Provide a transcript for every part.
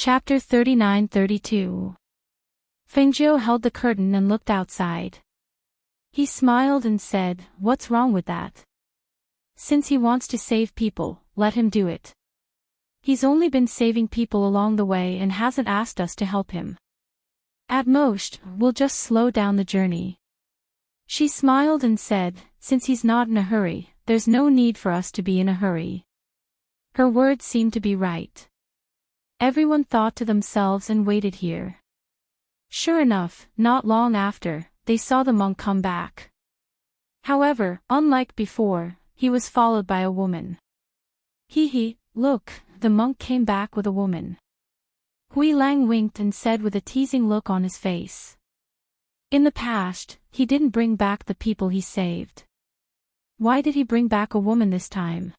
Chapter 39-32. Fengjiu held the curtain and looked outside. He smiled and said, "What's wrong with that? Since he wants to save people, let him do it. He's only been saving people along the way and hasn't asked us to help him. At most, we'll just slow down the journey." She smiled and said, "Since he's not in a hurry, there's no need for us to be in a hurry." Her words seemed to be right. Everyone thought to themselves and waited here. Sure enough, not long after, they saw the monk come back. However, unlike before, he was followed by a woman. Look, the monk came back with a woman. Hui Lang winked and said with a teasing look on his face. In the past, he didn't bring back the people he saved. Why did he bring back a woman this time?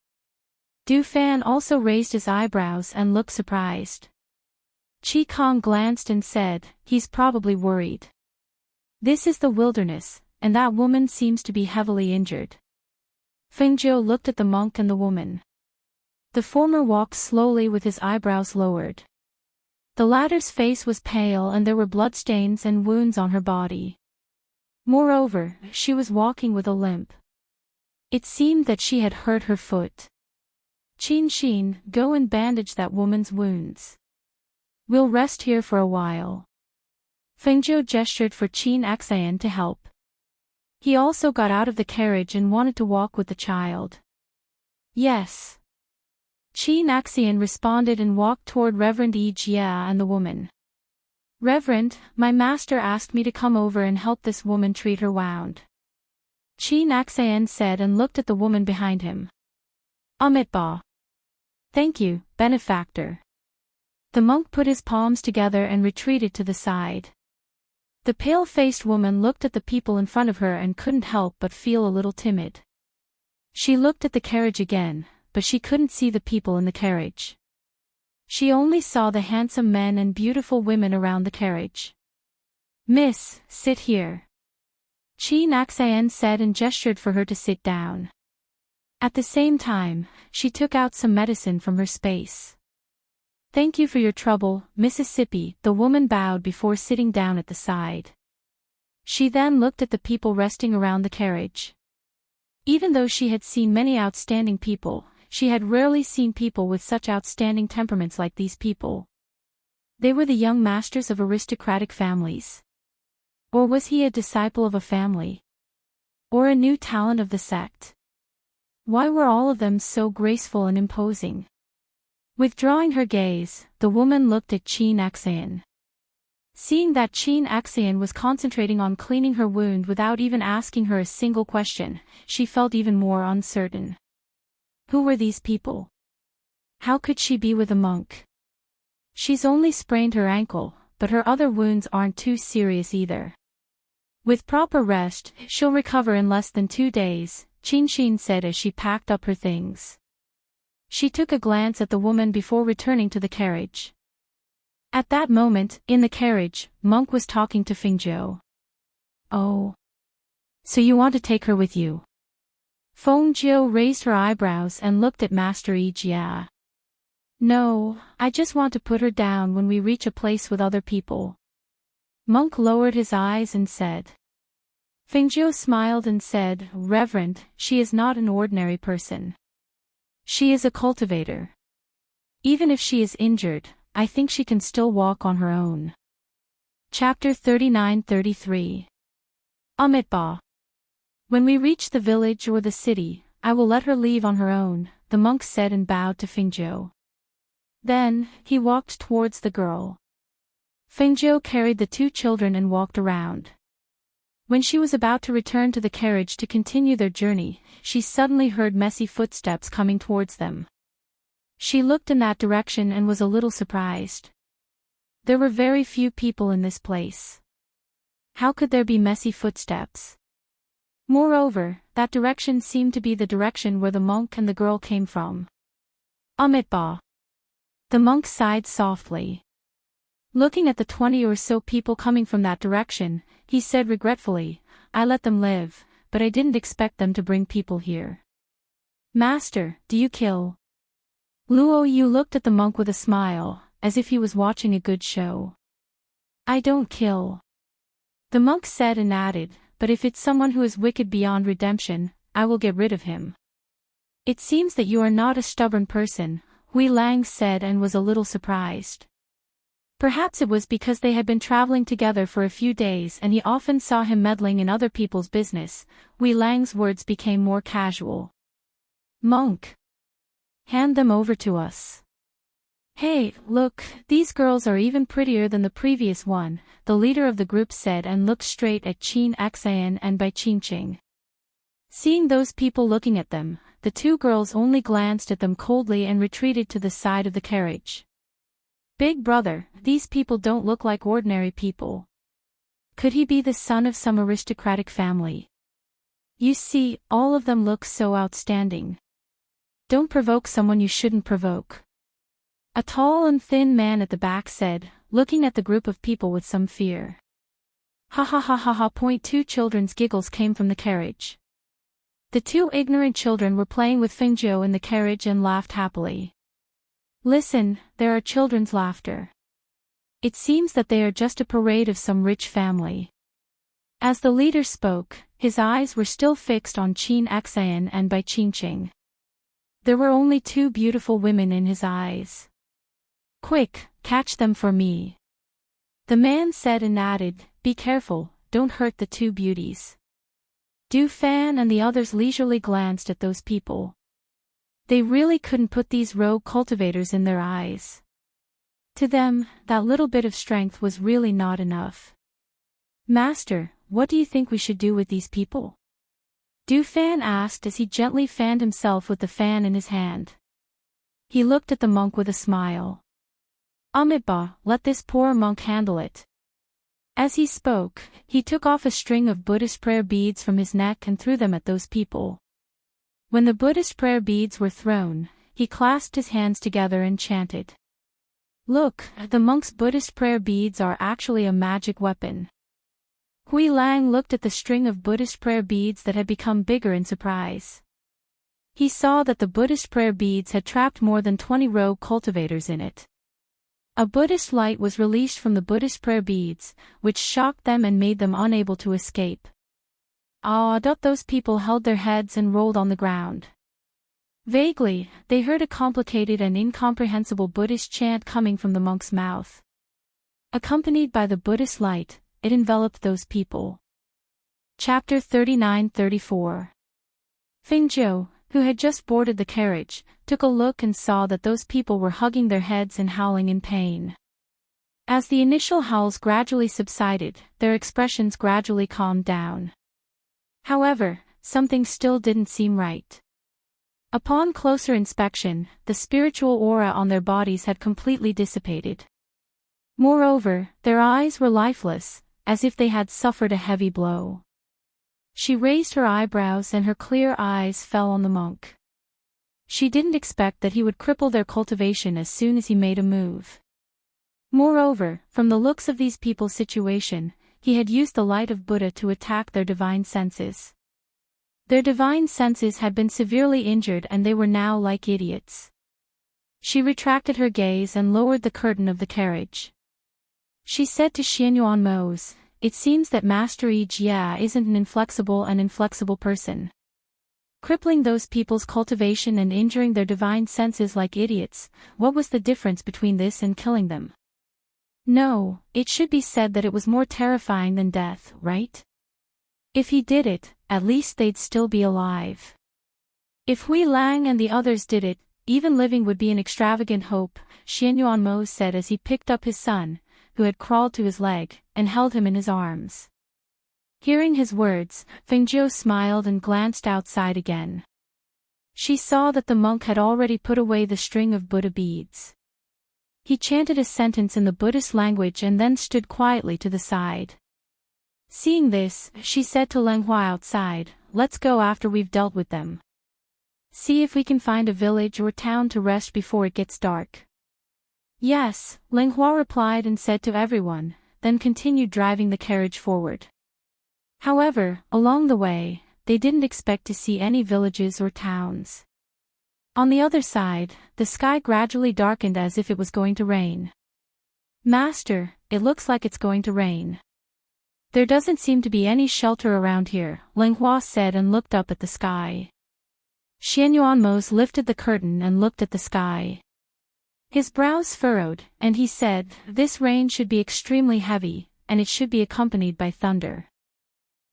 Du Fan also raised his eyebrows and looked surprised. Qi Kong glanced and said, "He's probably worried. This is the wilderness, and that woman seems to be heavily injured." Fengjiu looked at the monk and the woman. The former walked slowly with his eyebrows lowered. The latter's face was pale and there were bloodstains and wounds on her body. Moreover, she was walking with a limp. It seemed that she had hurt her foot. "Qin Xin, go and bandage that woman's wounds. We'll rest here for a while." Fengjiu gestured for Qin Xian to help. He also got out of the carriage and wanted to walk with the child. "Yes." Qin Xian responded and walked toward Reverend Yi Jia and the woman. "Reverend, my master asked me to come over and help this woman treat her wound," Qin Xian said and looked at the woman behind him. "Amitba." "Thank you, benefactor." The monk put his palms together and retreated to the side. The pale-faced woman looked at the people in front of her and couldn't help but feel a little timid. She looked at the carriage again, but she couldn't see the people in the carriage. She only saw the handsome men and beautiful women around the carriage. "Miss, sit here," Qin Xian said and gestured for her to sit down. At the same time, she took out some medicine from her space. "Thank you for your trouble, Mississippi," the woman bowed before sitting down at the side. She then looked at the people resting around the carriage. Even though she had seen many outstanding people, she had rarely seen people with such outstanding temperaments like these people. They were the young masters of aristocratic families. Or was he a disciple of a family? Or a new talent of the sect? Why were all of them so graceful and imposing? Withdrawing her gaze, the woman looked at Qin Xian. Seeing that Qin Xian was concentrating on cleaning her wound without even asking her a single question, she felt even more uncertain. Who were these people? How could she be with a monk? She's only sprained her ankle, but her other wounds aren't too serious either. With proper rest, she'll recover in less than 2 days, Qin Xin said as she packed up her things. She took a glance at the woman before returning to the carriage. At that moment, in the carriage, Monk was talking to Fengjiu. "Oh. So you want to take her with you?" Fengjiu raised her eyebrows and looked at Master Yi Jia. "No, I just want to put her down when we reach a place with other people." Monk lowered his eyes and said. Fengjiu smiled and said, "Reverend, she is not an ordinary person. She is a cultivator. Even if she is injured, I think she can still walk on her own." Chapter 39-33. Amitba. "When we reach the village or the city, I will let her leave on her own," the monk said and bowed to Fengjiu. Then, he walked towards the girl. Fengjiu carried the 2 children and walked around. When she was about to return to the carriage to continue their journey, she suddenly heard messy footsteps coming towards them. She looked in that direction and was a little surprised. There were very few people in this place. How could there be messy footsteps? Moreover, that direction seemed to be the direction where the monk and the girl came from. "Amitba." The monk sighed softly. Looking at the 20 or so people coming from that direction, he said regretfully, "I let them live, but I didn't expect them to bring people here." "Master, do you kill?" Luo Yu looked at the monk with a smile, as if he was watching a good show. I don't kill. The monk said and added, but if it's someone who is wicked beyond redemption, I will get rid of him. It seems that you are not a stubborn person, Hui Lang said and was a little surprised. Perhaps it was because they had been traveling together for a few days and he often saw him meddling in other people's business. Hui Lang's words became more casual. Monk. Hand them over to us. Hey, look, these girls are even prettier than the previous one, the leader of the group said and looked straight at Qin Xan and Bai Qingqing. Seeing those people looking at them, the two girls only glanced at them coldly and retreated to the side of the carriage. Big brother, these people don't look like ordinary people. Could he be the son of some aristocratic family? You see, all of them look so outstanding. Don't provoke someone you shouldn't provoke. A tall and thin man at the back said, looking at the group of people with some fear. Ha ha ha ha ha. Two children's giggles came from the carriage. The two ignorant children were playing with Fengjiu in the carriage and laughed happily. Listen, there are children's laughter. It seems that they are just a parade of some rich family. As the leader spoke, his eyes were still fixed on Qin Xan and Bai Qingqing. There were only two beautiful women in his eyes. Quick, catch them for me. The man said and added, be careful, don't hurt the two beauties. Du Fan and the others leisurely glanced at those people. They really couldn't put these rogue cultivators in their eyes. To them, that little bit of strength was really not enough. Master, what do you think we should do with these people? Du Fan asked as he gently fanned himself with the fan in his hand. He looked at the monk with a smile. Amitabha, let this poor monk handle it. As he spoke, he took off a string of Buddhist prayer beads from his neck and threw them at those people. When the Buddhist prayer beads were thrown, he clasped his hands together and chanted. Look, the monk's Buddhist prayer beads are actually a magic weapon. Hui Lang looked at the string of Buddhist prayer beads that had become bigger in surprise. He saw that the Buddhist prayer beads had trapped more than 20 rogue cultivators in it. A Buddhist light was released from the Buddhist prayer beads, which shocked them and made them unable to escape. Those people held their heads and rolled on the ground. Vaguely, they heard a complicated and incomprehensible Buddhist chant coming from the monk's mouth. Accompanied by the Buddhist light, it enveloped those people. Chapter 39-34. Fengjiu, who had just boarded the carriage, took a look and saw that those people were hugging their heads and howling in pain. As the initial howls gradually subsided, their expressions gradually calmed down. However, something still didn't seem right. Upon closer inspection, the spiritual aura on their bodies had completely dissipated. Moreover, their eyes were lifeless, as if they had suffered a heavy blow. She raised her eyebrows and her clear eyes fell on the monk. She didn't expect that he would cripple their cultivation as soon as he made a move. Moreover, from the looks of these people's situation, he had used the light of Buddha to attack their divine senses. Their divine senses had been severely injured and they were now like idiots. She retracted her gaze and lowered the curtain of the carriage. She said to Xianyuan Mose, it seems that Master Jia isn't an inflexible person. Crippling those people's cultivation and injuring their divine senses like idiots, what was the difference between this and killing them? No, it should be said that it was more terrifying than death, right? If he did it, at least they'd still be alive. If Hui Lang and the others did it, even living would be an extravagant hope, Xianyuan Mo said as he picked up his son, who had crawled to his leg, and held him in his arms. Hearing his words, Fengjiu smiled and glanced outside again. She saw that the monk had already put away the string of Buddha beads. He chanted a sentence in the Buddhist language and then stood quietly to the side. Seeing this, she said to Leng Hua outside, let's go after we've dealt with them. See if we can find a village or town to rest before it gets dark. Yes, Leng Hua replied and said to everyone, then continued driving the carriage forward. However, along the way, they didn't expect to see any villages or towns. On the other side, the sky gradually darkened as if it was going to rain. Master, it looks like it's going to rain. There doesn't seem to be any shelter around here, Linghua said and looked up at the sky. Xianyuanmos lifted the curtain and looked at the sky. His brows furrowed, and he said, this rain should be extremely heavy, and it should be accompanied by thunder.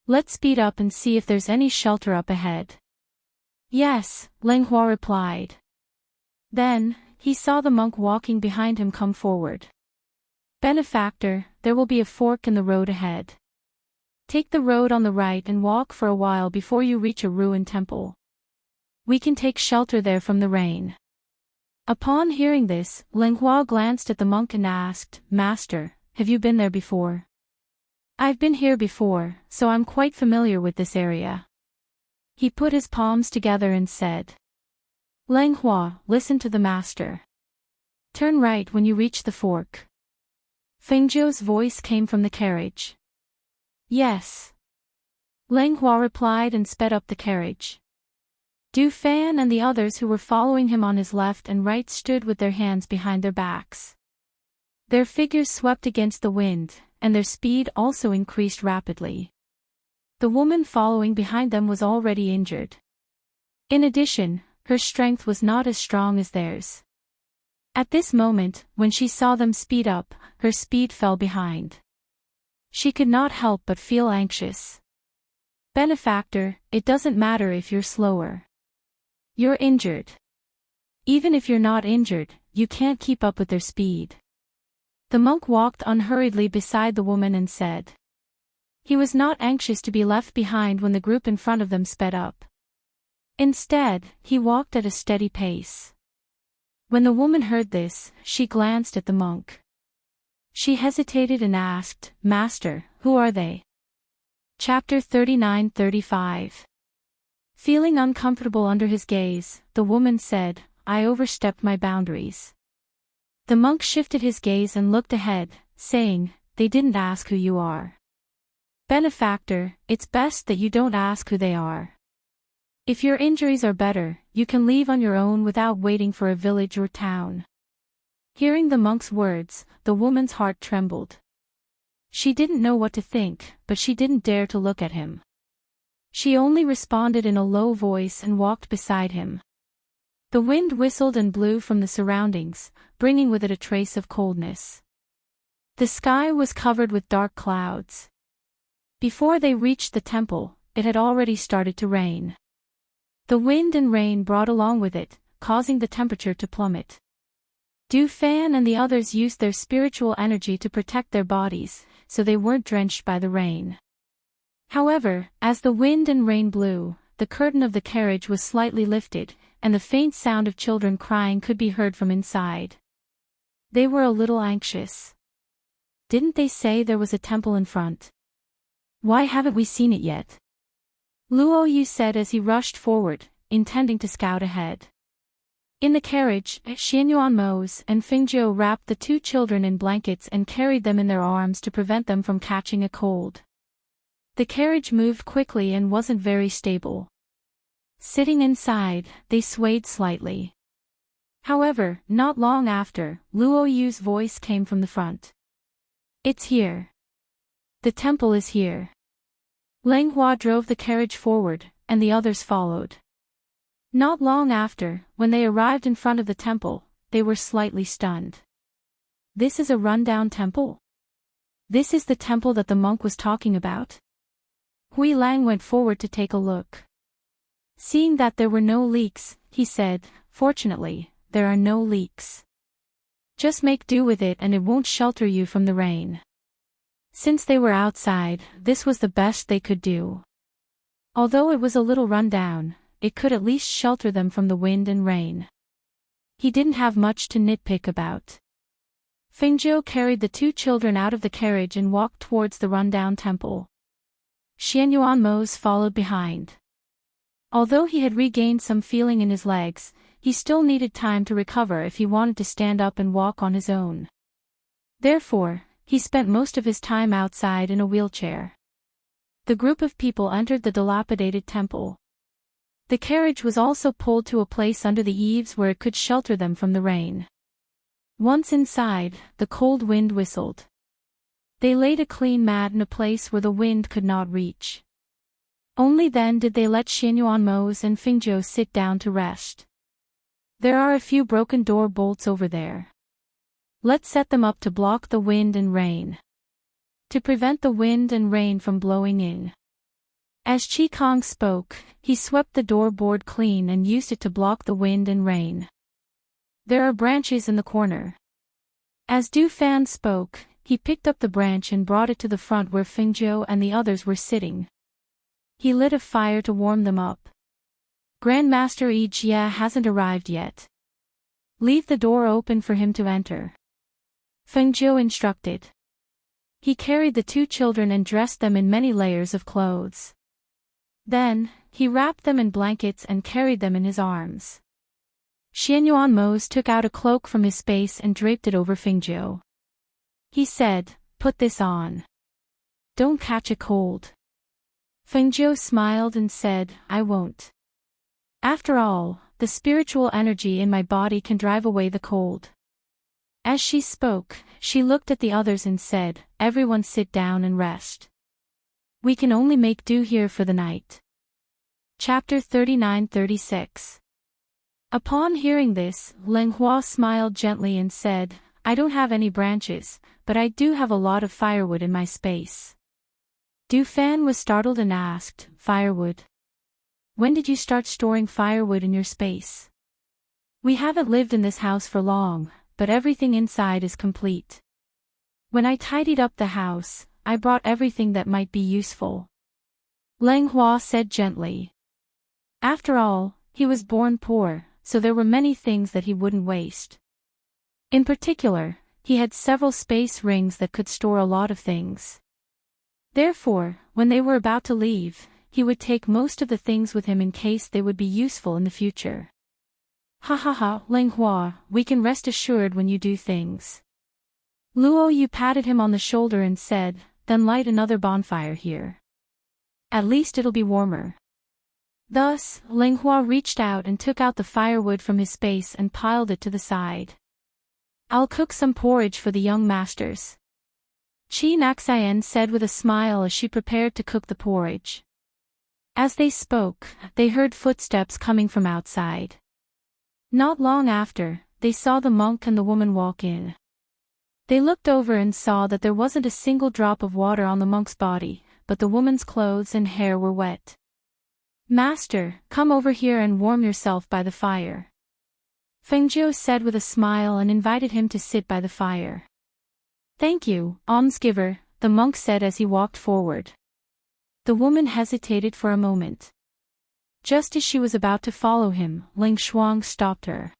Let's speed up and see if there's any shelter up ahead. Yes, Linghua replied. Then, he saw the monk walking behind him come forward. Benefactor, there will be a fork in the road ahead. Take the road on the right and walk for a while before you reach a ruined temple. We can take shelter there from the rain. Upon hearing this, Linghua glanced at the monk and asked, Master, have you been there before? I've been here before, so I'm quite familiar with this area. He put his palms together and said. Linghua, listen to the master. Turn right when you reach the fork. Fengzhou's voice came from the carriage. Yes. Linghua replied and sped up the carriage. Du Fan and the others who were following him on his left and right stood with their hands behind their backs. Their figures swept against the wind, and their speed also increased rapidly. The woman following behind them was already injured. In addition, her strength was not as strong as theirs. At this moment, when she saw them speed up, her speed fell behind. She could not help but feel anxious. Benefactor, it doesn't matter if you're slower. You're injured. Even if you're not injured, you can't keep up with their speed. The monk walked unhurriedly beside the woman and said. He was not anxious to be left behind when the group in front of them sped up. Instead, he walked at a steady pace. When the woman heard this, she glanced at the monk. She hesitated and asked, Master, who are they? Chapter 39-35. Feeling uncomfortable under his gaze, the woman said, I overstepped my boundaries. The monk shifted his gaze and looked ahead, saying, They didn't ask who you are. Benefactor, it's best that you don't ask who they are. If your injuries are better, you can leave on your own without waiting for a village or town. Hearing the monk's words, the woman's heart trembled. She didn't know what to think, but she didn't dare to look at him. She only responded in a low voice and walked beside him. The wind whistled and blew from the surroundings, bringing with it a trace of coldness. The sky was covered with dark clouds. Before they reached the temple, it had already started to rain. The wind and rain brought along with it, causing the temperature to plummet. Du Fan and the others used their spiritual energy to protect their bodies, so they weren't drenched by the rain. However, as the wind and rain blew, the curtain of the carriage was slightly lifted, and the faint sound of children crying could be heard from inside. They were a little anxious. Didn't they say there was a temple in front? Why haven't we seen it yet? Luo Yu said as he rushed forward, intending to scout ahead. In the carriage, Xianyuanmos and Fengzhou wrapped the two children in blankets and carried them in their arms to prevent them from catching a cold. The carriage moved quickly and wasn't very stable. Sitting inside, they swayed slightly. However, not long after, Luo Yu's voice came from the front. It's here. The temple is here. Linghua drove the carriage forward, and the others followed. Not long after, when they arrived in front of the temple, they were slightly stunned. This is a rundown temple? This is the temple that the monk was talking about? Hui Lang went forward to take a look. Seeing that there were no leaks, he said, Fortunately, there are no leaks. Just make do with it and it won't shelter you from the rain. Since they were outside, this was the best they could do. Although it was a little run down, it could at least shelter them from the wind and rain. He didn't have much to nitpick about. Fengzhou carried the two children out of the carriage and walked towards the rundown temple. Xianyuanmos followed behind. Although he had regained some feeling in his legs, he still needed time to recover if he wanted to stand up and walk on his own. Therefore, he spent most of his time outside in a wheelchair. The group of people entered the dilapidated temple. The carriage was also pulled to a place under the eaves where it could shelter them from the rain. Once inside, the cold wind whistled. They laid a clean mat in a place where the wind could not reach. Only then did they let Xianyuanmos and Fingzhou sit down to rest. There are a few broken door bolts over there. Let's set them up to block the wind and rain. To prevent the wind and rain from blowing in. As Qi Kong spoke, he swept the door board clean and used it to block the wind and rain. There are branches in the corner. As Du Fan spoke, he picked up the branch and brought it to the front where Fingzhou and the others were sitting. He lit a fire to warm them up. Grandmaster Yi Jia hasn't arrived yet. Leave the door open for him to enter. Fengzhou instructed. He carried the two children and dressed them in many layers of clothes. Then, he wrapped them in blankets and carried them in his arms. Xianyuanmos took out a cloak from his space and draped it over Fengzhou. He said, "Put this on. Don't catch a cold." Fengzhou smiled and said, "I won't. After all, the spiritual energy in my body can drive away the cold." As she spoke, she looked at the others and said, "Everyone sit down and rest. We can only make do here for the night." Chapter 39-36. Upon hearing this, Leng Hua smiled gently and said, "I don't have any branches, but I do have a lot of firewood in my space." Du Fan was startled and asked, "Firewood? When did you start storing firewood in your space?" "We haven't lived in this house for long, but everything inside is complete. When I tidied up the house, I brought everything that might be useful," Leng Hua said gently. After all, he was born poor, so there were many things that he wouldn't waste. In particular, he had several space rings that could store a lot of things. Therefore, when they were about to leave, he would take most of the things with him in case they would be useful in the future. "Ha ha ha, Leng Hua, we can rest assured when you do things." Luo Yu patted him on the shoulder and said, "Then light another bonfire here. At least it'll be warmer." Thus, Leng Hua reached out and took out the firewood from his space and piled it to the side. "I'll cook some porridge for the young masters," Qi Naxian said with a smile as she prepared to cook the porridge. As they spoke, they heard footsteps coming from outside. Not long after, they saw the monk and the woman walk in. They looked over and saw that there wasn't a single drop of water on the monk's body, but the woman's clothes and hair were wet. "Master, come over here and warm yourself by the fire," Fengzhou said with a smile and invited him to sit by the fire. "Thank you, almsgiver," the monk said as he walked forward. The woman hesitated for a moment. Just as she was about to follow him, Ling Shuang stopped her.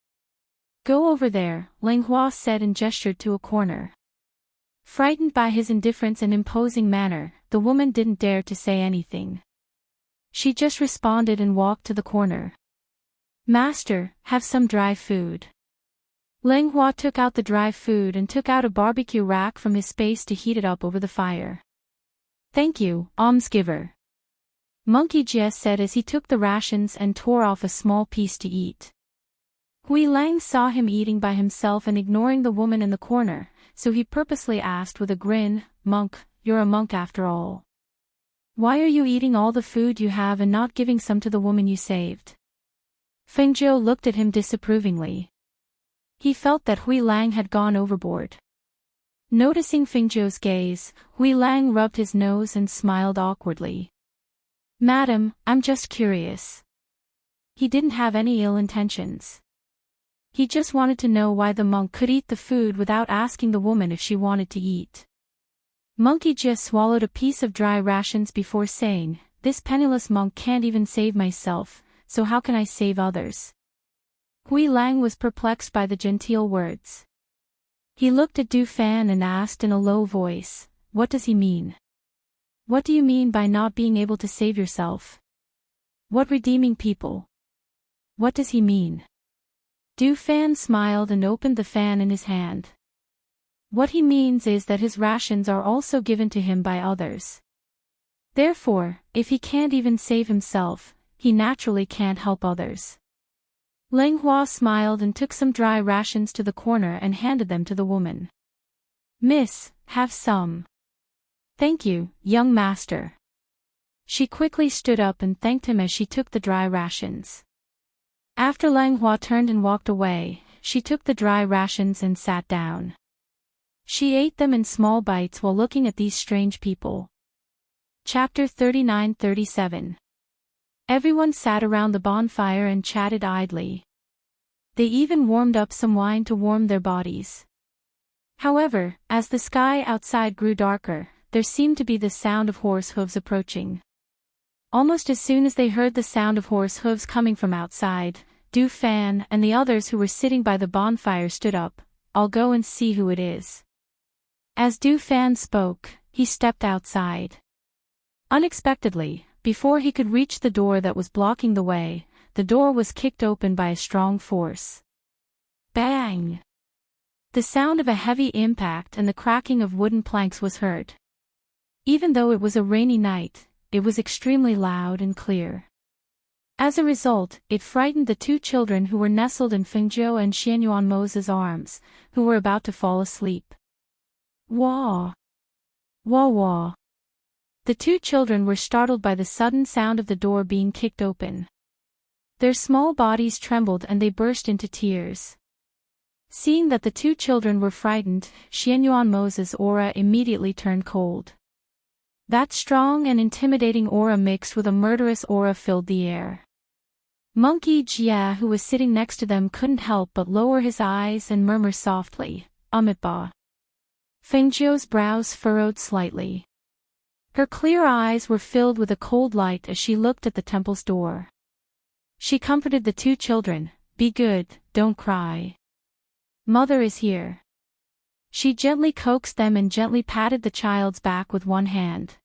"Go over there," Leng Hua said and gestured to a corner. Frightened by his indifference and imposing manner, the woman didn't dare to say anything. She just responded and walked to the corner. "Master, have some dry food." Leng Hua took out the dry food and took out a barbecue rack from his space to heat it up over the fire. "Thank you, almsgiver," Monkey Jie said as he took the rations and tore off a small piece to eat. Hui Lang saw him eating by himself and ignoring the woman in the corner, so he purposely asked with a grin, "Monk, you're a monk after all. Why are you eating all the food you have and not giving some to the woman you saved?" Fengzhou looked at him disapprovingly. He felt that Hui Lang had gone overboard. Noticing Fengzhou's gaze, Hui Lang rubbed his nose and smiled awkwardly. "Madam, I'm just curious." He didn't have any ill intentions. He just wanted to know why the monk could eat the food without asking the woman if she wanted to eat. Monkey just swallowed a piece of dry rations before saying, "This penniless monk can't even save myself, so how can I save others?" Hui Lang was perplexed by the genteel words. He looked at Du Fan and asked in a low voice, "What does he mean? What do you mean by not being able to save yourself? What redeeming people? What does he mean?" Du Fan smiled and opened the fan in his hand. "What he means is that his rations are also given to him by others. Therefore, if he can't even save himself, he naturally can't help others. Lang Hua smiled and took some dry rations to the corner and handed them to the woman. "Miss, have some." "Thank you, young master." She quickly stood up and thanked him as she took the dry rations. After Lang Hua turned and walked away, she took the dry rations and sat down. She ate them in small bites while looking at these strange people. Chapter 39-37. Everyone sat around the bonfire and chatted idly. They even warmed up some wine to warm their bodies. However, as the sky outside grew darker, there seemed to be the sound of horse hooves approaching. Almost as soon as they heard the sound of horse hooves coming from outside, Du Fan and the others who were sitting by the bonfire stood up. "I'll go and see who it is." As Du Fan spoke, he stepped outside. Unexpectedly, before he could reach the door that was blocking the way, the door was kicked open by a strong force. Bang! The sound of a heavy impact and the cracking of wooden planks was heard. Even though it was a rainy night, it was extremely loud and clear. As a result, it frightened the two children who were nestled in Fengzhou and Xianyuanmo's arms, who were about to fall asleep. Wah! Wah wah! The two children were startled by the sudden sound of the door being kicked open. Their small bodies trembled and they burst into tears. Seeing that the two children were frightened, Xianyuanmo's aura immediately turned cold. That strong and intimidating aura mixed with a murderous aura filled the air. Monkey Jia, who was sitting next to them, couldn't help but lower his eyes and murmur softly, "Amitba." Fengzhou's brows furrowed slightly. Her clear eyes were filled with a cold light as she looked at the temple's door. She comforted the two children, "Be good, don't cry. Mother is here." She gently coaxed them and gently patted the child's back with one hand.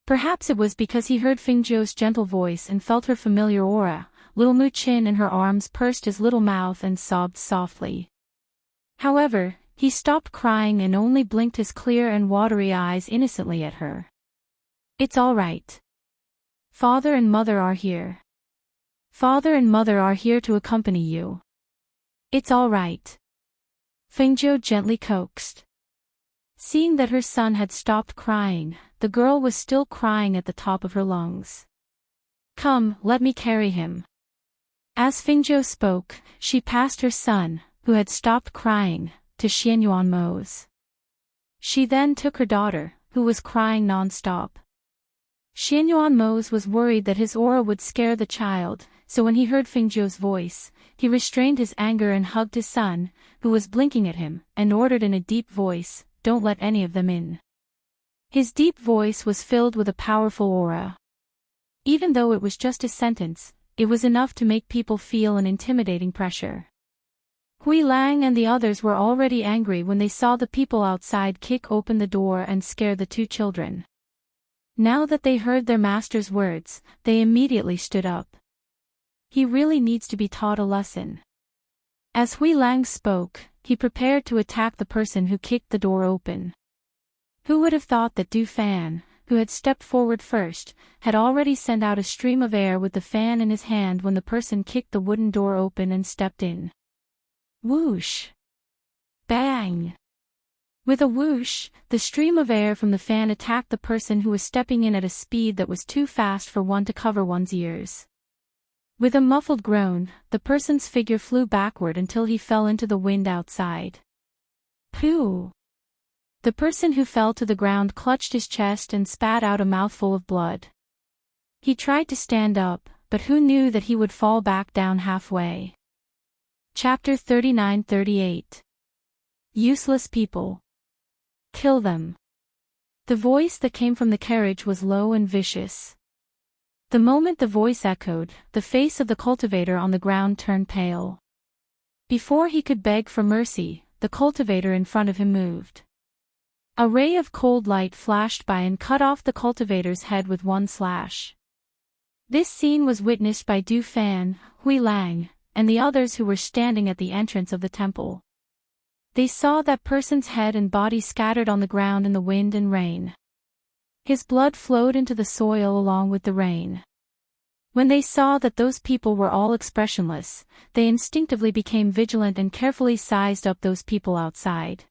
Perhaps it was because he heard Fengzhou's gentle voice and felt her familiar aura. Little Mu Qin in her arms pursed his little mouth and sobbed softly. However, he stopped crying and only blinked his clear and watery eyes innocently at her. "It's all right. Father and Mother are here. Father and Mother are here to accompany you. It's all right." Fengzhou gently coaxed. Seeing that her son had stopped crying, the girl was still crying at the top of her lungs. "Come, let me carry him." As Fengzhou spoke, she passed her son, who had stopped crying, to Xianyuanmo's. She then took her daughter, who was crying non-stop. Xianyuanmo's was worried that his aura would scare the child, so when he heard Fengzhou's voice, he restrained his anger and hugged his son, who was blinking at him, and ordered in a deep voice, "Don't let any of them in." His deep voice was filled with a powerful aura. Even though it was just a sentence, it was enough to make people feel an intimidating pressure. Hui Lang and the others were already angry when they saw the people outside kick open the door and scare the two children. Now that they heard their master's words, they immediately stood up. He really needs to be taught a lesson. As Hui Lang spoke, he prepared to attack the person who kicked the door open. Who would have thought that Du Fan, who had stepped forward first, had already sent out a stream of air with the fan in his hand when the person kicked the wooden door open and stepped in. Whoosh! Bang! With a whoosh, the stream of air from the fan attacked the person who was stepping in at a speed that was too fast for one to cover one's ears. With a muffled groan, the person's figure flew backward until he fell into the wind outside. Pooh! The person who fell to the ground clutched his chest and spat out a mouthful of blood. He tried to stand up, but who knew that he would fall back down halfway. Chapter 39-38. Useless people. Kill them. The voice that came from the carriage was low and vicious. The moment the voice echoed, the face of the cultivator on the ground turned pale. Before he could beg for mercy, the cultivator in front of him moved. A ray of cold light flashed by and cut off the cultivator's head with one slash. This scene was witnessed by Du Fan, Hui Lang, and the others who were standing at the entrance of the temple. They saw that person's head and body scattered on the ground in the wind and rain. His blood flowed into the soil along with the rain. When they saw that those people were all expressionless, they instinctively became vigilant and carefully sized up those people outside.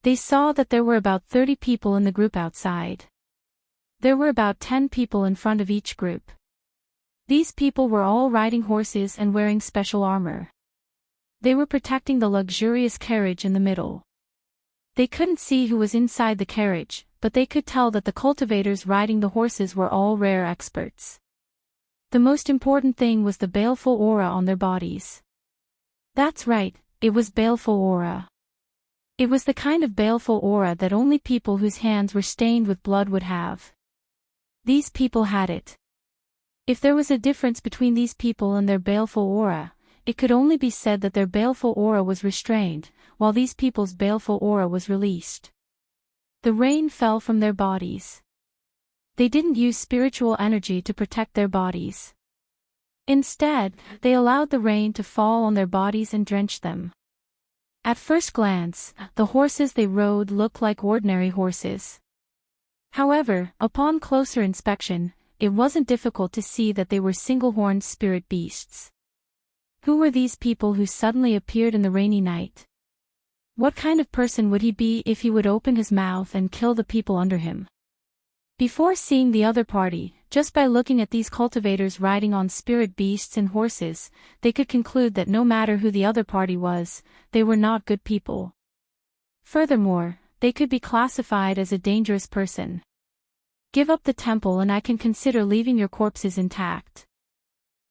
They saw that there were about 30 people in the group outside. There were about 10 people in front of each group. These people were all riding horses and wearing special armor. They were protecting the luxurious carriage in the middle. They couldn't see who was inside the carriage, but they could tell that the cultivators riding the horses were all rare experts. The most important thing was the baleful aura on their bodies. That's right, it was baleful aura. It was the kind of baleful aura that only people whose hands were stained with blood would have. These people had it. If there was a difference between these people and their baleful aura, it could only be said that their baleful aura was restrained, while these people's baleful aura was released. The rain fell from their bodies. They didn't use spiritual energy to protect their bodies. Instead, they allowed the rain to fall on their bodies and drench them. At first glance, the horses they rode looked like ordinary horses. However, upon closer inspection, it wasn't difficult to see that they were single-horned spirit beasts. Who were these people who suddenly appeared in the rainy night? What kind of person would he be if he would open his mouth and kill the people under him? Before seeing the other party, just by looking at these cultivators riding on spirit beasts and horses, they could conclude that no matter who the other party was, they were not good people. Furthermore, they could be classified as a dangerous person. Give up the temple and I can consider leaving your corpses intact.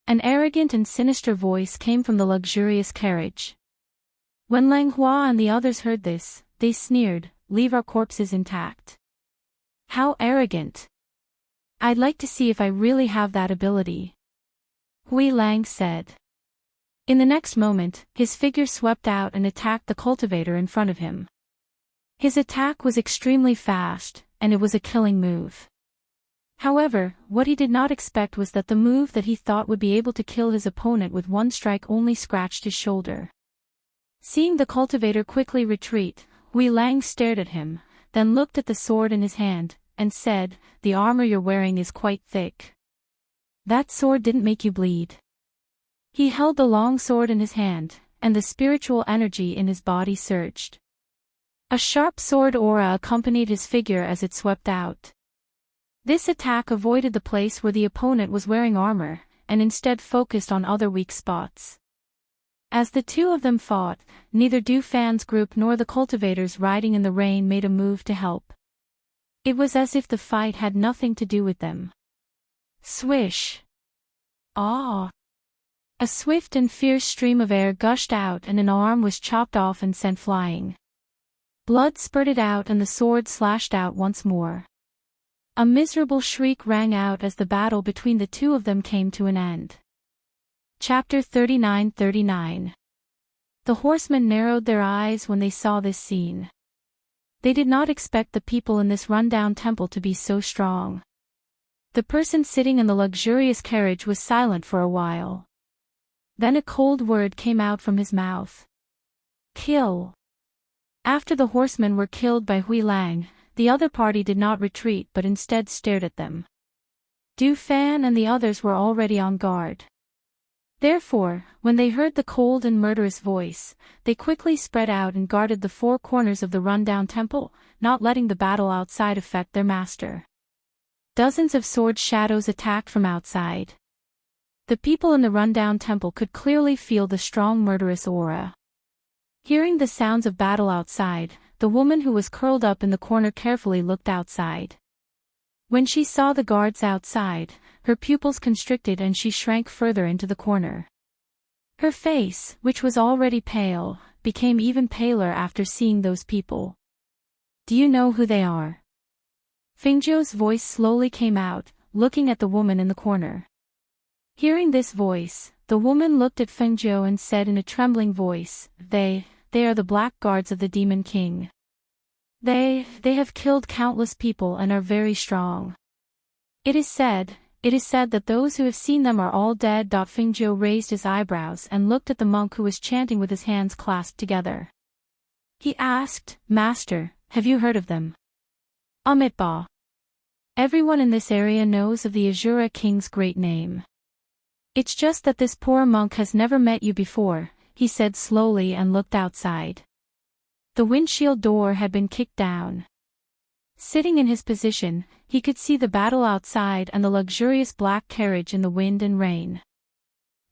An arrogant and sinister voice came from the luxurious carriage. When Lang Hua and the others heard this, they sneered, "Leave our corpses intact. How arrogant! I'd like to see if I really have that ability," Hui Lang said. In the next moment, his figure swept out and attacked the cultivator in front of him. His attack was extremely fast, and it was a killing move. However, what he did not expect was that the move that he thought would be able to kill his opponent with one strike only scratched his shoulder. Seeing the cultivator quickly retreat, Hui Lang stared at him, then looked at the sword in his hand, and said, "The armor you're wearing is quite thick. That sword didn't make you bleed." He held the long sword in his hand, and the spiritual energy in his body surged. A sharp sword aura accompanied his figure as it swept out. This attack avoided the place where the opponent was wearing armor, and instead focused on other weak spots. As the two of them fought, neither Du Fan's group nor the cultivators riding in the rain made a move to help. It was as if the fight had nothing to do with them. Swish! Ah! A swift and fierce stream of air gushed out and an arm was chopped off and sent flying. Blood spurted out and the sword slashed out once more. A miserable shriek rang out as the battle between the two of them came to an end. Chapter 39-39. The horsemen narrowed their eyes when they saw this scene. They did not expect the people in this rundown temple to be so strong. The person sitting in the luxurious carriage was silent for a while. Then a cold word came out from his mouth. "Kill." After the horsemen were killed by Hui Lang, the other party did not retreat but instead stared at them. Du Fan and the others were already on guard. Therefore, when they heard the cold and murderous voice, they quickly spread out and guarded the four corners of the rundown temple, not letting the battle outside affect their master. Dozens of sword shadows attacked from outside. The people in the rundown temple could clearly feel the strong murderous aura. Hearing the sounds of battle outside, the woman who was curled up in the corner carefully looked outside. When she saw the guards outside, her pupils constricted and she shrank further into the corner. Her face, which was already pale, became even paler after seeing those people. "Do you know who they are?" Fengzhou's voice slowly came out, looking at the woman in the corner. Hearing this voice, the woman looked at Fengzhou and said in a trembling voice, They are the Black Guards of the Demon King. They have killed countless people and are very strong. It is said that those who have seen them are all dead. Fengzhou raised his eyebrows and looked at the monk who was chanting with his hands clasped together. He asked, "Master, have you heard of them?" Amitabha. Everyone in this area knows of the Azura King's great name. It's just that this poor monk has never met you before, he said slowly and looked outside. The windshield door had been kicked down. Sitting in his position, he could see the battle outside and the luxurious black carriage in the wind and rain.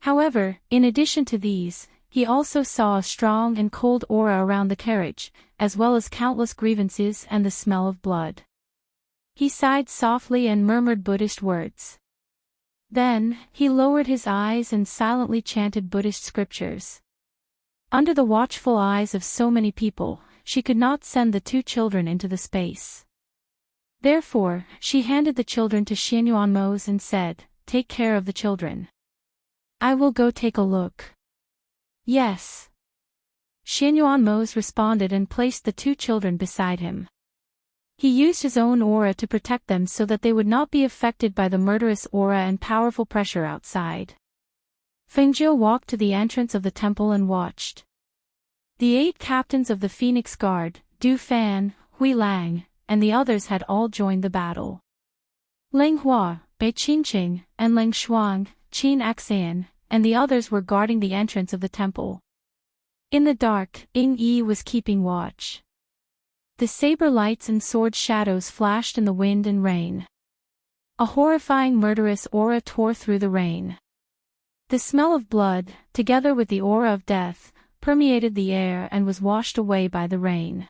However, in addition to these, he also saw a strong and cold aura around the carriage, as well as countless grievances and the smell of blood. He sighed softly and murmured Buddhist words. Then, he lowered his eyes and silently chanted Buddhist scriptures. Under the watchful eyes of so many people, she could not send the two children into the space. Therefore, she handed the children to Xianyuanmos and said, "Take care of the children. I will go take a look." "Yes." Xianyuanmos responded and placed the two children beside him. He used his own aura to protect them so that they would not be affected by the murderous aura and powerful pressure outside. Fengjiu walked to the entrance of the temple and watched. The 8 captains of the Phoenix Guard, Du Fan, Hui Lang, and the others had all joined the battle. Leng Hua, Bei Qingqing, and Leng Shuang, Qin Axan, and the others were guarding the entrance of the temple. In the dark, Ying Yi was keeping watch. The saber lights and sword shadows flashed in the wind and rain. A horrifying murderous aura tore through the rain. The smell of blood, together with the aura of death, permeated the air and was washed away by the rain.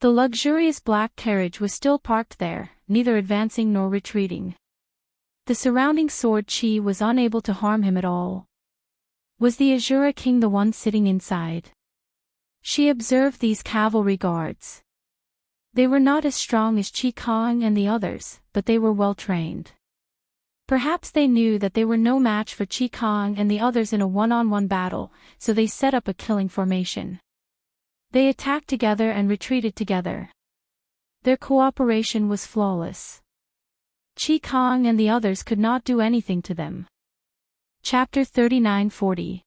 The luxurious black carriage was still parked there, neither advancing nor retreating. The surrounding sword chi was unable to harm him at all. Was the Azura King the one sitting inside? She observed these cavalry guards. They were not as strong as Qi Kong and the others, but they were well trained. Perhaps they knew that they were no match for Qi Kong and the others in a one-on-one battle, so they set up a killing formation. They attacked together and retreated together. Their cooperation was flawless. Qi Kong and the others could not do anything to them. Chapter 39-40.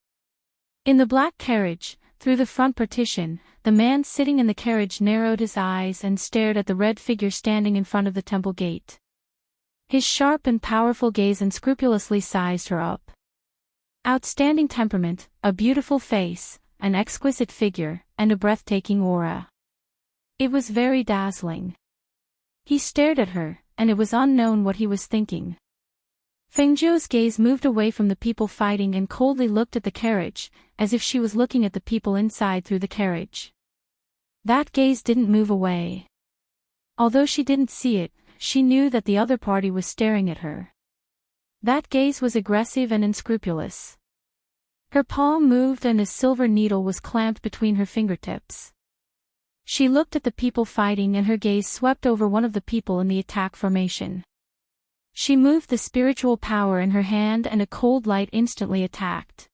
In the black carriage, through the front partition, the man sitting in the carriage narrowed his eyes and stared at the red figure standing in front of the temple gate. His sharp and powerful gaze unscrupulously sized her up. Outstanding temperament, a beautiful face, an exquisite figure, and a breathtaking aura. It was very dazzling. He stared at her, and it was unknown what he was thinking. Fengjiu's gaze moved away from the people fighting and coldly looked at the carriage, as if she was looking at the people inside through the carriage. That gaze didn't move away. Although she didn't see it, she knew that the other party was staring at her. That gaze was aggressive and unscrupulous. Her palm moved and a silver needle was clamped between her fingertips. She looked at the people fighting and her gaze swept over one of the people in the attack formation. She moved the spiritual power in her hand and a cold light instantly attacked.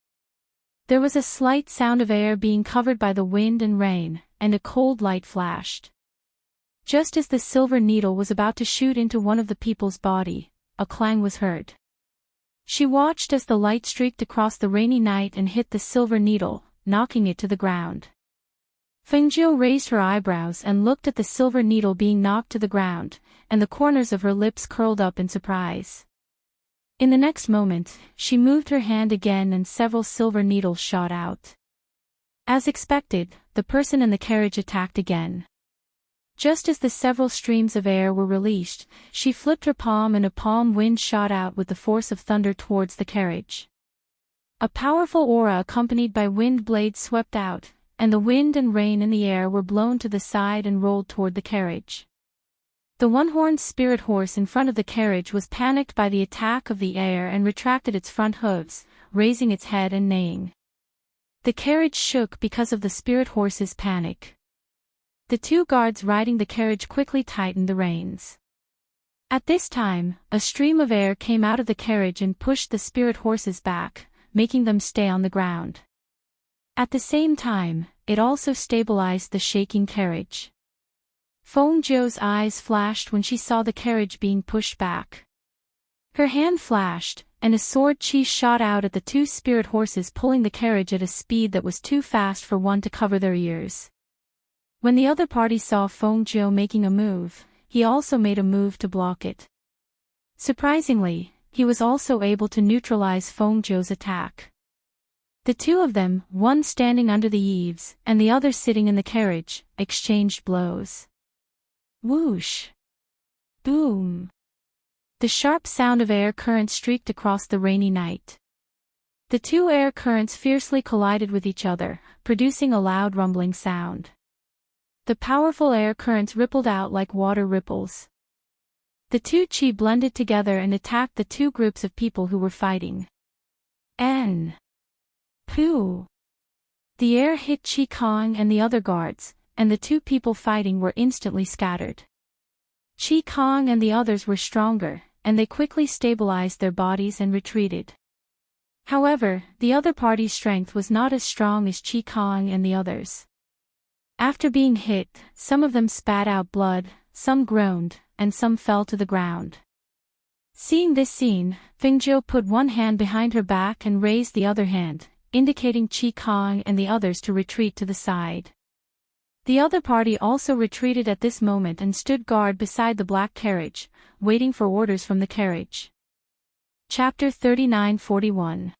There was a slight sound of air being covered by the wind and rain, and a cold light flashed. Just as the silver needle was about to shoot into one of the people's body, a clang was heard. She watched as the light streaked across the rainy night and hit the silver needle, knocking it to the ground. Fengjiu raised her eyebrows and looked at the silver needle being knocked to the ground, and the corners of her lips curled up in surprise. In the next moment, she moved her hand again and several silver needles shot out. As expected, the person in the carriage attacked again. Just as the several streams of air were released, she flipped her palm and a palm wind shot out with the force of thunder towards the carriage. A powerful aura accompanied by wind blades swept out, and the wind and rain in the air were blown to the side and rolled toward the carriage. The one-horned spirit horse in front of the carriage was panicked by the attack of the air and retracted its front hooves, raising its head and neighing. The carriage shook because of the spirit horse's panic. The two guards riding the carriage quickly tightened the reins. At this time, a stream of air came out of the carriage and pushed the spirit horses back, making them stay on the ground. At the same time, it also stabilized the shaking carriage. Fengjiu's eyes flashed when she saw the carriage being pushed back. Her hand flashed, and a sword chi shot out at the two spirit horses pulling the carriage at a speed that was too fast for one to cover their ears. When the other party saw Fengjiu making a move, he also made a move to block it. Surprisingly, he was also able to neutralize Fengzhou's attack. The two of them, one standing under the eaves and the other sitting in the carriage, exchanged blows. Whoosh! Boom! The sharp sound of air currents streaked across the rainy night. The two air currents fiercely collided with each other, producing a loud rumbling sound. The powerful air currents rippled out like water ripples. The two chi blended together and attacked the two groups of people who were fighting. Pooh! The air hit Chi Kong and the other guards, and the two people fighting were instantly scattered. Chi Kong and the others were stronger, and they quickly stabilized their bodies and retreated. However, the other party's strength was not as strong as Chi Kong and the others. After being hit, some of them spat out blood, some groaned, and some fell to the ground. Seeing this scene, Fengzhou put one hand behind her back and raised the other hand, indicating Chi Kong and the others to retreat to the side. The other party also retreated at this moment and stood guard beside the black carriage, waiting for orders from the carriage. Chapter 39-41.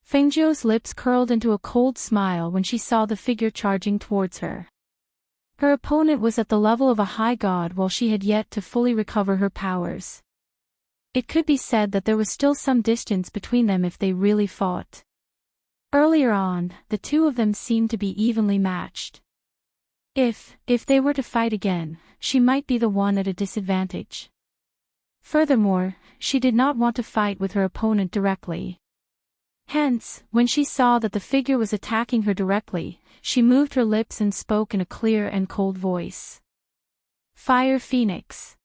Fengzhou's lips curled into a cold smile when she saw the figure charging towards her. Her opponent was at the level of a high god while she had yet to fully recover her powers. It could be said that there was still some distance between them if they really fought. Earlier on, the two of them seemed to be evenly matched. If they were to fight again, she might be the one at a disadvantage. Furthermore, she did not want to fight with her opponent directly. Hence, when she saw that the figure was attacking her directly, she moved her lips and spoke in a clear and cold voice. Fire Phoenix.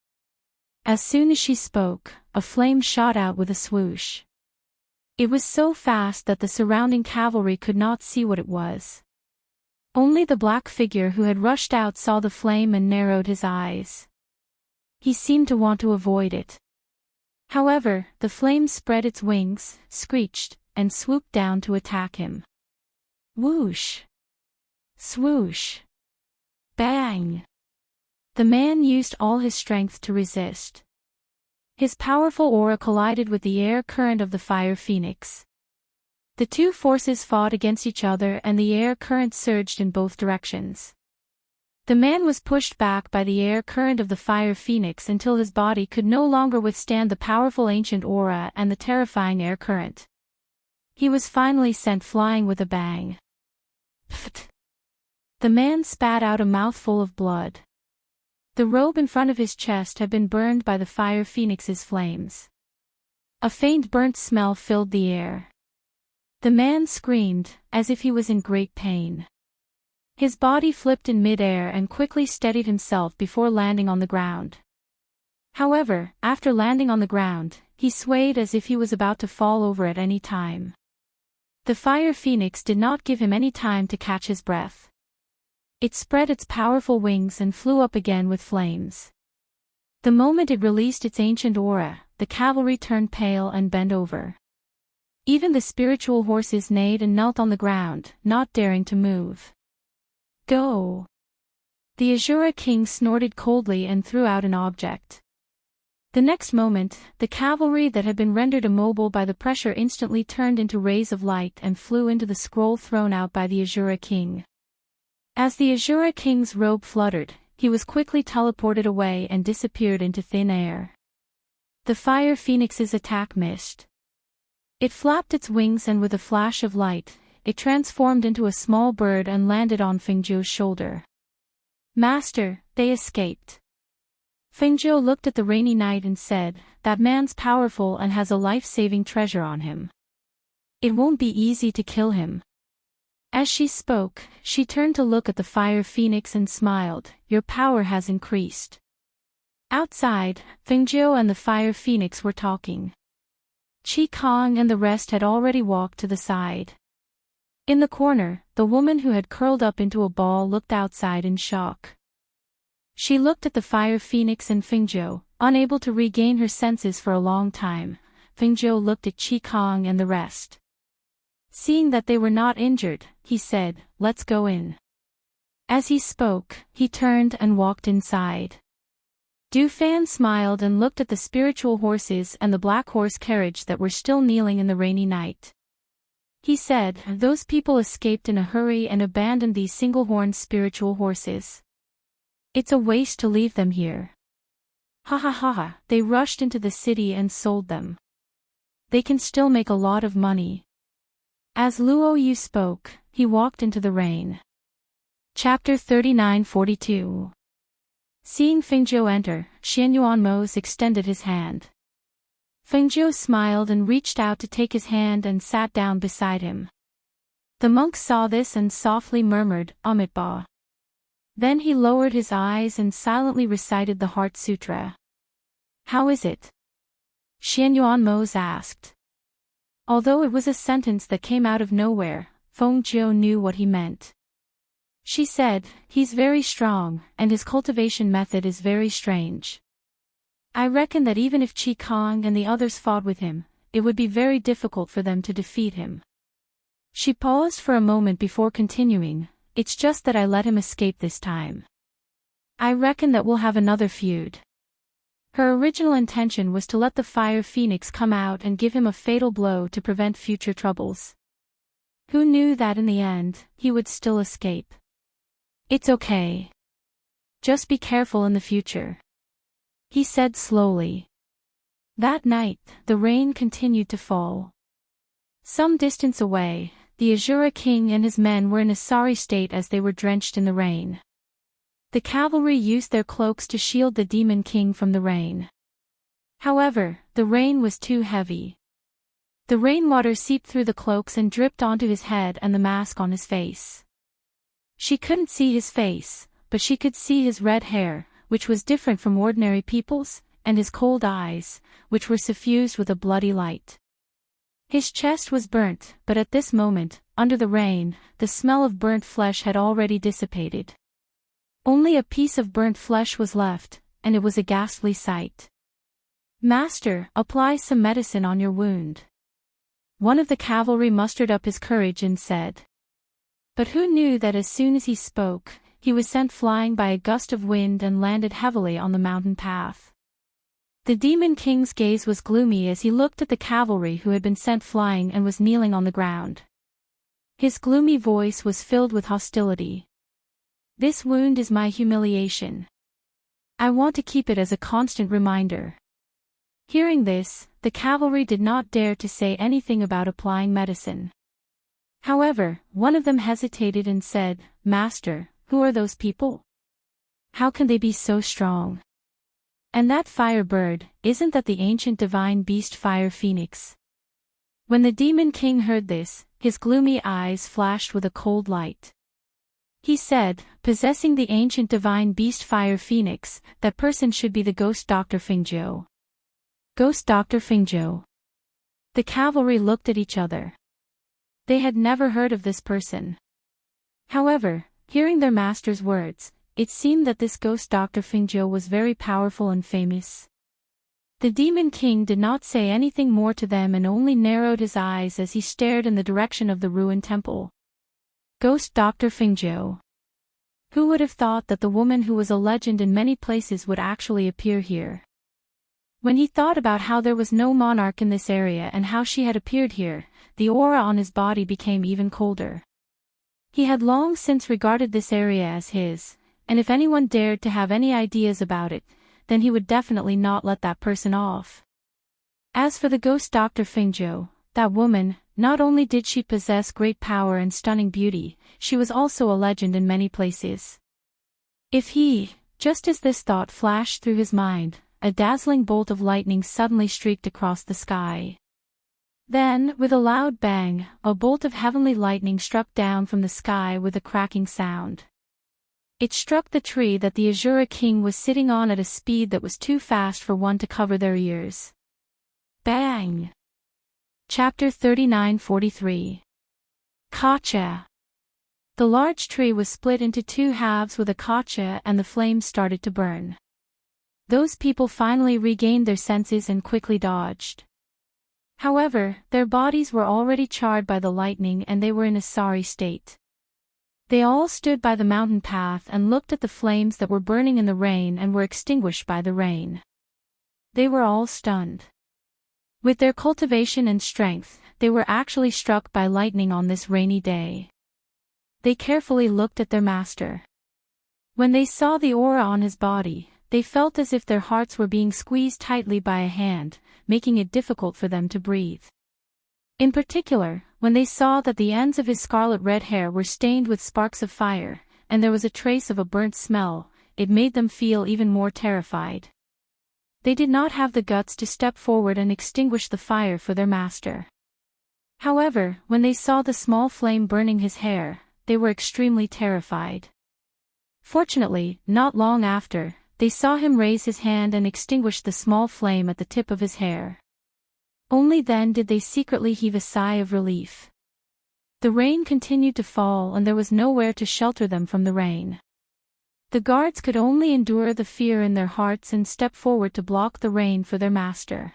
As soon as she spoke, a flame shot out with a swoosh. It was so fast that the surrounding cavalry could not see what it was. Only the black figure who had rushed out saw the flame and narrowed his eyes. He seemed to want to avoid it. However, the flame spread its wings, screeched, and swooped down to attack him. Whoosh! Swoosh! Bang! The man used all his strength to resist. His powerful aura collided with the air current of the Fire Phoenix. The two forces fought against each other and the air current surged in both directions. The man was pushed back by the air current of the Fire Phoenix until his body could no longer withstand the powerful ancient aura and the terrifying air current. He was finally sent flying with a bang. Pfft! The man spat out a mouthful of blood. The robe in front of his chest had been burned by the Fire Phoenix's flames. A faint burnt smell filled the air. The man screamed, as if he was in great pain. His body flipped in mid-air and quickly steadied himself before landing on the ground. However, after landing on the ground, he swayed as if he was about to fall over at any time. The Fire Phoenix did not give him any time to catch his breath. It spread its powerful wings and flew up again with flames. The moment it released its ancient aura, the cavalry turned pale and bent over. Even the spiritual horses neighed and knelt on the ground, not daring to move. Go! The Azura King snorted coldly and threw out an object. The next moment, the cavalry that had been rendered immobile by the pressure instantly turned into rays of light and flew into the scroll thrown out by the Azura King. As the Azura King's robe fluttered, he was quickly teleported away and disappeared into thin air. The Fire Phoenix's attack missed. It flapped its wings and with a flash of light, it transformed into a small bird and landed on Fengzhou's shoulder. Master, they escaped. Fengzhou looked at the rainy night and said, that man's powerful and has a life-saving treasure on him. It won't be easy to kill him. As she spoke, she turned to look at the Fire Phoenix and smiled, your power has increased. Outside, Fengzhou and the Fire Phoenix were talking. Chi Kong and the rest had already walked to the side. In the corner, the woman who had curled up into a ball looked outside in shock. She looked at the Fire Phoenix and Fengzhou, unable to regain her senses for a long time. Fengzhou looked at Chi Kong and the rest. Seeing that they were not injured, he said, let's go in. As he spoke, he turned and walked inside. Dufan smiled and looked at the spiritual horses and the black horse carriage that were still kneeling in the rainy night. He said, "Those people escaped in a hurry and abandoned these single-horned spiritual horses. It's a waste to leave them here. Ha ha ha ha, they rushed into the city and sold them. They can still make a lot of money." As Luo Yu spoke, he walked into the rain. Chapter 39:42. Seeing Fengjiu enter, Xianyuanmos extended his hand. Fengjiu smiled and reached out to take his hand and sat down beside him. The monk saw this and softly murmured, "Amitabha." Then he lowered his eyes and silently recited the Heart Sutra. "How is it?" Xianyuanmos asked. Although it was a sentence that came out of nowhere, Fengjiu knew what he meant. She said, "He's very strong, and his cultivation method is very strange. I reckon that even if Qi Kong and the others fought with him, it would be very difficult for them to defeat him." She paused for a moment before continuing, "It's just that I let him escape this time. I reckon that we'll have another feud." Her original intention was to let the Fire Phoenix come out and give him a fatal blow to prevent future troubles. Who knew that in the end, he would still escape? "It's okay. Just be careful in the future," he said slowly. That night, the rain continued to fall. Some distance away, the Azura King and his men were in a sorry state as they were drenched in the rain. The cavalry used their cloaks to shield the Demon King from the rain. However, the rain was too heavy. The rainwater seeped through the cloaks and dripped onto his head and the mask on his face. She couldn't see his face, but she could see his red hair, which was different from ordinary people's, and his cold eyes, which were suffused with a bloody light. His chest was burnt, but at this moment, under the rain, the smell of burnt flesh had already dissipated. Only a piece of burnt flesh was left, and it was a ghastly sight. "Master, apply some medicine on your wound." One of the cavalry mustered up his courage and said. But who knew that as soon as he spoke, he was sent flying by a gust of wind and landed heavily on the mountain path. The Demon King's gaze was gloomy as he looked at the cavalry who had been sent flying and was kneeling on the ground. His gloomy voice was filled with hostility. "This wound is my humiliation. I want to keep it as a constant reminder." Hearing this, the cavalry did not dare to say anything about applying medicine. However, one of them hesitated and said, "Master, who are those people? How can they be so strong? And that fire bird, isn't that the ancient divine beast Fire Phoenix?" When the Demon King heard this, his gloomy eyes flashed with a cold light. He said, "Possessing the ancient divine beast Fire Phoenix, that person should be the ghost Dr. Fengjiu." Ghost Dr. Fengjiu. The cavalry looked at each other. They had never heard of this person. However, hearing their master's words, it seemed that this ghost Dr. Fengjiu was very powerful and famous. The Demon King did not say anything more to them and only narrowed his eyes as he stared in the direction of the ruined temple. Ghost Dr. Fengjiu. Who would have thought that the woman who was a legend in many places would actually appear here? When he thought about how there was no monarch in this area and how she had appeared here, the aura on his body became even colder. He had long since regarded this area as his, and if anyone dared to have any ideas about it, then he would definitely not let that person off. As for the ghost Dr. Fengjiu, that woman, not only did she possess great power and stunning beauty, she was also a legend in many places. If he, just as this thought flashed through his mind, a dazzling bolt of lightning suddenly streaked across the sky. Then, with a loud bang, a bolt of heavenly lightning struck down from the sky with a cracking sound. It struck the tree that the Azura King was sitting on at a speed that was too fast for one to cover their ears. Bang! Chapter 39:43. Kacha. The large tree was split into two halves with a kacha and the flames started to burn. Those people finally regained their senses and quickly dodged. However, their bodies were already charred by the lightning and they were in a sorry state. They all stood by the mountain path and looked at the flames that were burning in the rain and were extinguished by the rain. They were all stunned. With their cultivation and strength, they were actually struck by lightning on this rainy day. They carefully looked at their master. When they saw the aura on his body, they felt as if their hearts were being squeezed tightly by a hand, making it difficult for them to breathe. In particular, when they saw that the ends of his scarlet-red hair were stained with sparks of fire, and there was a trace of a burnt smell, it made them feel even more terrified. They did not have the guts to step forward and extinguish the fire for their master. However, when they saw the small flame burning his hair, they were extremely terrified. Fortunately, not long after, they saw him raise his hand and extinguish the small flame at the tip of his hair. Only then did they secretly heave a sigh of relief. The rain continued to fall and there was nowhere to shelter them from the rain. The guards could only endure the fear in their hearts and step forward to block the rain for their master.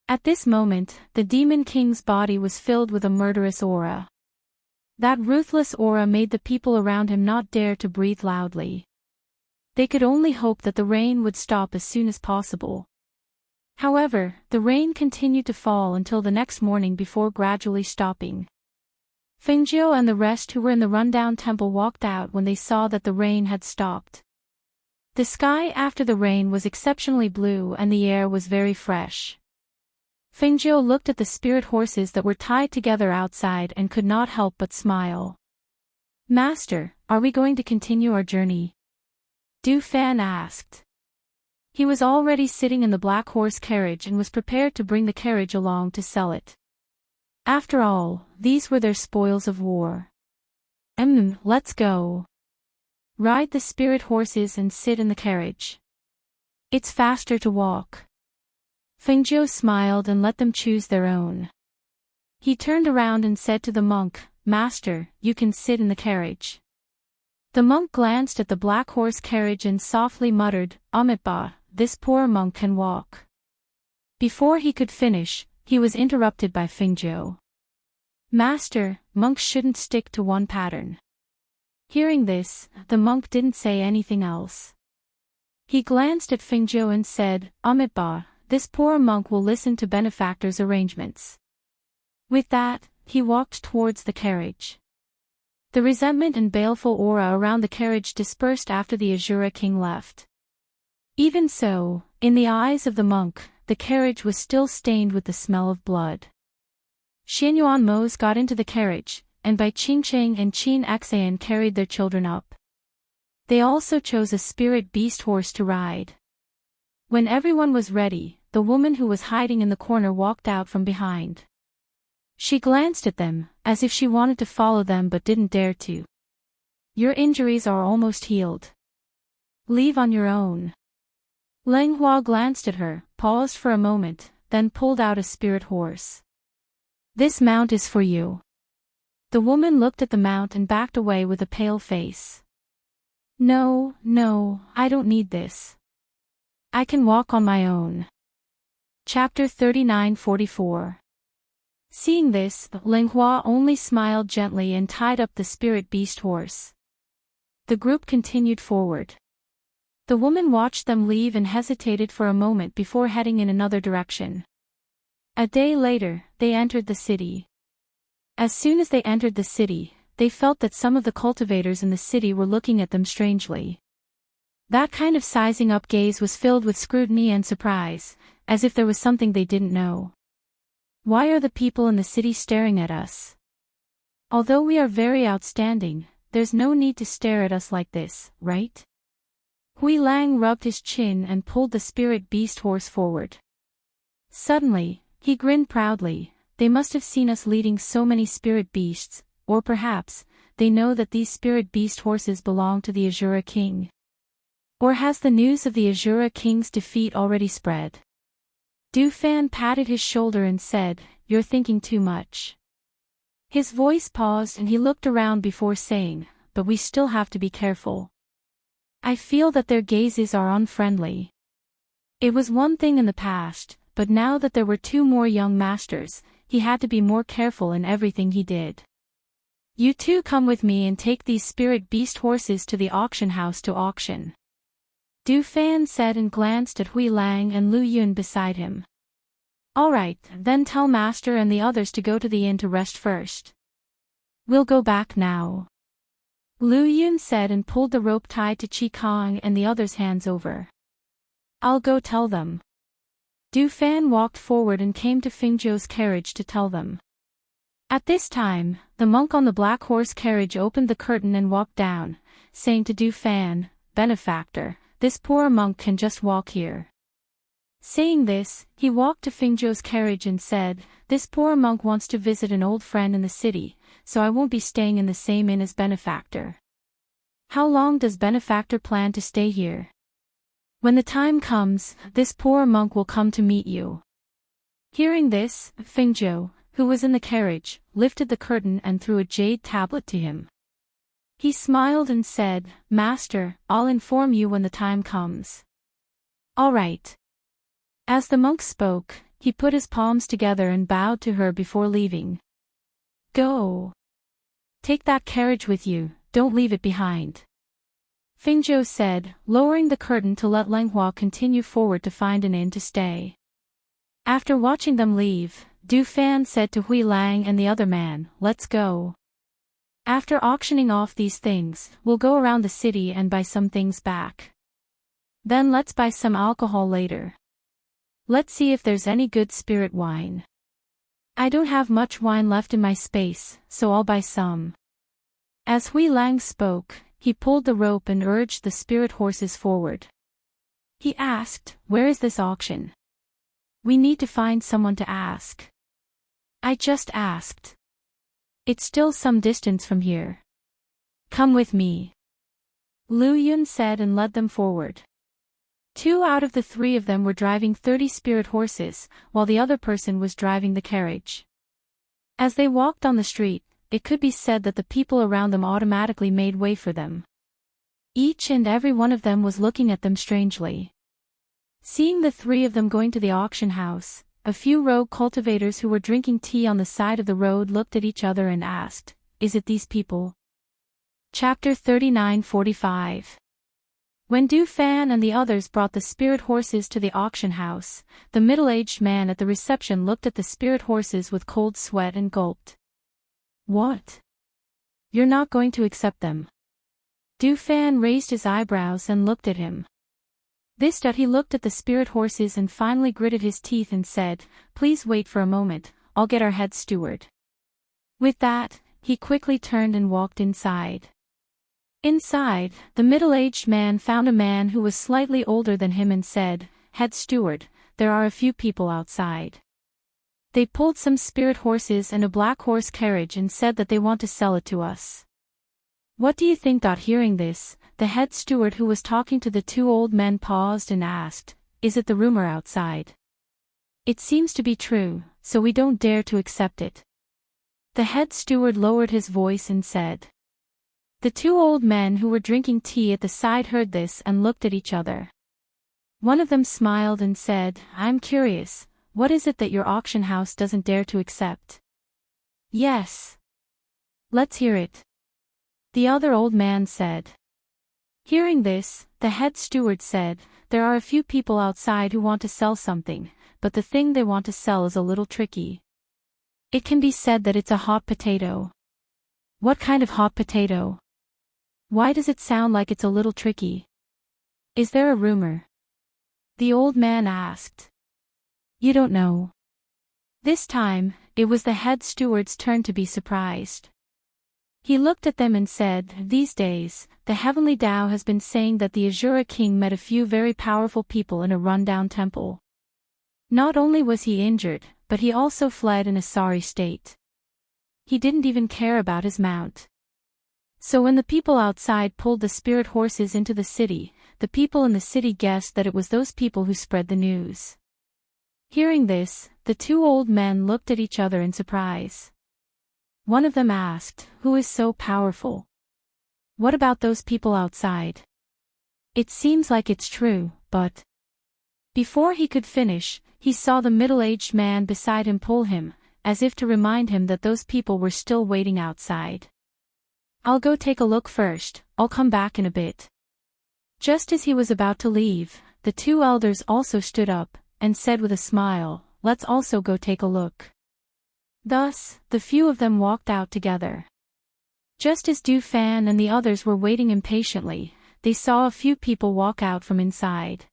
At this moment, the Demon King's body was filled with a murderous aura. That ruthless aura made the people around him not dare to breathe loudly. They could only hope that the rain would stop as soon as possible. However, the rain continued to fall until the next morning before gradually stopping. Fengjiu and the rest who were in the rundown temple walked out when they saw that the rain had stopped. The sky after the rain was exceptionally blue and the air was very fresh. Fengjiu looked at the spirit horses that were tied together outside and could not help but smile. "Master, are we going to continue our journey?" Du Fan asked. He was already sitting in the black horse carriage and was prepared to bring the carriage along to sell it. After all, these were their spoils of war. Let's go. Ride the spirit horses and sit in the carriage. It's faster to walk." Fengjiu smiled and let them choose their own. He turned around and said to the monk, "Master, you can sit in the carriage." The monk glanced at the black horse carriage and softly muttered, "Amitabha, this poor monk can walk." Before he could finish, he was interrupted by Fengjiu. "Master, monks shouldn't stick to one pattern." Hearing this, the monk didn't say anything else. He glanced at Fengjiu and said, "Amitabha, this poor monk will listen to benefactor's arrangements." With that, he walked towards the carriage. The resentment and baleful aura around the carriage dispersed after the Azura king left. Even so, in the eyes of the monk, the carriage was still stained with the smell of blood. Xianyuan Mose got into the carriage, and Bai Qingcheng and Qin Xan carried their children up. They also chose a spirit beast horse to ride. When everyone was ready, the woman who was hiding in the corner walked out from behind. She glanced at them, as if she wanted to follow them but didn't dare to. "Your injuries are almost healed. Leave on your own." Leng Hua glanced at her, paused for a moment, then pulled out a spirit horse. "This mount is for you." The woman looked at the mount and backed away with a pale face. No, I don't need this. I can walk on my own." Chapter 39-44. Seeing this, Leng Hua only smiled gently and tied up the spirit beast horse. The group continued forward. The woman watched them leave and hesitated for a moment before heading in another direction. A day later, they entered the city. As soon as they entered the city, they felt that some of the cultivators in the city were looking at them strangely. That kind of sizing up gaze was filled with scrutiny and surprise, as if there was something they didn't know. "Why are the people in the city staring at us? Although we are very outstanding, there's no need to stare at us like this, right?" Hui Lang rubbed his chin and pulled the spirit beast horse forward. Suddenly, he grinned proudly. "They must have seen us leading so many spirit beasts, or perhaps, they know that these spirit beast horses belong to the Azura king. Or has the news of the Azura king's defeat already spread?" Du Fan patted his shoulder and said, "You're thinking too much." His voice paused and he looked around before saying, "But we still have to be careful. I feel that their gazes are unfriendly." It was one thing in the past, but now that there were two more young masters, he had to be more careful in everything he did. You two come with me and take these spirit beast horses to the auction house to auction. Du Fan said and glanced at Hui Lang and Lu Yun beside him. Alright, then tell Master and the others to go to the inn to rest first. We'll go back now. Lu Yun said and pulled the rope tied to Chi Kong and the others' hands over. I'll go tell them. Du Fan walked forward and came to Fingzhou's carriage to tell them. At this time, the monk on the black horse carriage opened the curtain and walked down, saying to Du Fan, Benefactor, this poor monk can just walk here. Saying this, he walked to Fingzhou's carriage and said, This poor monk wants to visit an old friend in the city, so I won't be staying in the same inn as Benefactor. How long does Benefactor plan to stay here? When the time comes, this poor monk will come to meet you. Hearing this, Fingzhou, who was in the carriage, lifted the curtain and threw a jade tablet to him. He smiled and said, Master, I'll inform you when the time comes. All right. As the monk spoke, he put his palms together and bowed to her before leaving. Go. Take that carriage with you, don't leave it behind. Fingzhou said, lowering the curtain to let Leng Hua continue forward to find an inn to stay. After watching them leave, Du Fan said to Hui Lang and the other man, Let's go. After auctioning off these things, we'll go around the city and buy some things back. Then let's buy some alcohol later. Let's see if there's any good spirit wine. I don't have much wine left in my space, so I'll buy some. As Hui Lang spoke, he pulled the rope and urged the spirit horses forward. He asked, Where is this auction? We need to find someone to ask. I just asked. It's still some distance from here. Come with me. Lu Yun said and led them forward. 2 out of the 3 of them were driving 30 spirit horses, while the other person was driving the carriage. As they walked on the street, it could be said that the people around them automatically made way for them. Each and every one of them was looking at them strangely. Seeing the 3 of them going to the auction house, a few rogue cultivators who were drinking tea on the side of the road looked at each other and asked, Is it these people? Chapter 39:45. When Du Fan and the others brought the spirit horses to the auction house, the middle-aged man at the reception looked at the spirit horses with cold sweat and gulped. What? You're not going to accept them? Du Fan raised his eyebrows and looked at him. This done he looked at the spirit horses and finally gritted his teeth and said, Please wait for a moment, I'll get our head steward. With that, he quickly turned and walked inside. Inside, the middle-aged man found a man who was slightly older than him and said, Head steward, there are a few people outside. They pulled some spirit horses and a black horse carriage and said that they want to sell it to us. What do you think? Hearing this, the head steward who was talking to the 2 old men paused and asked, Is it the rumor outside? It seems to be true, so we don't dare to accept it. The head steward lowered his voice and said. The 2 old men who were drinking tea at the side heard this and looked at each other. One of them smiled and said, I'm curious, what is it that your auction house doesn't dare to accept? Yes. Let's hear it. The other old man said. Hearing this, the head steward said, There are a few people outside who want to sell something, but the thing they want to sell is a little tricky. It can be said that it's a hot potato. What kind of hot potato? Why does it sound like it's a little tricky? Is there a rumor? The old man asked. You don't know. This time, it was the head steward's turn to be surprised. He looked at them and said, These days, the Heavenly Tao has been saying that the Azura King met a few very powerful people in a rundown temple. Not only was he injured, but he also fled in a sorry state. He didn't even care about his mount. So when the people outside pulled the spirit horses into the city, the people in the city guessed that it was those people who spread the news. Hearing this, the 2 old men looked at each other in surprise. One of them asked, Who is so powerful? What about those people outside? It seems like it's true, but... Before he could finish, he saw the middle-aged man beside him pull him, as if to remind him that those people were still waiting outside. I'll go take a look first, I'll come back in a bit. Just as he was about to leave, the two elders also stood up, and said with a smile, let's also go take a look. Thus, the few of them walked out together. Just as Du Fan and the others were waiting impatiently, they saw a few people walk out from inside.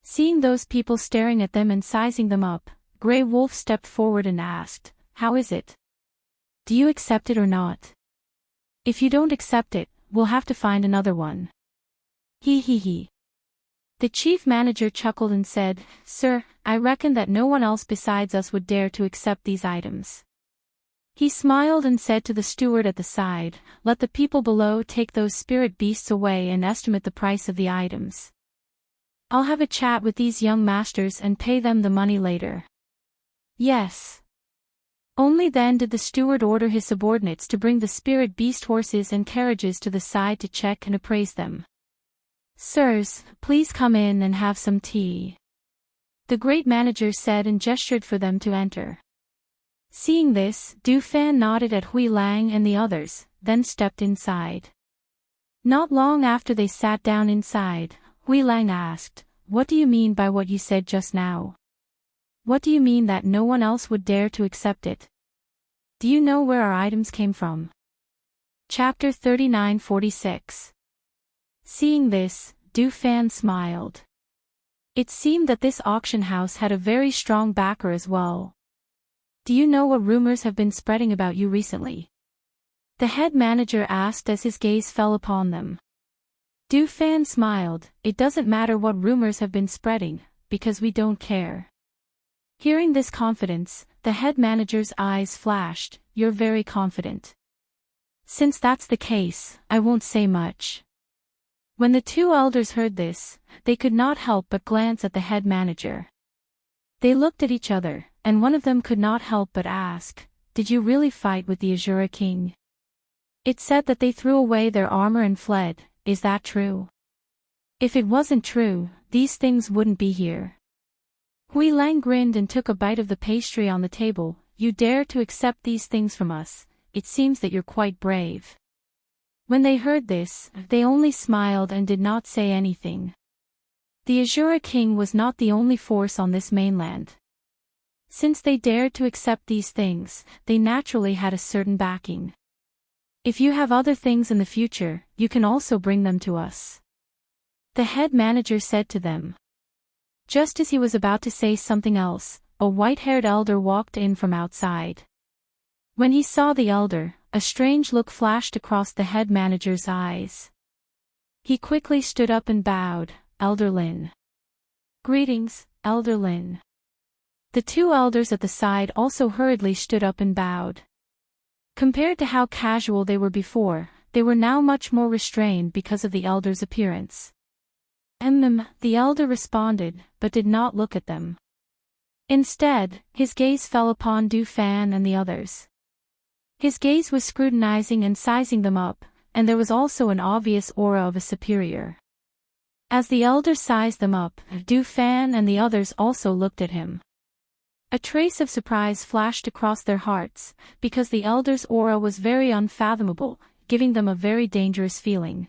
Seeing those people staring at them and sizing them up, Grey Wolf stepped forward and asked, how is it? Do you accept it or not? If you don't accept it, we'll have to find another one. He. The chief manager chuckled and said, Sir, I reckon that no one else besides us would dare to accept these items. He smiled and said to the steward at the side, let the people below take those spirit beasts away and estimate the price of the items. I'll have a chat with these young masters and pay them the money later. Yes. Only then did the steward order his subordinates to bring the spirit beast horses and carriages to the side to check and appraise them. Sirs, please come in and have some tea. The great manager said and gestured for them to enter. Seeing this, Du Fan nodded at Hui Lang and the others, then stepped inside. Not long after they sat down inside, Hui Lang asked, what do you mean by what you said just now? What do you mean that no one else would dare to accept it? Do you know where our items came from? Chapter 39:46. Seeing this, Du Fan smiled. It seemed that this auction house had a very strong backer as well. Do you know what rumors have been spreading about you recently? The head manager asked as his gaze fell upon them. Du Fan smiled, it doesn't matter what rumors have been spreading, because we don't care. Hearing this confidence, the head manager's eyes flashed, you're very confident. Since that's the case, I won't say much. When the two elders heard this, they could not help but glance at the head manager. They looked at each other, and one of them could not help but ask, did you really fight with the Azura King? It said that they threw away their armor and fled, is that true? If it wasn't true, these things wouldn't be here. Hui Lang grinned and took a bite of the pastry on the table, you dare to accept these things from us, it seems that you're quite brave. When they heard this, they only smiled and did not say anything. The Azura King was not the only force on this mainland. Since they dared to accept these things, they naturally had a certain backing. If you have other things in the future, you can also bring them to us. The head manager said to them. Just as he was about to say something else, a white-haired elder walked in from outside. When he saw the elder, a strange look flashed across the head manager's eyes. He quickly stood up and bowed, Elder Lin. Greetings, Elder Lin. The two elders at the side also hurriedly stood up and bowed. Compared to how casual they were before, they were now much more restrained because of the elder's appearance. The elder responded, but did not look at them. Instead, his gaze fell upon Du Fan and the others. His gaze was scrutinizing and sizing them up, and there was also an obvious aura of a superior. As the elder sized them up, Du Fan and the others also looked at him. A trace of surprise flashed across their hearts, because the elder's aura was very unfathomable, giving them a very dangerous feeling.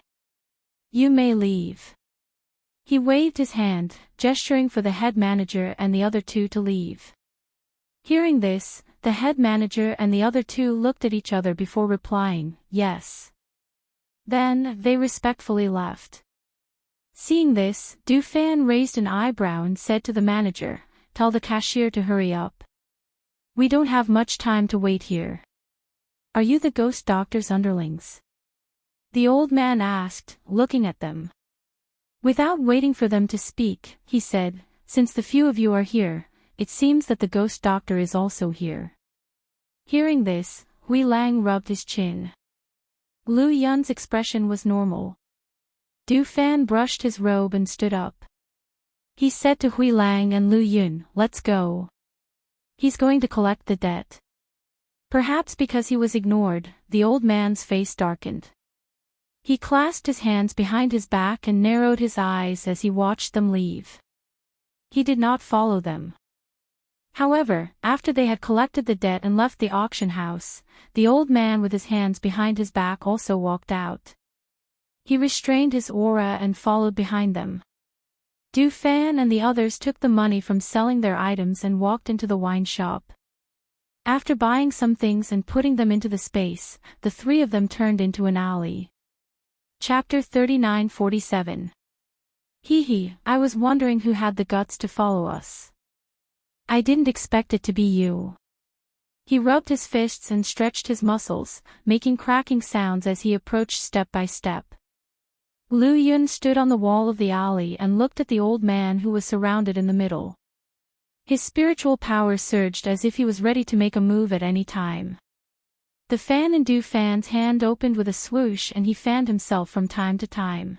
You may leave. He waved his hand, gesturing for the head manager and the other two to leave. Hearing this, the head manager and the other two looked at each other before replying, yes. Then, they respectfully left. Seeing this, Du Fan raised an eyebrow and said to the manager, tell the cashier to hurry up. We don't have much time to wait here. Are you the ghost doctor's underlings? The old man asked, looking at them. Without waiting for them to speak, he said, since the few of you are here, it seems that the ghost doctor is also here. Hearing this, Hui Lang rubbed his chin. Lu Yun's expression was normal. Du Fan brushed his robe and stood up. He said to Hui Lang and Lu Yun, let's go. He's going to collect the debt. Perhaps because he was ignored, the old man's face darkened. He clasped his hands behind his back and narrowed his eyes as he watched them leave. He did not follow them. However, after they had collected the debt and left the auction house, the old man with his hands behind his back also walked out. He restrained his aura and followed behind them. Du Fan and the others took the money from selling their items and walked into the wine shop. After buying some things and putting them into the space, the three of them turned into an alley. Chapter 39:47. Hee, I was wondering who had the guts to follow us. I didn't expect it to be you. He rubbed his fists and stretched his muscles, making cracking sounds as he approached step by step. Lu Yun stood on the wall of the alley and looked at the old man who was surrounded in the middle. His spiritual power surged as if he was ready to make a move at any time. The fan in Du Fan's hand opened with a swoosh and he fanned himself from time to time.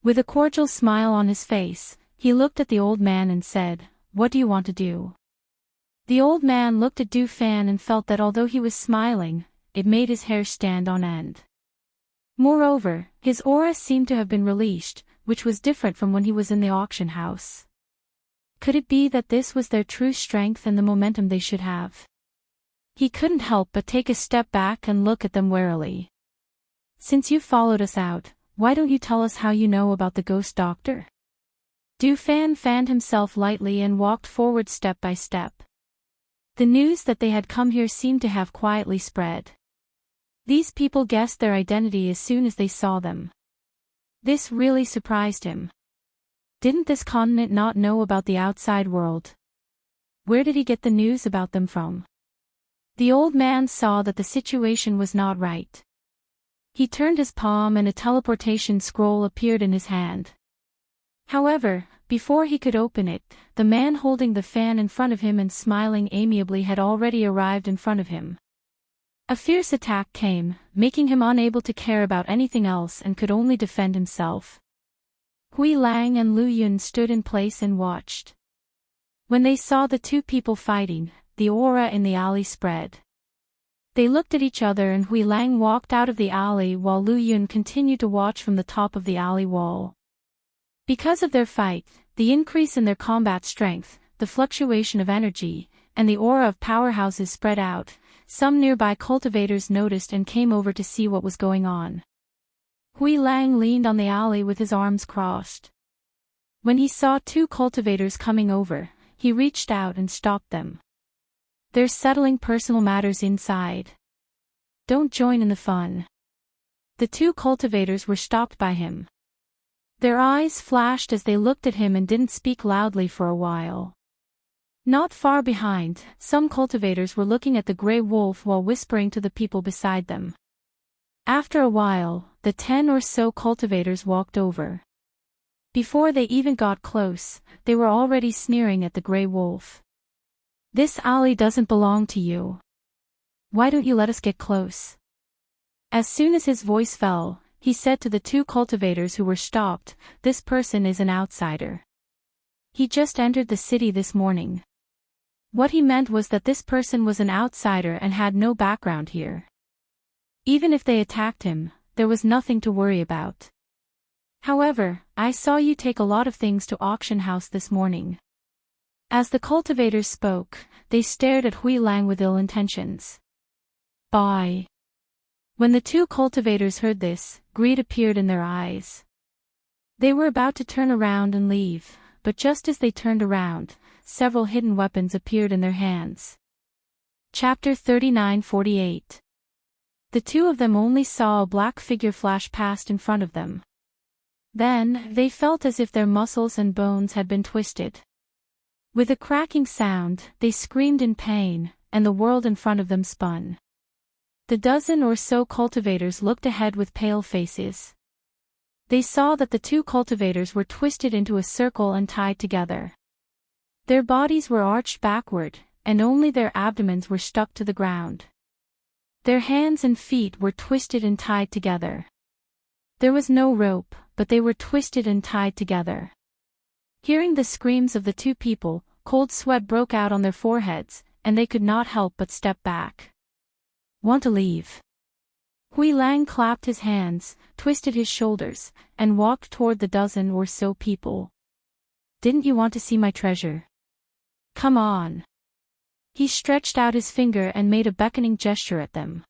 With a cordial smile on his face, he looked at the old man and said, "What do you want to do?" The old man looked at Du Fan and felt that although he was smiling, it made his hair stand on end. Moreover, his aura seemed to have been released, which was different from when he was in the auction house. Could it be that this was their true strength and the momentum they should have? He couldn't help but take a step back and look at them warily. "Since you followed us out, why don't you tell us how you know about the ghost doctor?" Du Fan fanned himself lightly and walked forward step by step. The news that they had come here seemed to have quietly spread. These people guessed their identity as soon as they saw them. This really surprised him. Didn't this continent not know about the outside world? Where did he get the news about them from? The old man saw that the situation was not right. He turned his palm and a teleportation scroll appeared in his hand. However, before he could open it, the man holding the fan in front of him and smiling amiably had already arrived in front of him. A fierce attack came, making him unable to care about anything else and could only defend himself. Hui Lang and Lu Yun stood in place and watched. When they saw the two people fighting, the aura in the alley spread. They looked at each other and Hui Lang walked out of the alley while Lu Yun continued to watch from the top of the alley wall. Because of their fight, the increase in their combat strength, the fluctuation of energy, and the aura of powerhouses spread out, some nearby cultivators noticed and came over to see what was going on. Hui Lang leaned on the alley with his arms crossed. When he saw two cultivators coming over, he reached out and stopped them. "They're settling personal matters inside. Don't join in the fun." The two cultivators were stopped by him. Their eyes flashed as they looked at him and didn't speak loudly for a while. Not far behind, some cultivators were looking at the gray wolf while whispering to the people beside them. After a while, the 10 or so cultivators walked over. Before they even got close, they were already sneering at the gray wolf. "This alley doesn't belong to you. Why don't you let us get close?" As soon as his voice fell, he said to the two cultivators who were stopped, "This person is an outsider. He just entered the city this morning." What he meant was that this person was an outsider and had no background here. Even if they attacked him, there was nothing to worry about. "However, I saw you take a lot of things to auction house this morning." As the cultivators spoke, they stared at Hui Lang with ill intentions. "Bye." When the two cultivators heard this, greed appeared in their eyes. They were about to turn around and leave, but just as they turned around, several hidden weapons appeared in their hands. Chapter 39:48. The two of them only saw a black figure flash past in front of them. Then, they felt as if their muscles and bones had been twisted. With a cracking sound, they screamed in pain, and the world in front of them spun. The dozen or so cultivators looked ahead with pale faces. They saw that the two cultivators were twisted into a circle and tied together. Their bodies were arched backward, and only their abdomens were stuck to the ground. Their hands and feet were twisted and tied together. There was no rope, but they were twisted and tied together. Hearing the screams of the two people, cold sweat broke out on their foreheads, and they could not help but step back. "Want to leave?" Hui Lang clapped his hands, twisted his shoulders, and walked toward the dozen or so people. "Didn't you want to see my treasure? Come on." He stretched out his finger and made a beckoning gesture at them.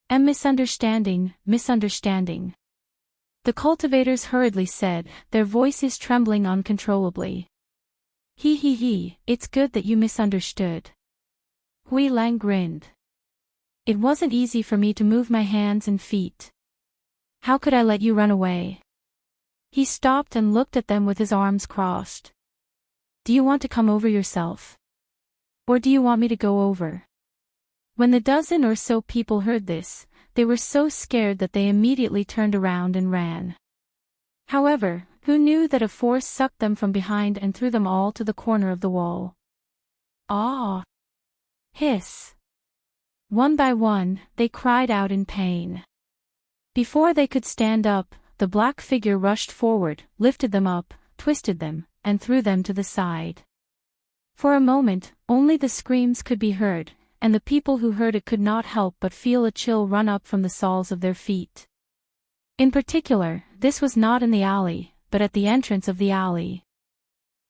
Misunderstanding, misunderstanding. The cultivators hurriedly said, their voices trembling uncontrollably. He, it's good that you misunderstood. Hui Lang grinned. It wasn't easy for me to move my hands and feet. How could I let you run away? He stopped and looked at them with his arms crossed. Do you want to come over yourself? Or do you want me to go over? When the dozen or so people heard this, they were so scared that they immediately turned around and ran. However, who knew that a force sucked them from behind and threw them all to the corner of the wall? Ah! Hiss! One by one, they cried out in pain. Before they could stand up, the black figure rushed forward, lifted them up, twisted them, and threw them to the side. For a moment, only the screams could be heard, and the people who heard it could not help but feel a chill run up from the soles of their feet. In particular, this was not in the alley, but at the entrance of the alley.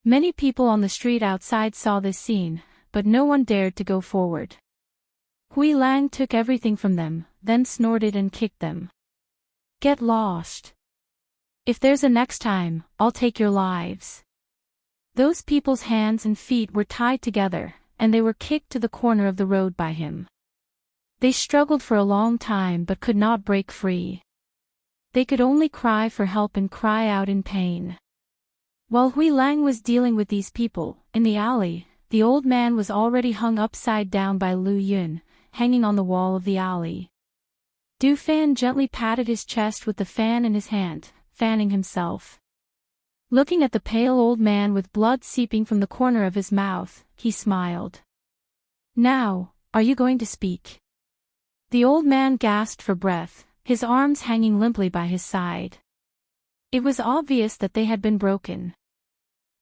Many people on the street outside saw this scene, but no one dared to go forward. Hui Lang took everything from them, then snorted and kicked them. Get lost. If there's a next time, I'll take your lives. Those people's hands and feet were tied together, and they were kicked to the corner of the road by him. They struggled for a long time but could not break free. They could only cry for help and cry out in pain. While Hui Lang was dealing with these people, in the alley, the old man was already hung upside down by Lu Yun, hanging on the wall of the alley. Du Fan gently patted his chest with the fan in his hand, fanning himself. Looking at the pale old man with blood seeping from the corner of his mouth, he smiled. Now, are you going to speak? The old man gasped for breath, his arms hanging limply by his side. It was obvious that they had been broken.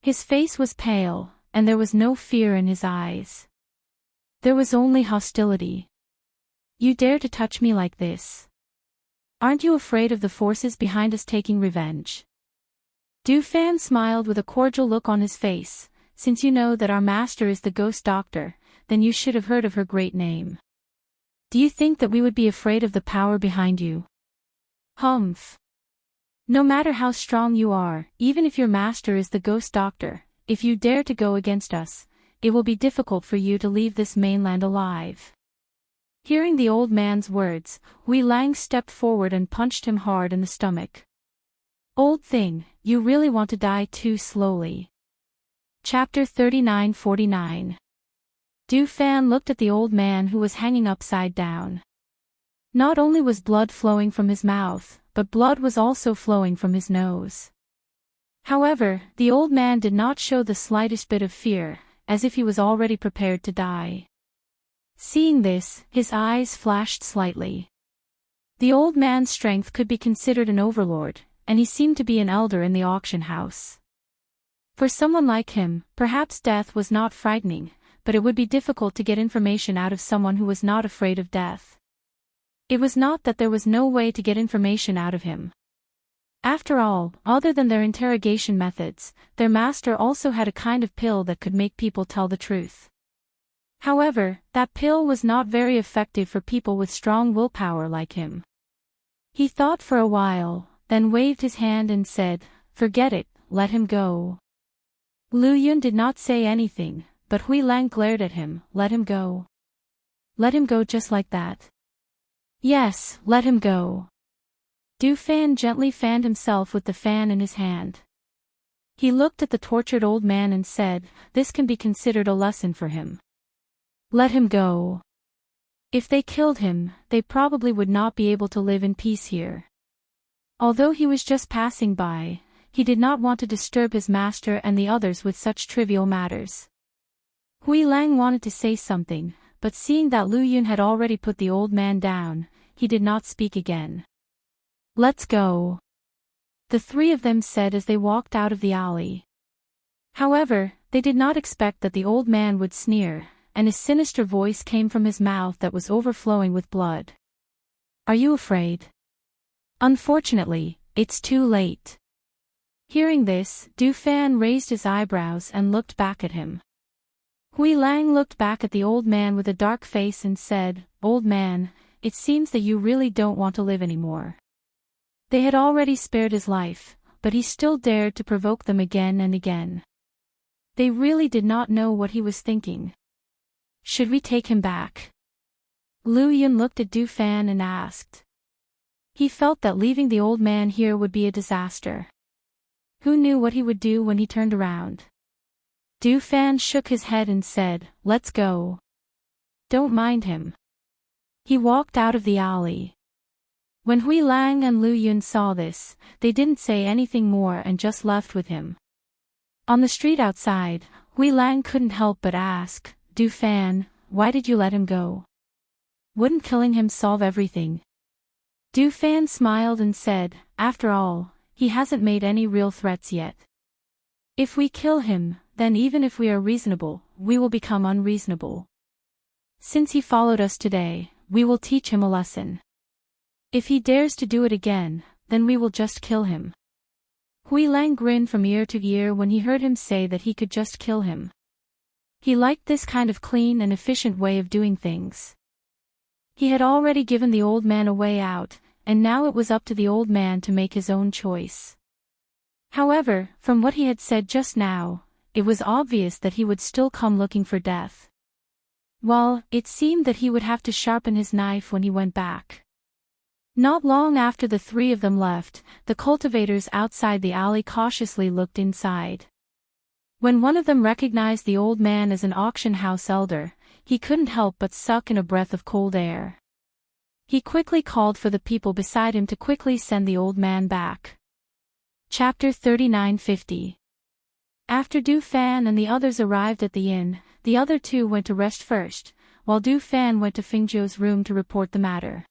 His face was pale, and there was no fear in his eyes. There was only hostility. You dare to touch me like this? Aren't you afraid of the forces behind us taking revenge? Du Fan smiled with a cordial look on his face. Since you know that our master is the ghost doctor, then you should have heard of her great name. Do you think that we would be afraid of the power behind you? Humph. No matter how strong you are, even if your master is the ghost doctor, if you dare to go against us, it will be difficult for you to leave this mainland alive. Hearing the old man's words, Hui Lang stepped forward and punched him hard in the stomach. Old thing, you really want to die too slowly. Chapter 39-49. Du Fan looked at the old man who was hanging upside down. Not only was blood flowing from his mouth, but blood was also flowing from his nose. However, the old man did not show the slightest bit of fear, as if he was already prepared to die. Seeing this, his eyes flashed slightly. The old man's strength could be considered an overlord, and he seemed to be an elder in the auction house. For someone like him, perhaps death was not frightening, but it would be difficult to get information out of someone who was not afraid of death. It was not that there was no way to get information out of him. After all, other than their interrogation methods, their master also had a kind of pill that could make people tell the truth. However, that pill was not very effective for people with strong willpower like him. He thought for a while, then waved his hand and said, "Forget it, let him go." Lu Yun did not say anything, but Hui Lang glared at him. Let him go. Let him go just like that. Yes, let him go. Du Fan gently fanned himself with the fan in his hand. He looked at the tortured old man and said, this can be considered a lesson for him. Let him go. If they killed him, they probably would not be able to live in peace here. Although he was just passing by, he did not want to disturb his master and the others with such trivial matters. Hui Lang wanted to say something, but seeing that Lu Yun had already put the old man down, he did not speak again. Let's go. The three of them said as they walked out of the alley. However, they did not expect that the old man would sneer, and a sinister voice came from his mouth that was overflowing with blood. Are you afraid? Unfortunately, it's too late. Hearing this, Du Fan raised his eyebrows and looked back at him. Hui Lang looked back at the old man with a dark face and said, "Old man, it seems that you really don't want to live anymore." They had already spared his life, but he still dared to provoke them again and again. They really did not know what he was thinking. "Should we take him back?" Lu Yun looked at Du Fan and asked. He felt that leaving the old man here would be a disaster. Who knew what he would do when he turned around? Du Fan shook his head and said, "Let's go. Don't mind him." He walked out of the alley. When Hui Lang and Lu Yun saw this, they didn't say anything more and just left with him. On the street outside, Hui Lang couldn't help but ask, "Du Fan, why did you let him go? Wouldn't killing him solve everything?" Du Fan smiled and said, "After all, he hasn't made any real threats yet. If we kill him, then even if we are reasonable, we will become unreasonable. Since he followed us today, we will teach him a lesson. If he dares to do it again, then we will just kill him." Hui Lang grinned from ear to ear when he heard him say that he could just kill him. He liked this kind of clean and efficient way of doing things. He had already given the old man a way out, and now it was up to the old man to make his own choice. However, from what he had said just now, it was obvious that he would still come looking for death. Well, it seemed that he would have to sharpen his knife when he went back. Not long after the three of them left, the cultivators outside the alley cautiously looked inside. When one of them recognized the old man as an auction house elder, he couldn't help but suck in a breath of cold air. He quickly called for the people beside him to quickly send the old man back. Chapter 3950. After Du Fan and the others arrived at the inn, the other two went to rest first, while Du Fan went to Fingzhou's room to report the matter.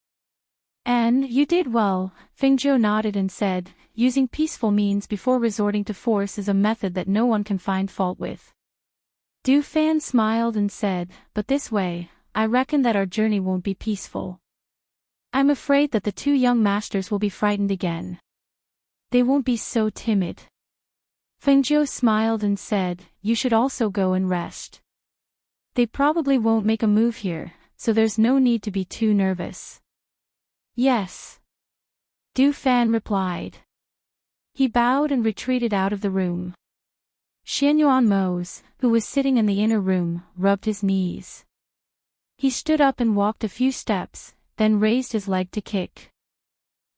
"And you did well," Fingzhou nodded and said, "using peaceful means before resorting to force is a method that no one can find fault with." Du Fan smiled and said, "But this way, I reckon that our journey won't be peaceful. I'm afraid that the two young masters will be frightened again. They won't be so timid." Fengzhou smiled and said, "You should also go and rest. They probably won't make a move here, so there's no need to be too nervous." "Yes," Du Fan replied. He bowed and retreated out of the room. Xianyuan Mose, who was sitting in the inner room, rubbed his knees. He stood up and walked a few steps, then raised his leg to kick.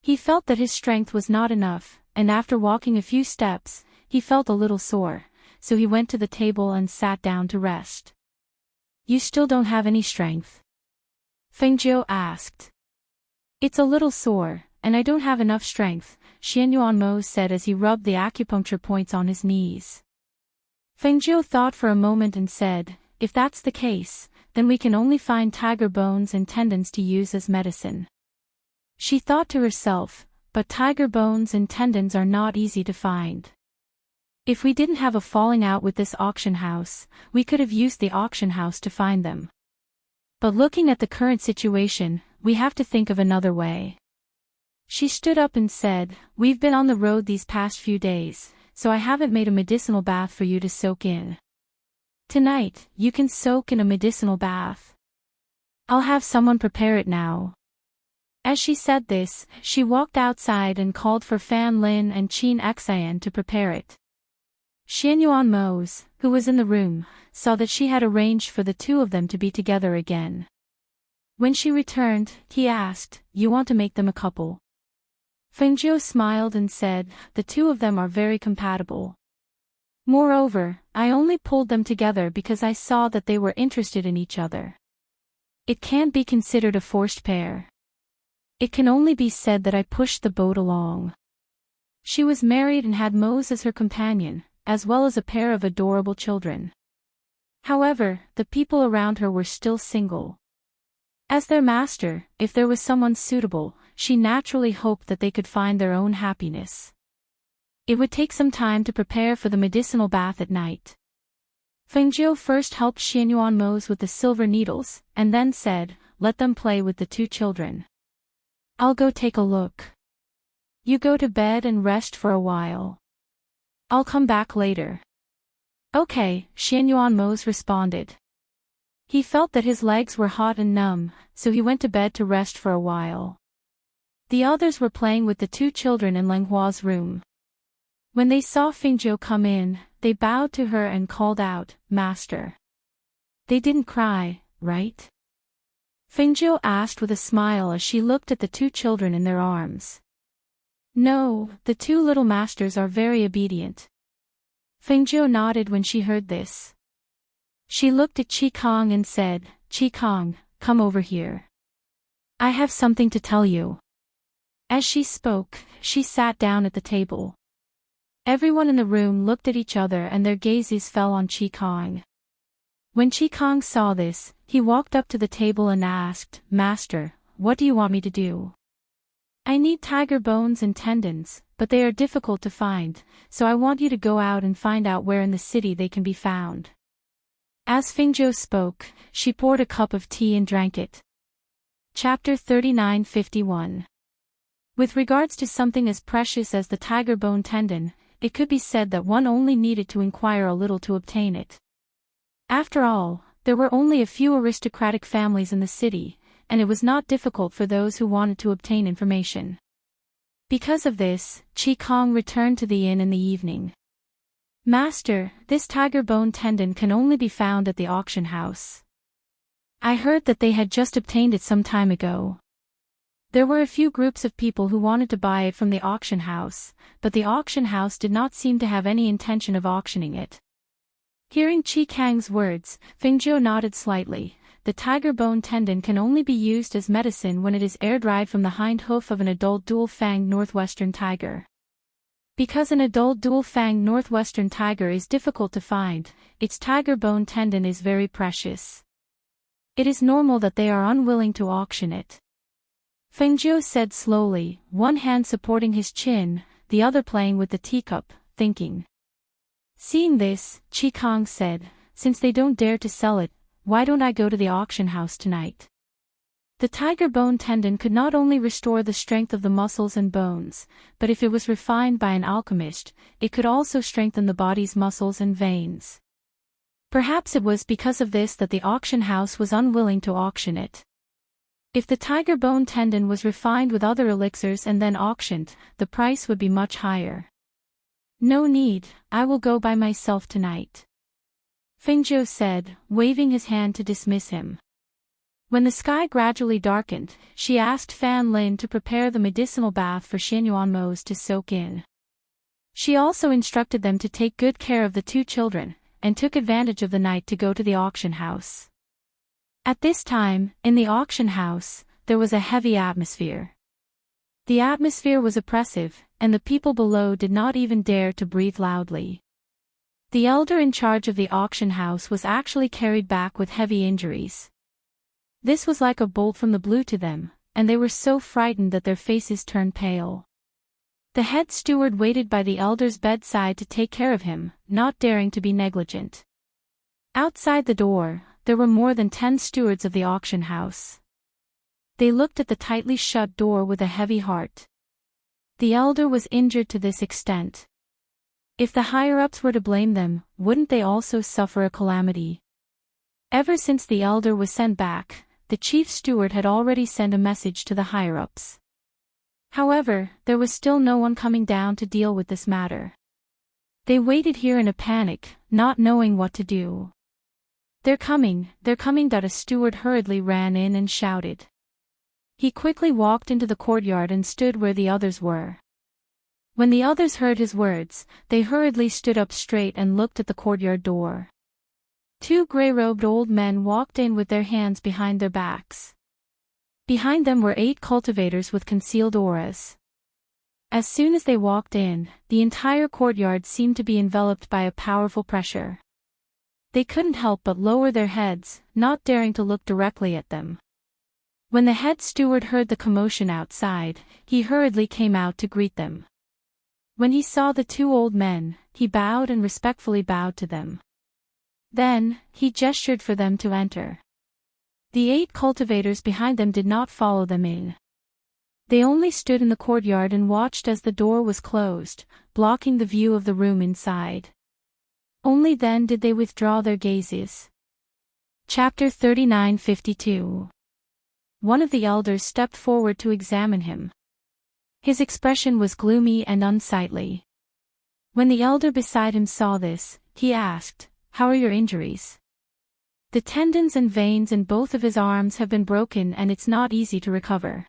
He felt that his strength was not enough, and after walking a few steps, he felt a little sore, so he went to the table and sat down to rest. "You still don't have any strength?" Fengzhou asked. "It's a little sore, and I don't have enough strength," Xianyuan Mose said as he rubbed the acupuncture points on his knees. Fengzhou thought for a moment and said, "If that's the case, then we can only find tiger bones and tendons to use as medicine." She thought to herself, but tiger bones and tendons are not easy to find. If we didn't have a falling out with this auction house, we could have used the auction house to find them. But looking at the current situation, we have to think of another way. She stood up and said, "We've been on the road these past few days, so I haven't made a medicinal bath for you to soak in. Tonight, you can soak in a medicinal bath. I'll have someone prepare it now." As she said this, she walked outside and called for Fan Lin and Qin Xian to prepare it. Xianyuan Mose, who was in the room, saw that she had arranged for the two of them to be together again. When she returned, he asked, "You want to make them a couple?" Fengzhou smiled and said, "The two of them are very compatible. Moreover, I only pulled them together because I saw that they were interested in each other. It can't be considered a forced pair. It can only be said that I pushed the boat along." She was married and had Mose as her companion, as well as a pair of adorable children. However, the people around her were still single. As their master, if there was someone suitable, she naturally hoped that they could find their own happiness. It would take some time to prepare for the medicinal bath at night. Fengzhou first helped Xianyuan Mose with the silver needles, and then said, "Let them play with the two children. I'll go take a look. You go to bed and rest for a while. I'll come back later." Okay, Xianyuan responded. He felt that his legs were hot and numb, so he went to bed to rest for a while. The others were playing with the two children in Lenghua's room. When they saw Fengzhou come in, they bowed to her and called out, "Master." They didn't cry, right? Fengzhou asked with a smile as she looked at the two children in their arms. No, the two little masters are very obedient. Fengzhou nodded when she heard this. She looked at Qi Kong and said, "Qi Kong, come over here. I have something to tell you." As she spoke, she sat down at the table. Everyone in the room looked at each other and their gazes fell on Qi Kong. When Qi Kong saw this, he walked up to the table and asked, "Master, what do you want me to do?" "I need tiger bones and tendons, but they are difficult to find, so I want you to go out and find out where in the city they can be found." As Fengzhou spoke, she poured a cup of tea and drank it. Chapter 39:51. With regards to something as precious as the tiger bone tendon, it could be said that one only needed to inquire a little to obtain it. After all, there were only a few aristocratic families in the city, and it was not difficult for those who wanted to obtain information. Because of this, Qi Kong returned to the inn in the evening. "Master, this tiger bone tendon can only be found at the auction house. I heard that they had just obtained it some time ago." There were a few groups of people who wanted to buy it from the auction house, but the auction house did not seem to have any intention of auctioning it. Hearing Qi Kang's words, Fengzhou nodded slightly. The tiger bone tendon can only be used as medicine when it is air-dried from the hind hoof of an adult dual-fanged northwestern tiger. Because an adult dual-fanged northwestern tiger is difficult to find, its tiger bone tendon is very precious. It is normal that they are unwilling to auction it. Fengzhou said slowly, one hand supporting his chin, the other playing with the teacup, thinking. Seeing this, Qi Kong said, "Since they don't dare to sell it, why don't I go to the auction house tonight?" The tiger bone tendon could not only restore the strength of the muscles and bones, but if it was refined by an alchemist, it could also strengthen the body's muscles and veins. Perhaps it was because of this that the auction house was unwilling to auction it. If the tiger bone tendon was refined with other elixirs and then auctioned, the price would be much higher. "No need, I will go by myself tonight," Fengzhou said, waving his hand to dismiss him. When the sky gradually darkened, she asked Fan Lin to prepare the medicinal bath for Xianyuan to soak in. She also instructed them to take good care of the two children, and took advantage of the night to go to the auction house. At this time, in the auction house, there was a heavy atmosphere. The atmosphere was oppressive, and the people below did not even dare to breathe loudly. The elder in charge of the auction house was actually carried back with heavy injuries. This was like a bolt from the blue to them, and they were so frightened that their faces turned pale. The head steward waited by the elder's bedside to take care of him, not daring to be negligent. Outside the door, there were more than 10 stewards of the auction house. They looked at the tightly shut door with a heavy heart. The elder was injured to this extent. If the higher-ups were to blame them, wouldn't they also suffer a calamity? Ever since the elder was sent back, the chief steward had already sent a message to the higher-ups. However, there was still no one coming down to deal with this matter. They waited here in a panic, not knowing what to do. They're coming," A steward hurriedly ran in and shouted. He quickly walked into the courtyard and stood where the others were. When the others heard his words, they hurriedly stood up straight and looked at the courtyard door. 2 gray-robed old men walked in with their hands behind their backs. Behind them were 8 cultivators with concealed auras. As soon as they walked in, the entire courtyard seemed to be enveloped by a powerful pressure. They couldn't help but lower their heads, not daring to look directly at them. When the head steward heard the commotion outside, he hurriedly came out to greet them. When he saw the 2 old men, he bowed and respectfully bowed to them. Then, he gestured for them to enter. The 8 cultivators behind them did not follow them in. They only stood in the courtyard and watched as the door was closed, blocking the view of the room inside. Only then did they withdraw their gazes. Chapter 39:52. One of the elders stepped forward to examine him. His expression was gloomy and unsightly. When the elder beside him saw this, he asked, "How are your injuries?" "The tendons and veins in both of his arms have been broken and it's not easy to recover.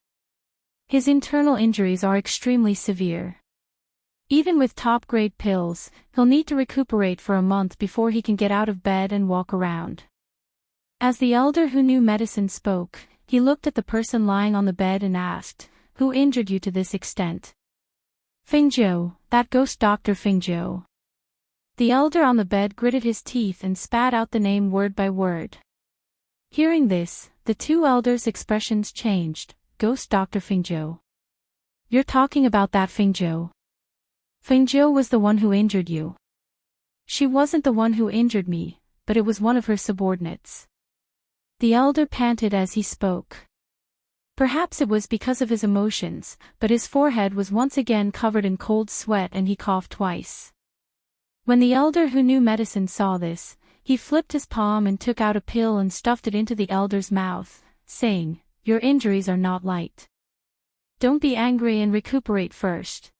His internal injuries are extremely severe. Even with top-grade pills, he'll need to recuperate for a month before he can get out of bed and walk around." As the elder who knew medicine spoke, he looked at the person lying on the bed and asked, "Who injured you to this extent?" "Fingzhou, that ghost doctor Fingzhou." The elder on the bed gritted his teeth and spat out the name word by word. Hearing this, the two elders' expressions changed. "Ghost Dr. Fingzhou? You're talking about that Fingzhou? Fingzhou was the one who injured you." "She wasn't the one who injured me, but it was one of her subordinates." The elder panted as he spoke. Perhaps it was because of his emotions, but his forehead was once again covered in cold sweat and he coughed twice. When the elder who knew medicine saw this, he flipped his palm and took out a pill and stuffed it into the elder's mouth, saying, "Your injuries are not light. Don't be angry and recuperate first.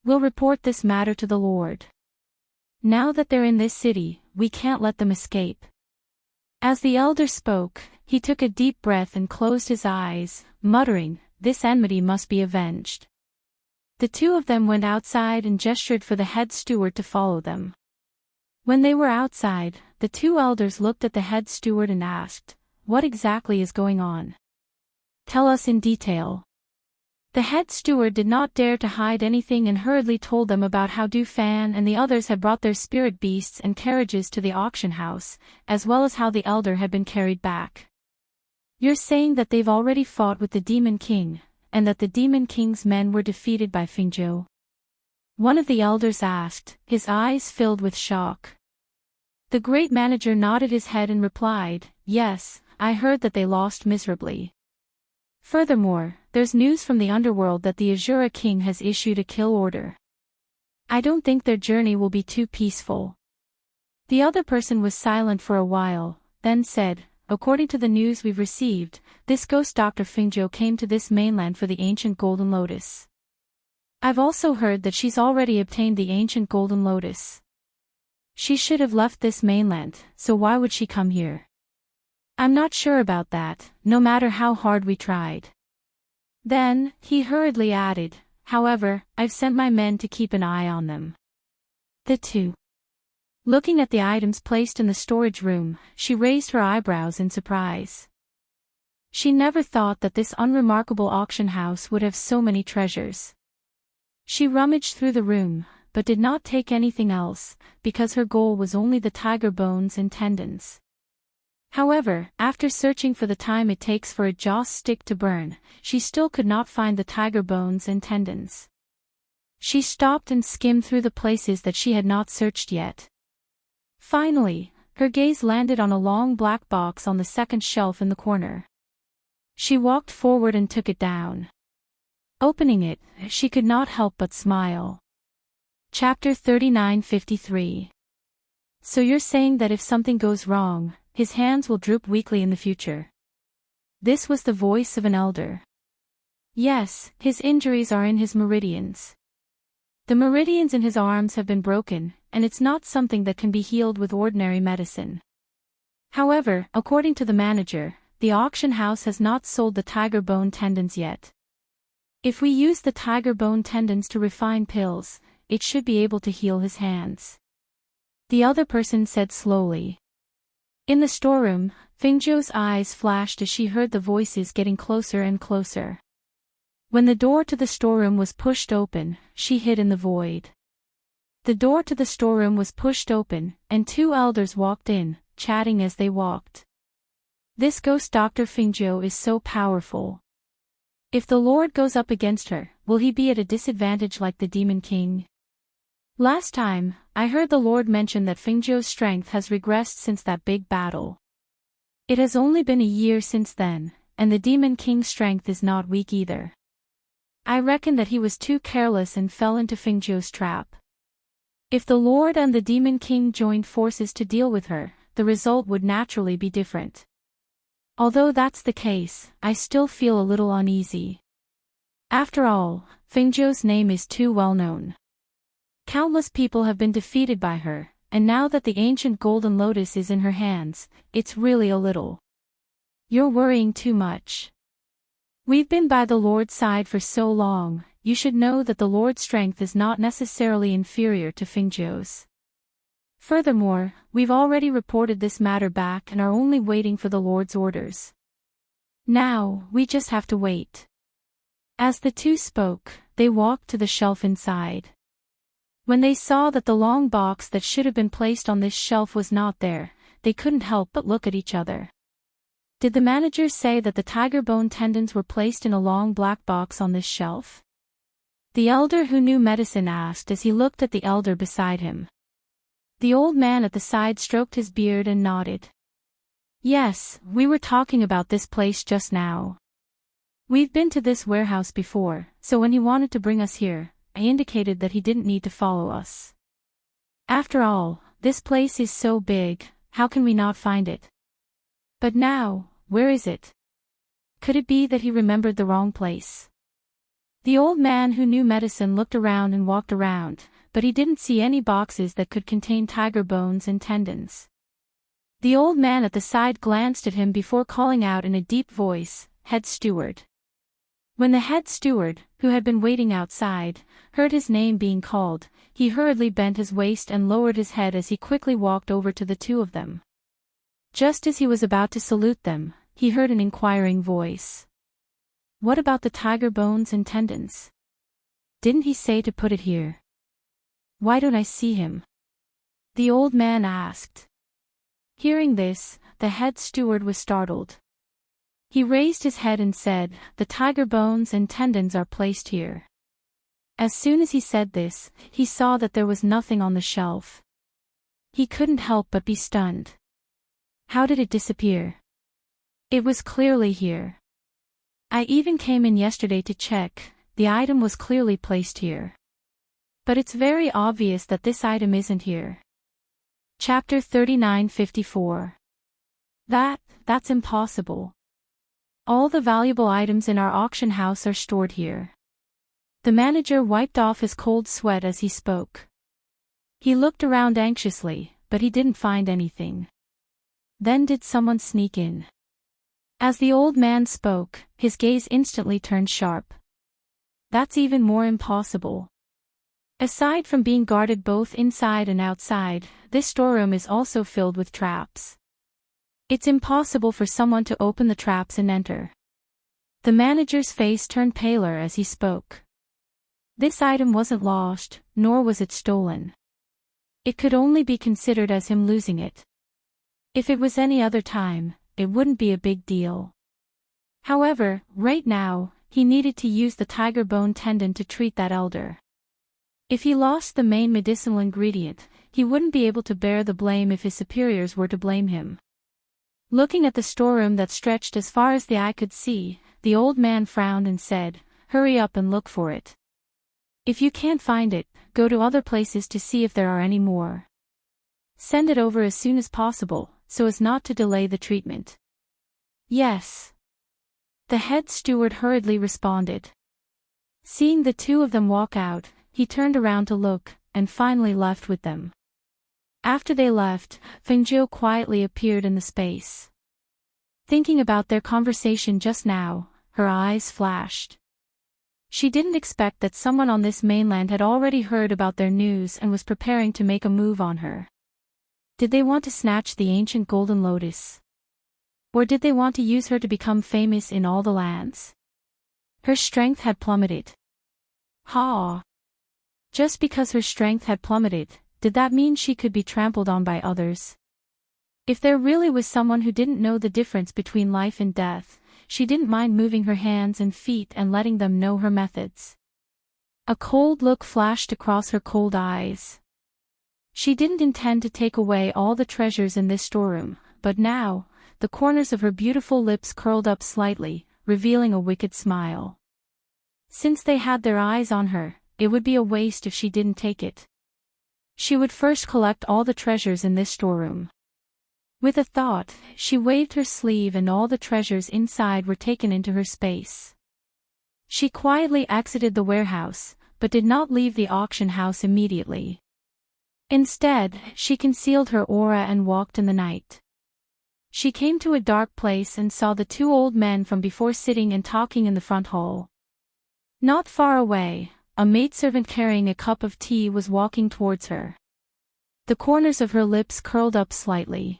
We'll report this matter to the Lord. Now that they're in this city, we can't let them escape." As the elder spoke, he took a deep breath and closed his eyes, muttering, "This enmity must be avenged." The two of them went outside and gestured for the head steward to follow them. When they were outside, the two elders looked at the head steward and asked, "What exactly is going on? Tell us in detail." The head steward did not dare to hide anything and hurriedly told them about how Du Fan and the others had brought their spirit beasts and carriages to the auction house, as well as how the elder had been carried back. "You're saying that they've already fought with the Demon King, and that the Demon King's men were defeated by Fingzhou?" one of the elders asked, his eyes filled with shock. The great manager nodded his head and replied, "Yes, I heard that they lost miserably. Furthermore, there's news from the underworld that the Azura King has issued a kill order. I don't think their journey will be too peaceful." The other person was silent for a while, then said, "According to the news we've received, this ghost Dr. Fingzhou came to this mainland for the ancient Golden Lotus. I've also heard that she's already obtained the ancient Golden Lotus. She should have left this mainland, so why would she come here? I'm not sure about that, no matter how hard we tried." Then, he hurriedly added, "However, I've sent my men to keep an eye on them." The two. Looking at the items placed in the storage room, she raised her eyebrows in surprise. She never thought that this unremarkable auction house would have so many treasures. She rummaged through the room, but did not take anything else, because her goal was only the tiger bones and tendons. However, after searching for the time it takes for a joss stick to burn, she still could not find the tiger bones and tendons. She stopped and skimmed through the places that she had not searched yet. Finally, her gaze landed on a long black box on the second shelf in the corner. She walked forward and took it down. Opening it, she could not help but smile. Chapter 39:53. "So you're saying that if something goes wrong, his hands will droop weakly in the future?" This was the voice of an elder. "Yes, his injuries are in his meridians. The meridians in his arms have been broken, and it's not something that can be healed with ordinary medicine. However, according to the manager, the auction house has not sold the tiger bone tendons yet. If we use the tiger bone tendons to refine pills, it should be able to heal his hands." The other person said slowly. In the storeroom, Fingzhou's eyes flashed as she heard the voices getting closer and closer. When the door to the storeroom was pushed open, she hid in the void. The door to the storeroom was pushed open, and two elders walked in, chatting as they walked. "This ghost Dr. Fingzhou is so powerful. If the Lord goes up against her, will he be at a disadvantage like the Demon King? Last time, I heard the Lord mention that Fingzhou's strength has regressed since that big battle. It has only been a year since then, and the Demon King's strength is not weak either. I reckon that he was too careless and fell into Fingzhou's trap." If the Lord and the Demon King joined forces to deal with her, the result would naturally be different. Although that's the case, I still feel a little uneasy. After all, Fengzhou's name is too well known. Countless people have been defeated by her, and now that the ancient golden lotus is in her hands, it's really a little. You're worrying too much. We've been by the Lord's side for so long, you should know that the Lord's strength is not necessarily inferior to Fengzhou's. Furthermore, we've already reported this matter back and are only waiting for the Lord's orders. Now, we just have to wait. As the two spoke, they walked to the shelf inside. When they saw that the long box that should have been placed on this shelf was not there, they couldn't help but look at each other. Did the manager say that the tiger bone tendons were placed in a long black box on this shelf? The elder who knew medicine asked as he looked at the elder beside him. The old man at the side stroked his beard and nodded. Yes, we were talking about this place just now. We've been to this warehouse before, so when he wanted to bring us here, I indicated that he didn't need to follow us. After all, this place is so big, how can we not find it? But now, where is it? Could it be that he remembered the wrong place? The old man who knew medicine looked around and walked around, but he didn't see any boxes that could contain tiger bones and tendons. The old man at the side glanced at him before calling out in a deep voice, "Head steward." When the head steward, who had been waiting outside, heard his name being called, he hurriedly bent his waist and lowered his head as he quickly walked over to the two of them. Just as he was about to salute them, he heard an inquiring voice. "What about the tiger bones and tendons? Didn't he say to put it here? Why don't I see him?" the old man asked. Hearing this, the head steward was startled. He raised his head and said, "The tiger bones and tendons are placed here." As soon as he said this, he saw that there was nothing on the shelf. He couldn't help but be stunned. How did it disappear? It was clearly here. I even came in yesterday to check, the item was clearly placed here. But it's very obvious that this item isn't here. Chapter 39:54. That's impossible. All the valuable items in our auction house are stored here. The manager wiped off his cold sweat as he spoke. He looked around anxiously, but he didn't find anything. Then did someone sneak in? As the old man spoke, his gaze instantly turned sharp. That's even more impossible. Aside from being guarded both inside and outside, this storeroom is also filled with traps. It's impossible for someone to open the traps and enter. The manager's face turned paler as he spoke. This item wasn't lost, nor was it stolen. It could only be considered as him losing it. If it was any other time, it wouldn't be a big deal. However, right now, he needed to use the tiger bone tendon to treat that elder. If he lost the main medicinal ingredient, he wouldn't be able to bear the blame if his superiors were to blame him. Looking at the storeroom that stretched as far as the eye could see, the old man frowned and said, "Hurry up and look for it. If you can't find it, go to other places to see if there are any more. Send it over as soon as possible, so as not to delay the treatment." "Yes." The head steward hurriedly responded. Seeing the two of them walk out, he turned around to look, and finally left with them. After they left, Fengzhou quietly appeared in the space. Thinking about their conversation just now, her eyes flashed. She didn't expect that someone on this mainland had already heard about their news and was preparing to make a move on her. Did they want to snatch the ancient golden lotus? Or did they want to use her to become famous in all the lands? Her strength had plummeted. Just because her strength had plummeted, did that mean she could be trampled on by others? If there really was someone who didn't know the difference between life and death, she didn't mind moving her hands and feet and letting them know her methods. A cold look flashed across her cold eyes. She didn't intend to take away all the treasures in this storeroom, but now, the corners of her beautiful lips curled up slightly, revealing a wicked smile. Since they had their eyes on her, it would be a waste if she didn't take it. She would first collect all the treasures in this storeroom. With a thought, she waved her sleeve and all the treasures inside were taken into her space. She quietly exited the warehouse, but did not leave the auction house immediately. Instead, she concealed her aura and walked in the night. She came to a dark place and saw the two old men from before sitting and talking in the front hall. Not far away, a maidservant carrying a cup of tea was walking towards her. The corners of her lips curled up slightly.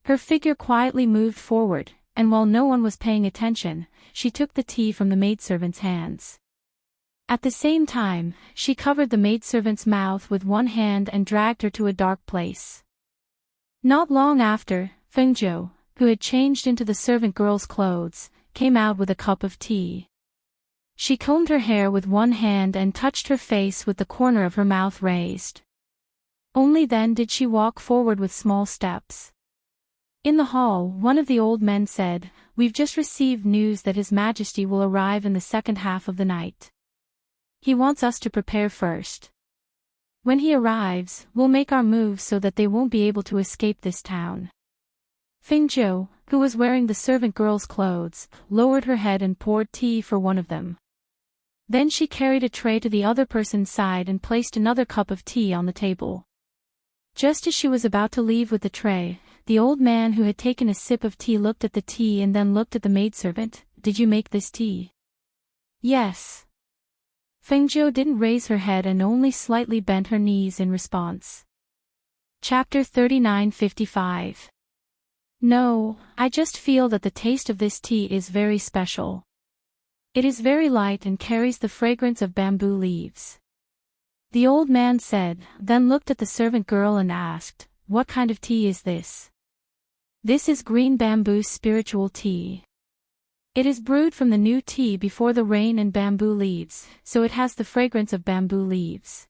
Her figure quietly moved forward, and while no one was paying attention, she took the tea from the maidservant's hands. At the same time, she covered the maidservant's mouth with one hand and dragged her to a dark place. Not long after, Fengzhou, who had changed into the servant girl's clothes, came out with a cup of tea. She combed her hair with one hand and touched her face with the corner of her mouth raised. Only then did she walk forward with small steps. In the hall, one of the old men said, "We've just received news that His Majesty will arrive in the second half of the night. He wants us to prepare first. When he arrives, we'll make our moves so that they won't be able to escape this town." Fengzhou, who was wearing the servant girl's clothes, lowered her head and poured tea for one of them. Then she carried a tray to the other person's side and placed another cup of tea on the table. Just as she was about to leave with the tray, the old man who had taken a sip of tea looked at the tea and then looked at the maidservant. "Did you make this tea?" "Yes." Fengzhou didn't raise her head and only slightly bent her knees in response. Chapter 39:55. "No, I just feel that the taste of this tea is very special. It is very light and carries the fragrance of bamboo leaves." The old man said, then looked at the servant girl and asked, "What kind of tea is this?" "This is green bamboo spiritual tea. It is brewed from the new tea before the rain and bamboo leaves, so it has the fragrance of bamboo leaves."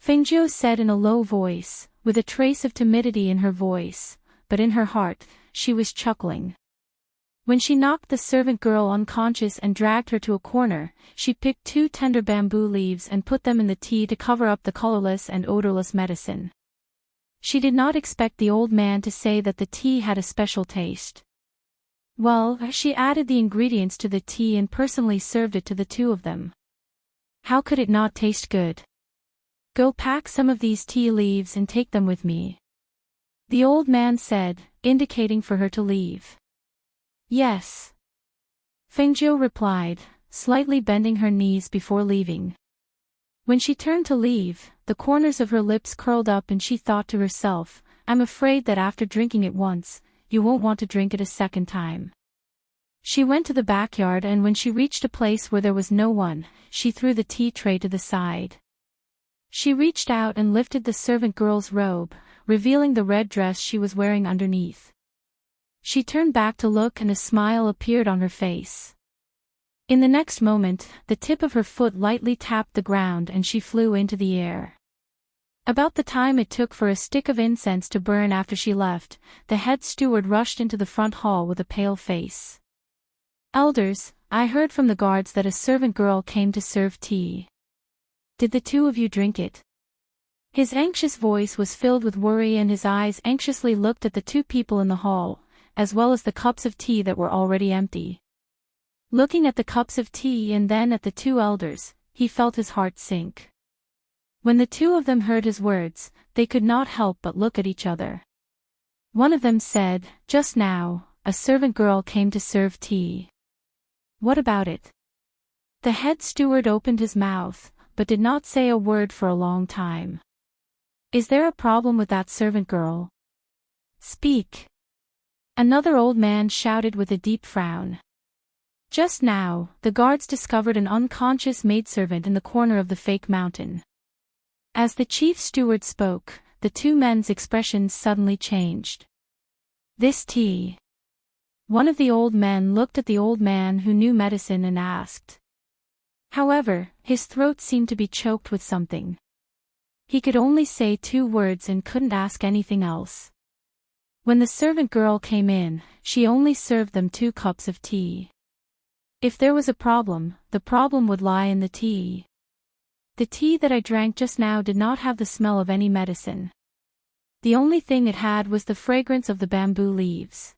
Fengzhou said in a low voice, with a trace of timidity in her voice, but in her heart, she was chuckling. When she knocked the servant girl unconscious and dragged her to a corner, she picked 2 tender bamboo leaves and put them in the tea to cover up the colorless and odorless medicine. She did not expect the old man to say that the tea had a special taste. Well, she added the ingredients to the tea and personally served it to the two of them. How could it not taste good? "Go pack some of these tea leaves and take them with me," the old man said, indicating for her to leave. "Yes," Fengzhou replied, slightly bending her knees before leaving. When she turned to leave, the corners of her lips curled up and she thought to herself, "I'm afraid that after drinking it once, you won't want to drink it a second time." She went to the backyard and when she reached a place where there was no one, she threw the tea tray to the side. She reached out and lifted the servant girl's robe, revealing the red dress she was wearing underneath. She turned back to look and a smile appeared on her face. In the next moment, the tip of her foot lightly tapped the ground and she flew into the air. About the time it took for a stick of incense to burn after she left, the head steward rushed into the front hall with a pale face. "Elders, I heard from the guards that a servant girl came to serve tea. Did the two of you drink it?" His anxious voice was filled with worry and his eyes anxiously looked at the 2 people in the hall, as well as the cups of tea that were already empty. Looking at the cups of tea and then at the 2 elders, he felt his heart sink. When the 2 of them heard his words, they could not help but look at each other. One of them said, "Just now, a servant girl came to serve tea. What about it?" The head steward opened his mouth, but did not say a word for a long time. "Is there a problem with that servant girl? Speak." Another old man shouted with a deep frown. Just now, the guards discovered an unconscious maidservant in the corner of the fake mountain. As the chief steward spoke, the 2 men's expressions suddenly changed. "This tea." One of the old men looked at the old man who knew medicine and asked. However, his throat seemed to be choked with something. He could only say 2 words and couldn't ask anything else. When the servant girl came in, she only served them 2 cups of tea. If there was a problem, the problem would lie in the tea. The tea that I drank just now did not have the smell of any medicine. The only thing it had was the fragrance of the bamboo leaves.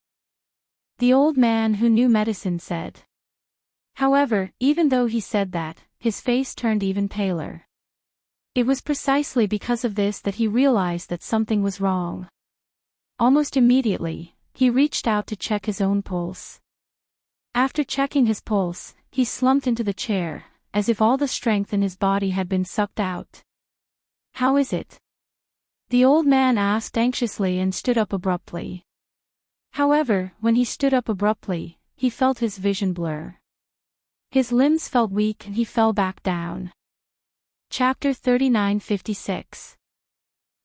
The old man who knew medicine said. However, even though he said that, his face turned even paler. It was precisely because of this that he realized that something was wrong. Almost immediately, he reached out to check his own pulse. After checking his pulse, he slumped into the chair, as if all the strength in his body had been sucked out. "How is it?" the old man asked anxiously and stood up abruptly. However, when he stood up abruptly, he felt his vision blur. His limbs felt weak and he fell back down. Chapter 39:56.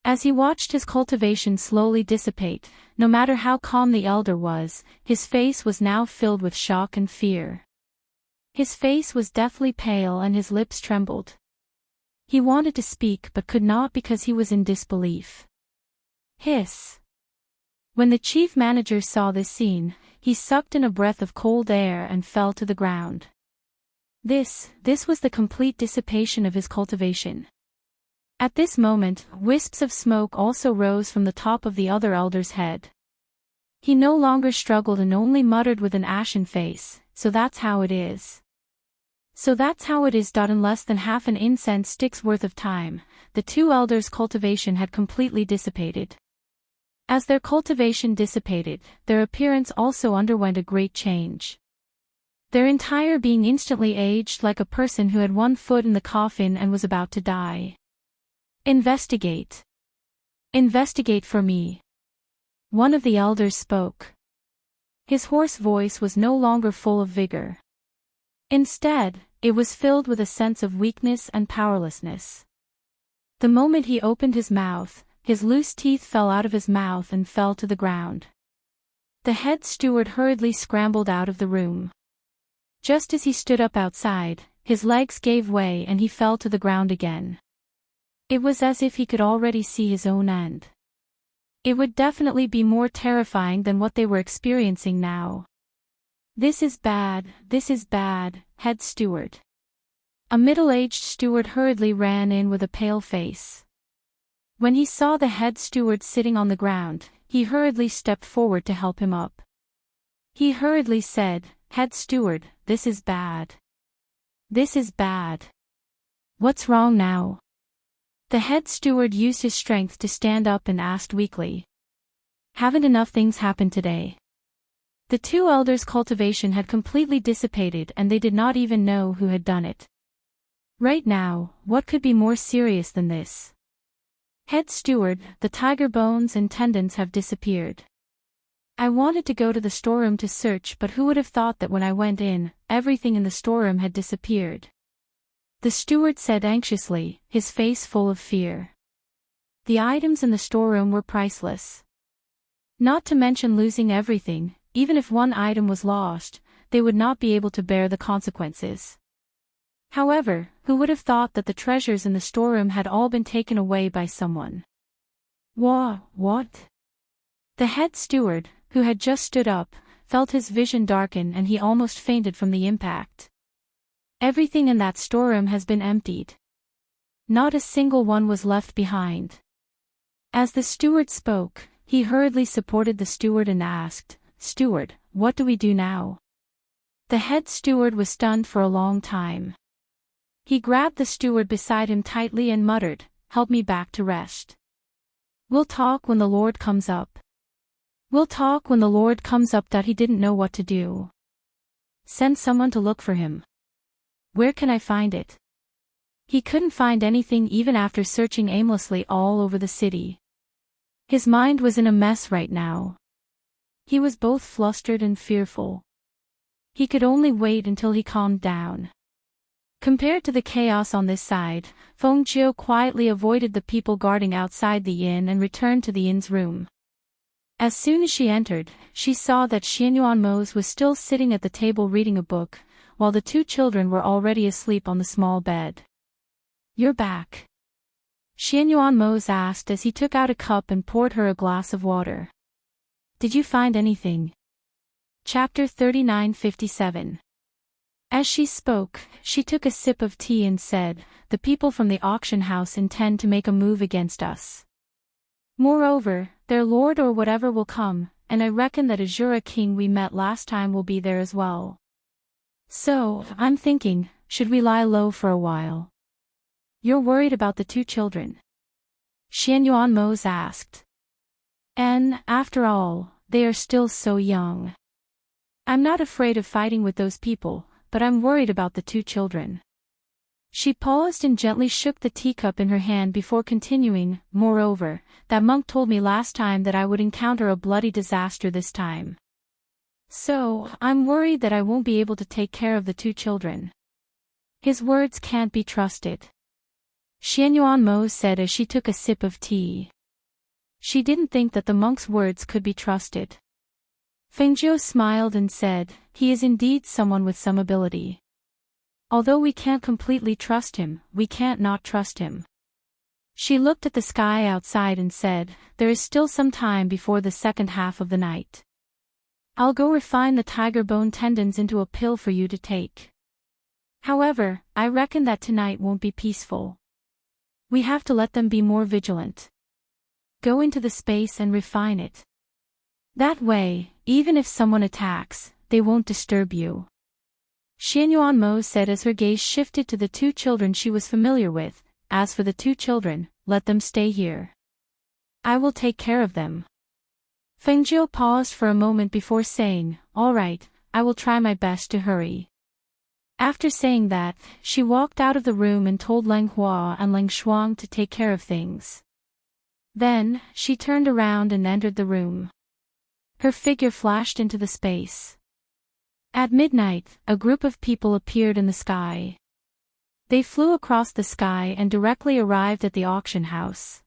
As he watched his cultivation slowly dissipate, no matter how calm the elder was, his face was now filled with shock and fear. His face was deathly pale and his lips trembled. He wanted to speak but could not because he was in disbelief. Hiss. When the chief manager saw this scene, he sucked in a breath of cold air and fell to the ground. This was the complete dissipation of his cultivation. At this moment, wisps of smoke also rose from the top of the other elder's head. He no longer struggled and only muttered with an ashen face, "So that's how it is. So that's how it is." In less than half an incense stick's worth of time, the two elders' cultivation had completely dissipated. As their cultivation dissipated, their appearance also underwent a great change. Their entire being instantly aged like a person who had one foot in the coffin and was about to die. "Investigate. Investigate for me." One of the elders spoke. His hoarse voice was no longer full of vigor. Instead, it was filled with a sense of weakness and powerlessness. The moment he opened his mouth, his loose teeth fell out of his mouth and fell to the ground. The head steward hurriedly scrambled out of the room. Just as he stood up outside, his legs gave way and he fell to the ground again. It was as if he could already see his own end. It would definitely be more terrifying than what they were experiencing now. This is bad, head steward." A middle-aged steward hurriedly ran in with a pale face. When he saw the head steward sitting on the ground, he hurriedly stepped forward to help him up. He hurriedly said, "Head steward, this is bad. This is bad. What's wrong now?" The head steward used his strength to stand up and asked weakly. "Haven't enough things happened today?" The two elders' cultivation had completely dissipated and they did not even know who had done it. Right now, what could be more serious than this? "Head steward, the tiger bones and tendons have disappeared. I wanted to go to the storeroom to search, but who would have thought that when I went in, everything in the storeroom had disappeared?" the steward said anxiously, his face full of fear. The items in the storeroom were priceless. Not to mention losing everything. Even if one item was lost, they would not be able to bear the consequences. However, who would have thought that the treasures in the storeroom had all been taken away by someone? What? The head steward, who had just stood up, felt his vision darken and he almost fainted from the impact. Everything in that storeroom has been emptied. Not a single one was left behind. As the steward spoke, he hurriedly supported the steward and asked, "Steward, what do we do now?" The head steward was stunned for a long time. He grabbed the steward beside him tightly and muttered, "Help me back to rest. We'll talk when the Lord comes up. We'll talk when the Lord comes up." He didn't know what to do. Send someone to look for him. Where can I find it? He couldn't find anything even after searching aimlessly all over the city. His mind was in a mess right now. He was both flustered and fearful. He could only wait until he calmed down. Compared to the chaos on this side, Feng Jiu quietly avoided the people guarding outside the inn and returned to the inn's room. As soon as she entered, she saw that Xianyuan Mose was still sitting at the table reading a book, while the two children were already asleep on the small bed. "You're back?" Xianyuan Mose asked as he took out a cup and poured her a glass of water. "Did you find anything?" Chapter 39:57. As she spoke, she took a sip of tea and said, "The people from the auction house intend to make a move against us. Moreover, their lord or whatever will come, and I reckon that Azura King we met last time will be there as well. So, I'm thinking, should we lie low for a while?" "You're worried about the two children?" Xianyuan Mose asked. "And, after all, they are still so young. I'm not afraid of fighting with those people, but I'm worried about the two children." She paused and gently shook the teacup in her hand before continuing, "Moreover, that monk told me last time that I would encounter a bloody disaster this time. So, I'm worried that I won't be able to take care of the two children. His words can't be trusted," Xianyuan Mo said as she took a sip of tea. She didn't think that the monk's words could be trusted. Fengjiu smiled and said, "He is indeed someone with some ability. Although we can't completely trust him, we can't not trust him." She looked at the sky outside and said, "There is still some time before the second half of the night. I'll go refine the tiger bone tendons into a pill for you to take. However, I reckon that tonight won't be peaceful. We have to let them be more vigilant. Go into the space and refine it. That way, even if someone attacks, they won't disturb you." Xianyuan Mo said as her gaze shifted to the two children she was familiar with. "As for the two children, let them stay here. I will take care of them." Fengjiu paused for a moment before saying, "All right, I will try my best to hurry." After saying that, she walked out of the room and told Leng Hua and Leng Shuang to take care of things. Then, she turned around and entered the room. Her figure flashed into the space. At midnight, a group of people appeared in the sky. They flew across the sky and directly arrived at the auction house.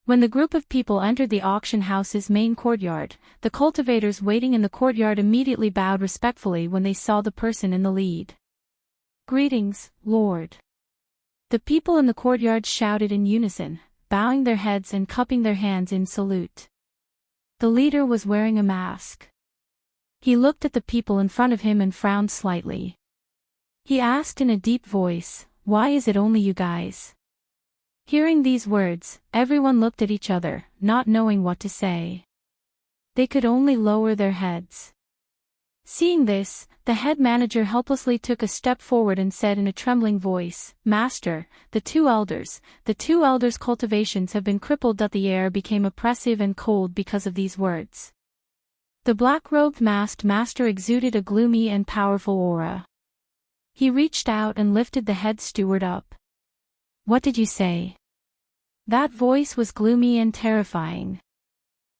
When the group of people entered the auction house's main courtyard, the cultivators waiting in the courtyard immediately bowed respectfully when they saw the person in the lead. "Greetings, Lord." The people in the courtyard shouted in unison, bowing their heads and cupping their hands in salute. The leader was wearing a mask. He looked at the people in front of him and frowned slightly. He asked in a deep voice, "Why is it only you guys?" Hearing these words, everyone looked at each other, not knowing what to say. They could only lower their heads. Seeing this, the head manager helplessly took a step forward and said in a trembling voice, "Master, the two elders' cultivations have been crippled." The air became oppressive and cold because of these words. The black-robed masked master exuded a gloomy and powerful aura. He reached out and lifted the head steward up. "What did you say?" That voice was gloomy and terrifying.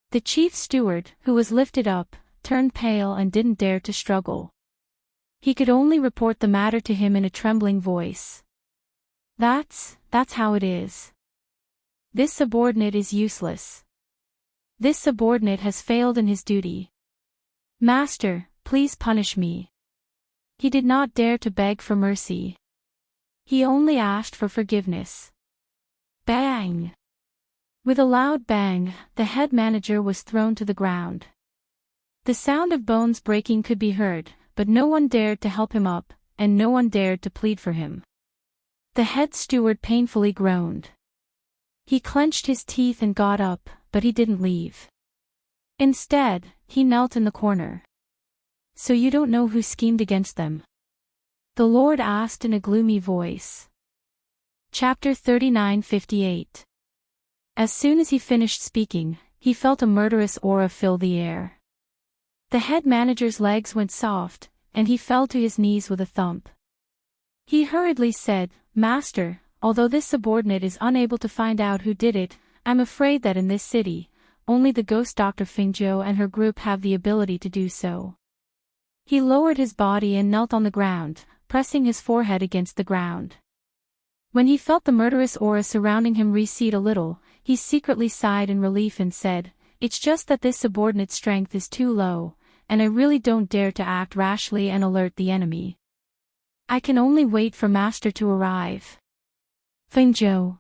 The chief steward, who was lifted up, turned pale and didn't dare to struggle. He could only report the matter to him in a trembling voice. That's how it is. This subordinate is useless. This subordinate has failed in his duty. Master, please punish me." He did not dare to beg for mercy. He only asked for forgiveness. Bang! With a loud bang, the head manager was thrown to the ground. The sound of bones breaking could be heard, but no one dared to help him up, and no one dared to plead for him. The head steward painfully groaned. He clenched his teeth and got up, but he didn't leave. Instead, he knelt in the corner. "So you don't know who schemed against them?" the Lord asked in a gloomy voice. Chapter 39:58. As soon as he finished speaking, he felt a murderous aura fill the air. The head manager's legs went soft, and he fell to his knees with a thump. He hurriedly said, "Master, although this subordinate is unable to find out who did it, I'm afraid that in this city, only the ghost Dr. Fingzhou and her group have the ability to do so." He lowered his body and knelt on the ground, pressing his forehead against the ground. When he felt the murderous aura surrounding him recede a little, he secretly sighed in relief and said, "It's just that this subordinate's strength is too low, and I really don't dare to act rashly and alert the enemy. I can only wait for Master to arrive." Fengzhou.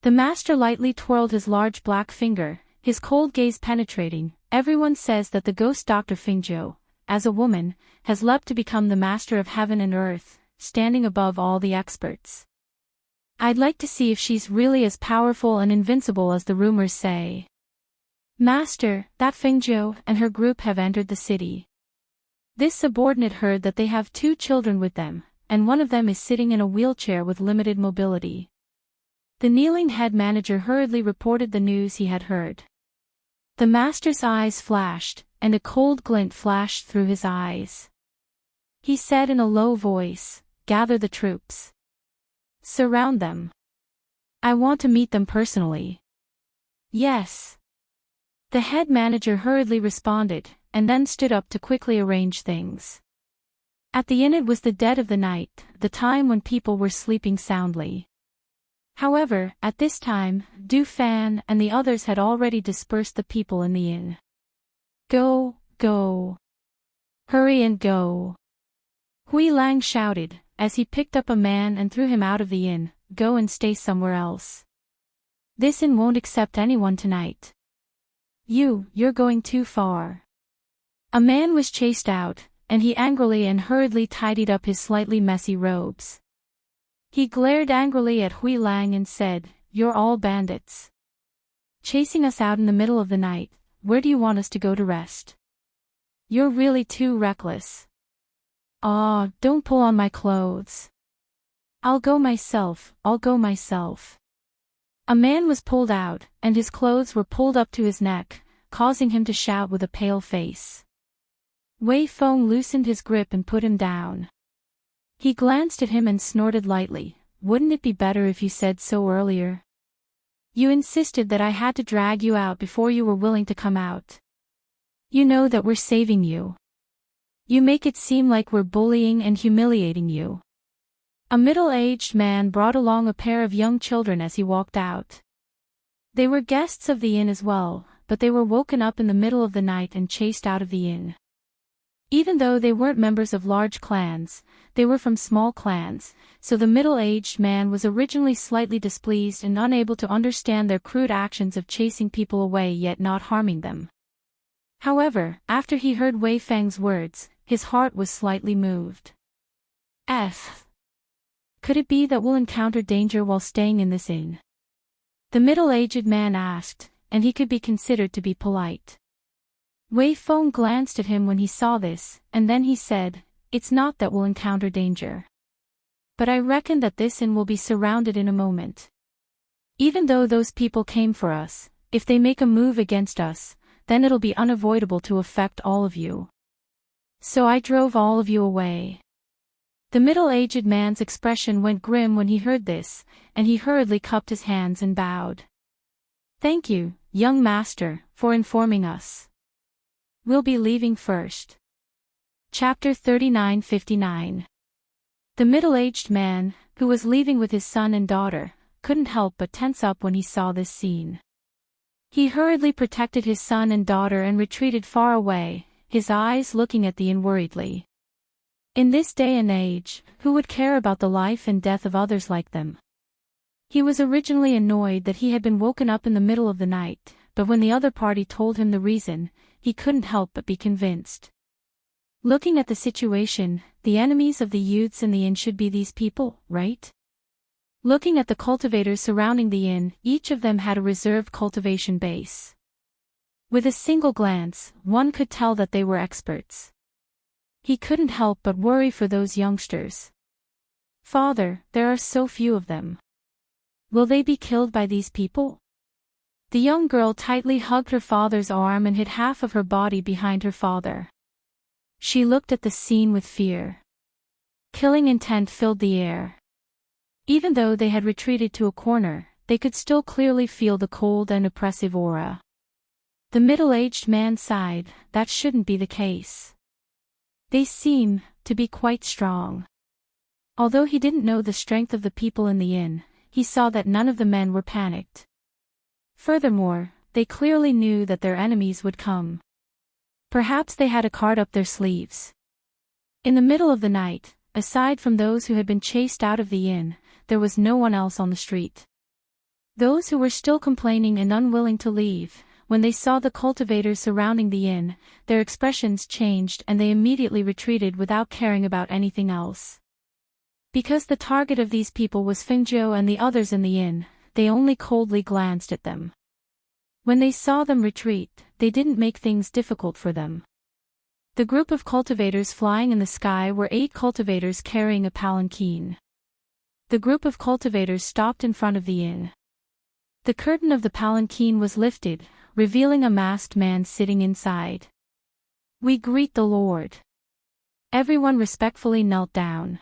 The Master lightly twirled his large black finger, his cold gaze penetrating. "Everyone says that the ghost Dr. Fingzhou, as a woman, has leapt to become the master of heaven and earth, standing above all the experts. I'd like to see if she's really as powerful and invincible as the rumors say. Master, that Fengzhou and her group have entered the city. This subordinate heard that they have 2 children with them, and one of them is sitting in a wheelchair with limited mobility. The kneeling head manager hurriedly reported the news he had heard. The master's eyes flashed, and a cold glint flashed through his eyes. He said in a low voice, "Gather the troops. Surround them. I want to meet them personally." "Yes." The head manager hurriedly responded, and then stood up to quickly arrange things. At the inn it was the dead of the night, the time when people were sleeping soundly. However, at this time, Du Fan and the others had already dispersed the people in the inn. "Go, go. Hurry and go." Hui Lang shouted, as he picked up a man and threw him out of the inn. "Go and stay somewhere else. This inn won't accept anyone tonight. You're going too far." A man was chased out, and he angrily and hurriedly tidied up his slightly messy robes. He glared angrily at Hui Lang and said, "You're all bandits. Chasing us out in the middle of the night, where do you want us to go to rest? You're really too reckless." "Aw, don't pull on my clothes. I'll go myself. A man was pulled out, and his clothes were pulled up to his neck, causing him to shout with a pale face. Wei Feng loosened his grip and put him down. He glanced at him and snorted lightly. "Wouldn't it be better if you said so earlier? You insisted that I had to drag you out before you were willing to come out. You know that we're saving you. You make it seem like we're bullying and humiliating you." A middle-aged man brought along a pair of young children as he walked out. They were guests of the inn as well, but they were woken up in the middle of the night and chased out of the inn. Even though they weren't members of large clans, they were from small clans, so the middle-aged man was originally slightly displeased and unable to understand their crude actions of chasing people away yet not harming them. However, after he heard Wei Feng's words, his heart was slightly moved. Could it be that we'll encounter danger while staying in this inn? The middle-aged man asked, and he could be considered to be polite. Wei Feng glanced at him when he saw this, and then he said, "It's not that we'll encounter danger. But I reckon that this inn will be surrounded in a moment. Even though those people came for us, if they make a move against us, then it'll be unavoidable to affect all of you. So I drove all of you away." The middle-aged man's expression went grim when he heard this, and he hurriedly cupped his hands and bowed. "Thank you, young master, for informing us. We'll be leaving first." Chapter 39:59. The middle-aged man, who was leaving with his son and daughter, couldn't help but tense up when he saw this scene. He hurriedly protected his son and daughter and retreated far away, his eyes looking at the inn worriedly. In this day and age, who would care about the life and death of others like them? He was originally annoyed that he had been woken up in the middle of the night, but when the other party told him the reason, he couldn't help but be convinced. Looking at the situation, the enemies of the youths in the inn should be these people, right? Looking at the cultivators surrounding the inn, each of them had a reserved cultivation base. With a single glance, one could tell that they were experts. He couldn't help but worry for those youngsters. "Father, there are so few of them. Will they be killed by these people?" The young girl tightly hugged her father's arm and hid half of her body behind her father. She looked at the scene with fear. Killing intent filled the air. Even though they had retreated to a corner, they could still clearly feel the cold and oppressive aura. The middle-aged man sighed. That shouldn't be the case. They seem to be quite strong. Although he didn't know the strength of the people in the inn, he saw that none of the men were panicked. Furthermore, they clearly knew that their enemies would come. Perhaps they had a card up their sleeves. In the middle of the night, aside from those who had been chased out of the inn, there was no one else on the street. Those who were still complaining and unwilling to leave, when they saw the cultivators surrounding the inn, their expressions changed and they immediately retreated without caring about anything else. Because the target of these people was Fengjiu and the others in the inn, they only coldly glanced at them. When they saw them retreat, they didn't make things difficult for them. The group of cultivators flying in the sky were 8 cultivators carrying a palanquin. The group of cultivators stopped in front of the inn. The curtain of the palanquin was lifted, revealing a masked man sitting inside. "We greet the Lord." Everyone respectfully knelt down.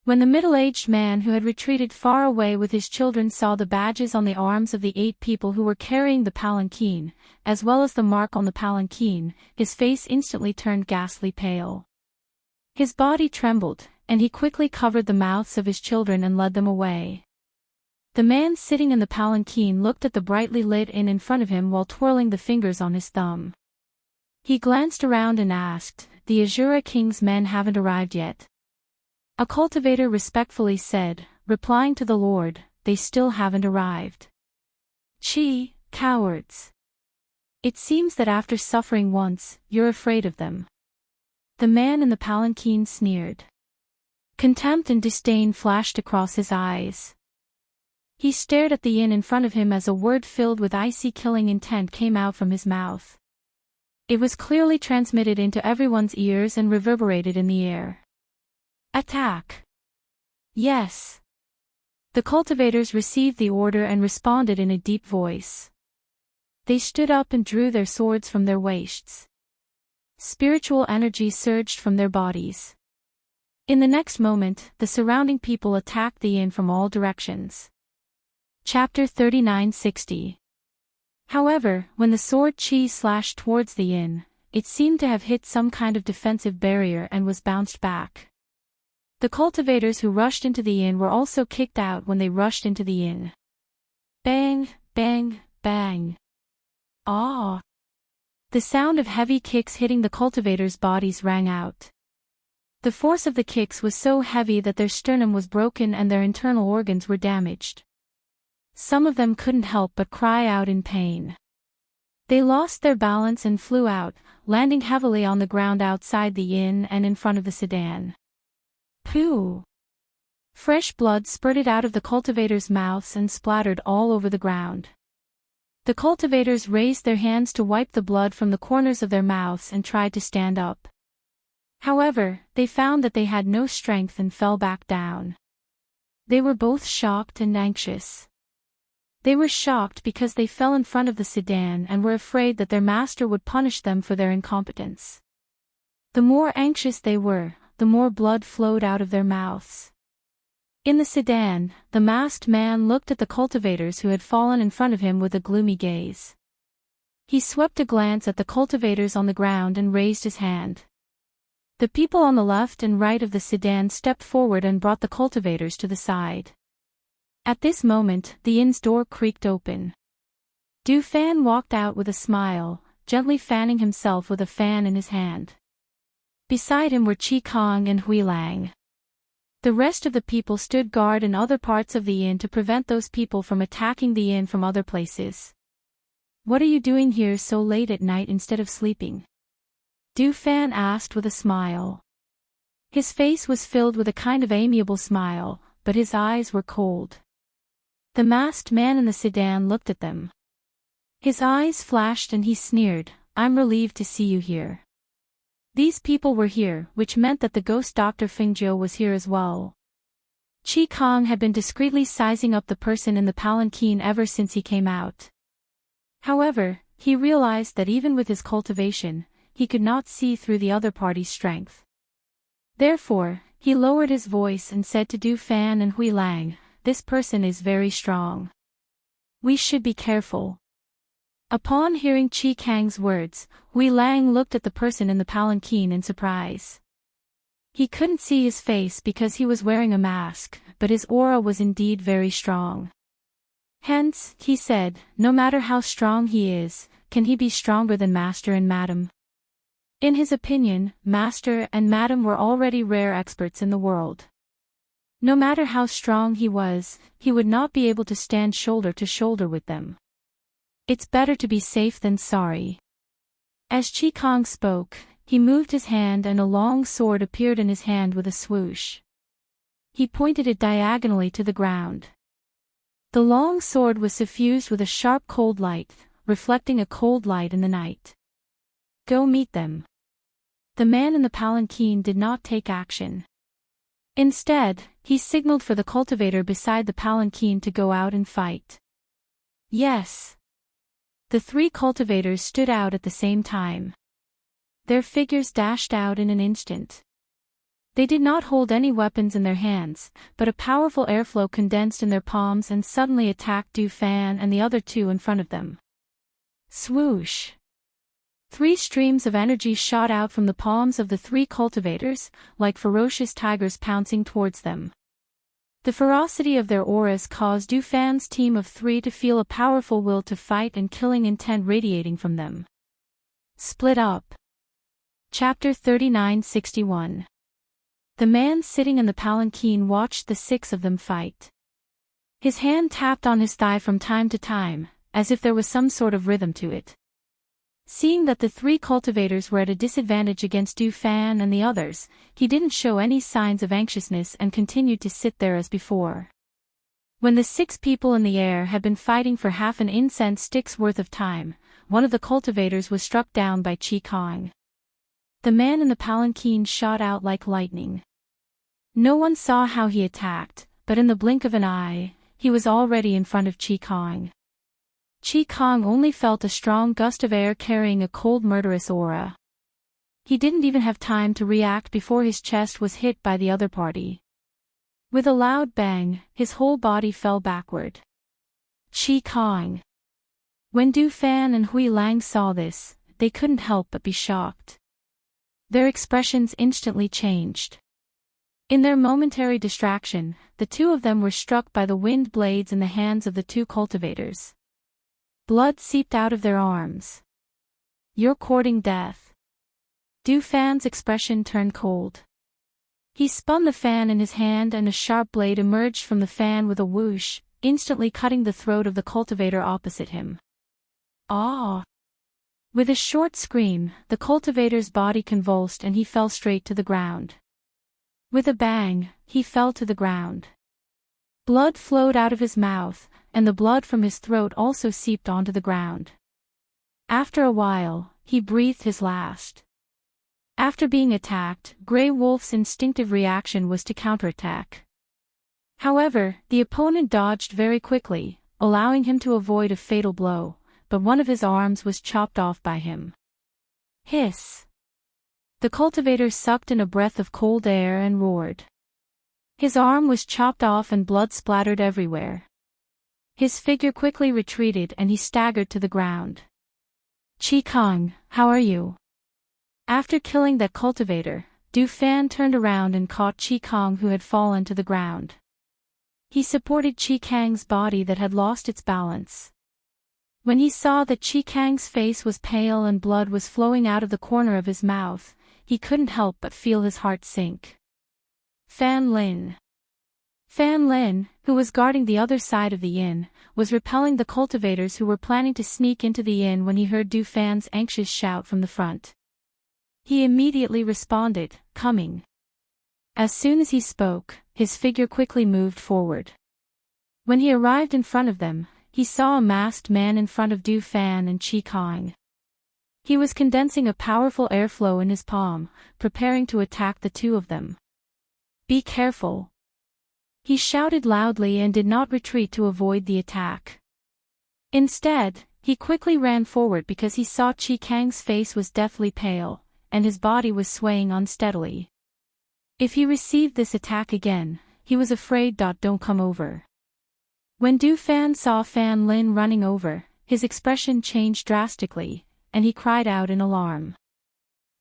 When the middle-aged man who had retreated far away with his children saw the badges on the arms of the 8 people who were carrying the palanquin, as well as the mark on the palanquin, his face instantly turned ghastly pale. His body trembled, and he quickly covered the mouths of his children and led them away. The man sitting in the palanquin looked at the brightly lit inn in front of him while twirling the fingers on his thumb. He glanced around and asked, "The Azura King's men haven't arrived yet?" A cultivator respectfully said, replying to the Lord, "They still haven't arrived." "Chi, cowards. It seems that after suffering once, you're afraid of them." The man in the palanquin sneered. Contempt and disdain flashed across his eyes. He stared at the inn in front of him as a word filled with icy killing intent came out from his mouth. It was clearly transmitted into everyone's ears and reverberated in the air. "Attack!" "Yes." The cultivators received the order and responded in a deep voice. They stood up and drew their swords from their waists. Spiritual energy surged from their bodies. In the next moment, the surrounding people attacked the inn from all directions. Chapter 3960. However, when the sword Chi slashed towards the inn, it seemed to have hit some kind of defensive barrier and was bounced back. The cultivators who rushed into the inn were also kicked out when they rushed into the inn. Bang, bang, bang. Ah! The sound of heavy kicks hitting the cultivators' bodies rang out. The force of the kicks was so heavy that their sternum was broken and their internal organs were damaged. Some of them couldn't help but cry out in pain. They lost their balance and flew out, landing heavily on the ground outside the inn and in front of the sedan. Pooh! Fresh blood spurted out of the cultivators' mouths and splattered all over the ground. The cultivators raised their hands to wipe the blood from the corners of their mouths and tried to stand up. However, they found that they had no strength and fell back down. They were both shocked and anxious. They were shocked because they fell in front of the sedan and were afraid that their master would punish them for their incompetence. The more anxious they were, the more blood flowed out of their mouths. In the sedan, the masked man looked at the cultivators who had fallen in front of him with a gloomy gaze. He swept a glance at the cultivators on the ground and raised his hand. The people on the left and right of the sedan stepped forward and brought the cultivators to the side. At this moment, the inn's door creaked open. Du Fan walked out with a smile, gently fanning himself with a fan in his hand. Beside him were Qi Kong and Hui Lang. The rest of the people stood guard in other parts of the inn to prevent those people from attacking the inn from other places. "What are you doing here so late at night instead of sleeping?" Du Fan asked with a smile. His face was filled with a kind of amiable smile, but his eyes were cold. The masked man in the sedan looked at them. His eyes flashed and he sneered, "I'm relieved to see you here." These people were here, which meant that the ghost Dr. Fengjiu was here as well. Qi Kong had been discreetly sizing up the person in the palanquin ever since he came out. However, he realized that even with his cultivation, he could not see through the other party's strength. Therefore, he lowered his voice and said to Du Fan and Hui Lang, "This person is very strong. We should be careful." Upon hearing Qi Kang's words, Hui Lang looked at the person in the palanquin in surprise. He couldn't see his face because he was wearing a mask, but his aura was indeed very strong. Hence, he said, "No matter how strong he is, can he be stronger than Master and Madam?" In his opinion, Master and Madam were already rare experts in the world. No matter how strong he was, he would not be able to stand shoulder to shoulder with them. It's better to be safe than sorry. As Chi Kong spoke, he moved his hand and a long sword appeared in his hand with a swoosh. He pointed it diagonally to the ground. The long sword was suffused with a sharp cold light, reflecting a cold light in the night. Go meet them. The man in the palanquin did not take action. Instead, he signaled for the cultivator beside the palanquin to go out and fight. Yes. The three cultivators stood out at the same time. Their figures dashed out in an instant. They did not hold any weapons in their hands, but a powerful airflow condensed in their palms and suddenly attacked Du Fan and the other two in front of them. Swoosh! 3 streams of energy shot out from the palms of the 3 cultivators, like ferocious tigers pouncing towards them. The ferocity of their auras caused Du Fan's team of 3 to feel a powerful will to fight and killing intent radiating from them. Split up. Chapter 3961. The man sitting in the palanquin watched the 6 of them fight. His hand tapped on his thigh from time to time, as if there was some sort of rhythm to it. Seeing that the 3 cultivators were at a disadvantage against Du Fan and the others, he didn't show any signs of anxiousness and continued to sit there as before. When the 6 people in the air had been fighting for half an incense stick's worth of time, one of the cultivators was struck down by Chi Kong. The man in the palanquin shot out like lightning. No one saw how he attacked, but in the blink of an eye, he was already in front of Chi Kong. Chi Kong only felt a strong gust of air carrying a cold murderous aura. He didn't even have time to react before his chest was hit by the other party. With a loud bang, his whole body fell backward. Chi Kong. When Du Fan and Hui Lang saw this, they couldn't help but be shocked. Their expressions instantly changed. In their momentary distraction, the 2 of them were struck by the wind blades in the hands of the 2 cultivators. Blood seeped out of their arms. You're courting death. Du Fan's expression turned cold. He spun the fan in his hand and a sharp blade emerged from the fan with a whoosh, instantly cutting the throat of the cultivator opposite him. Ah! With a short scream, the cultivator's body convulsed and he fell straight to the ground. With a bang, he fell to the ground. Blood flowed out of his mouth, and the blood from his throat also seeped onto the ground. After a while, he breathed his last. After being attacked, Grey Wolf's instinctive reaction was to counterattack. However, the opponent dodged very quickly, allowing him to avoid a fatal blow, but one of his arms was chopped off by him. Hiss! The cultivator sucked in a breath of cold air and roared. His arm was chopped off and blood splattered everywhere. His figure quickly retreated and he staggered to the ground. Chi Kong, how are you? After killing that cultivator, Du Fan turned around and caught Chi Kong who had fallen to the ground. He supported Chi Kang's body that had lost its balance. When he saw that Chi Kang's face was pale and blood was flowing out of the corner of his mouth, he couldn't help but feel his heart sink. Fan Lin. Fan Lin, who was guarding the other side of the inn, was repelling the cultivators who were planning to sneak into the inn when he heard Du Fan's anxious shout from the front. He immediately responded, coming. As soon as he spoke, his figure quickly moved forward. When he arrived in front of them, he saw a masked man in front of Du Fan and Chi Kong. He was condensing a powerful airflow in his palm, preparing to attack the 2 of them. Be careful. He shouted loudly and did not retreat to avoid the attack. Instead, he quickly ran forward because he saw Chi Kang's face was deathly pale, and his body was swaying unsteadily. If he received this attack again, he was afraid. Don't come over. When Du Fan saw Fan Lin running over, his expression changed drastically, and he cried out in alarm.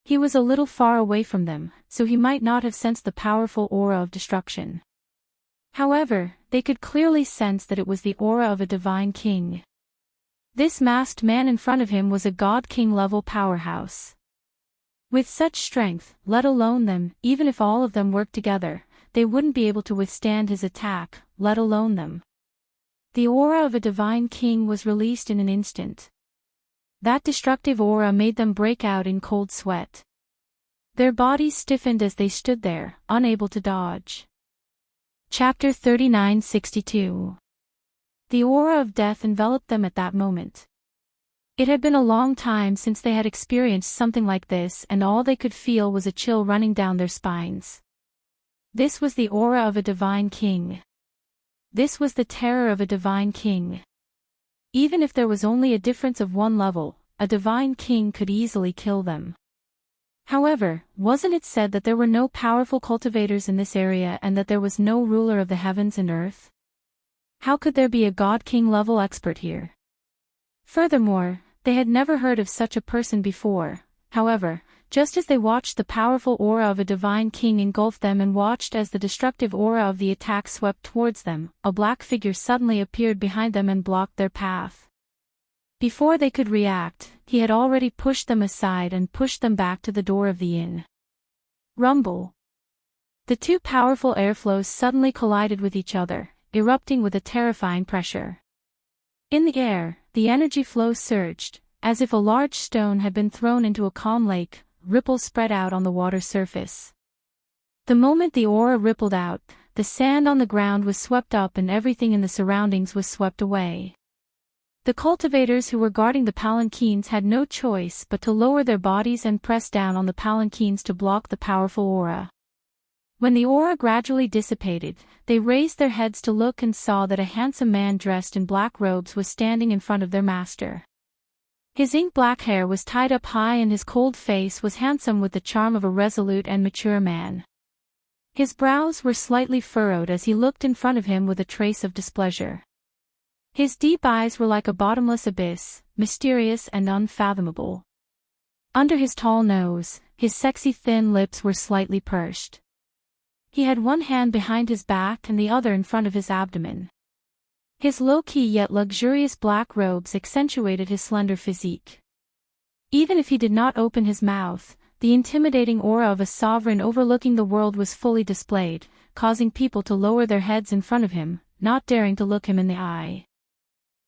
He was a little far away from them, so he might not have sensed the powerful aura of destruction. However, they could clearly sense that it was the aura of a divine king. This masked man in front of him was a god-king level powerhouse. With such strength, let alone them, even if all of them worked together, they wouldn't be able to withstand his attack, let alone them. The aura of a divine king was released in an instant. That destructive aura made them break out in cold sweat. Their bodies stiffened as they stood there, unable to dodge. Chapter 39:62. The aura of death enveloped them at that moment. It had been a long time since they had experienced something like this, and all they could feel was a chill running down their spines. This was the aura of a divine king. This was the terror of a divine king. Even if there was only a difference of one level, a divine king could easily kill them. However, wasn't it said that there were no powerful cultivators in this area and that there was no ruler of the heavens and earth? How could there be a god-king level expert here? Furthermore, they had never heard of such a person before. However, just as they watched the powerful aura of a divine king engulf them and watched as the destructive aura of the attack swept towards them, a black figure suddenly appeared behind them and blocked their path. Before they could react, he had already pushed them aside and pushed them back to the door of the inn. Rumble. The two powerful airflows suddenly collided with each other, erupting with a terrifying pressure. In the air, the energy flow surged, as if a large stone had been thrown into a calm lake. Ripples spread out on the water surface. The moment the aura rippled out, the sand on the ground was swept up and everything in the surroundings was swept away. The cultivators who were guarding the palanquins had no choice but to lower their bodies and press down on the palanquins to block the powerful aura. When the aura gradually dissipated, they raised their heads to look and saw that a handsome man dressed in black robes was standing in front of their master. His ink-black hair was tied up high and his cold face was handsome with the charm of a resolute and mature man. His brows were slightly furrowed as he looked in front of him with a trace of displeasure. His deep eyes were like a bottomless abyss, mysterious and unfathomable. Under his tall nose, his sexy thin lips were slightly pursed. He had one hand behind his back and the other in front of his abdomen. His low-key yet luxurious black robes accentuated his slender physique. Even if he did not open his mouth, the intimidating aura of a sovereign overlooking the world was fully displayed, causing people to lower their heads in front of him, not daring to look him in the eye.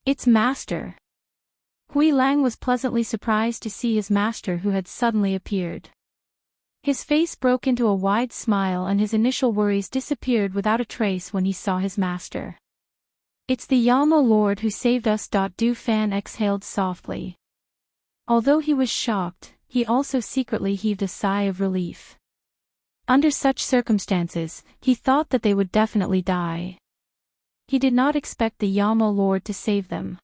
Its master. Hui Lang was pleasantly surprised to see his master who had suddenly appeared. His face broke into a wide smile and his initial worries disappeared without a trace when he saw his master. "It's the Yamo Lord who saved us." Du Fan exhaled softly. Although he was shocked, he also secretly heaved a sigh of relief. Under such circumstances, he thought that they would definitely die. He did not expect the Yamo Lord to save them.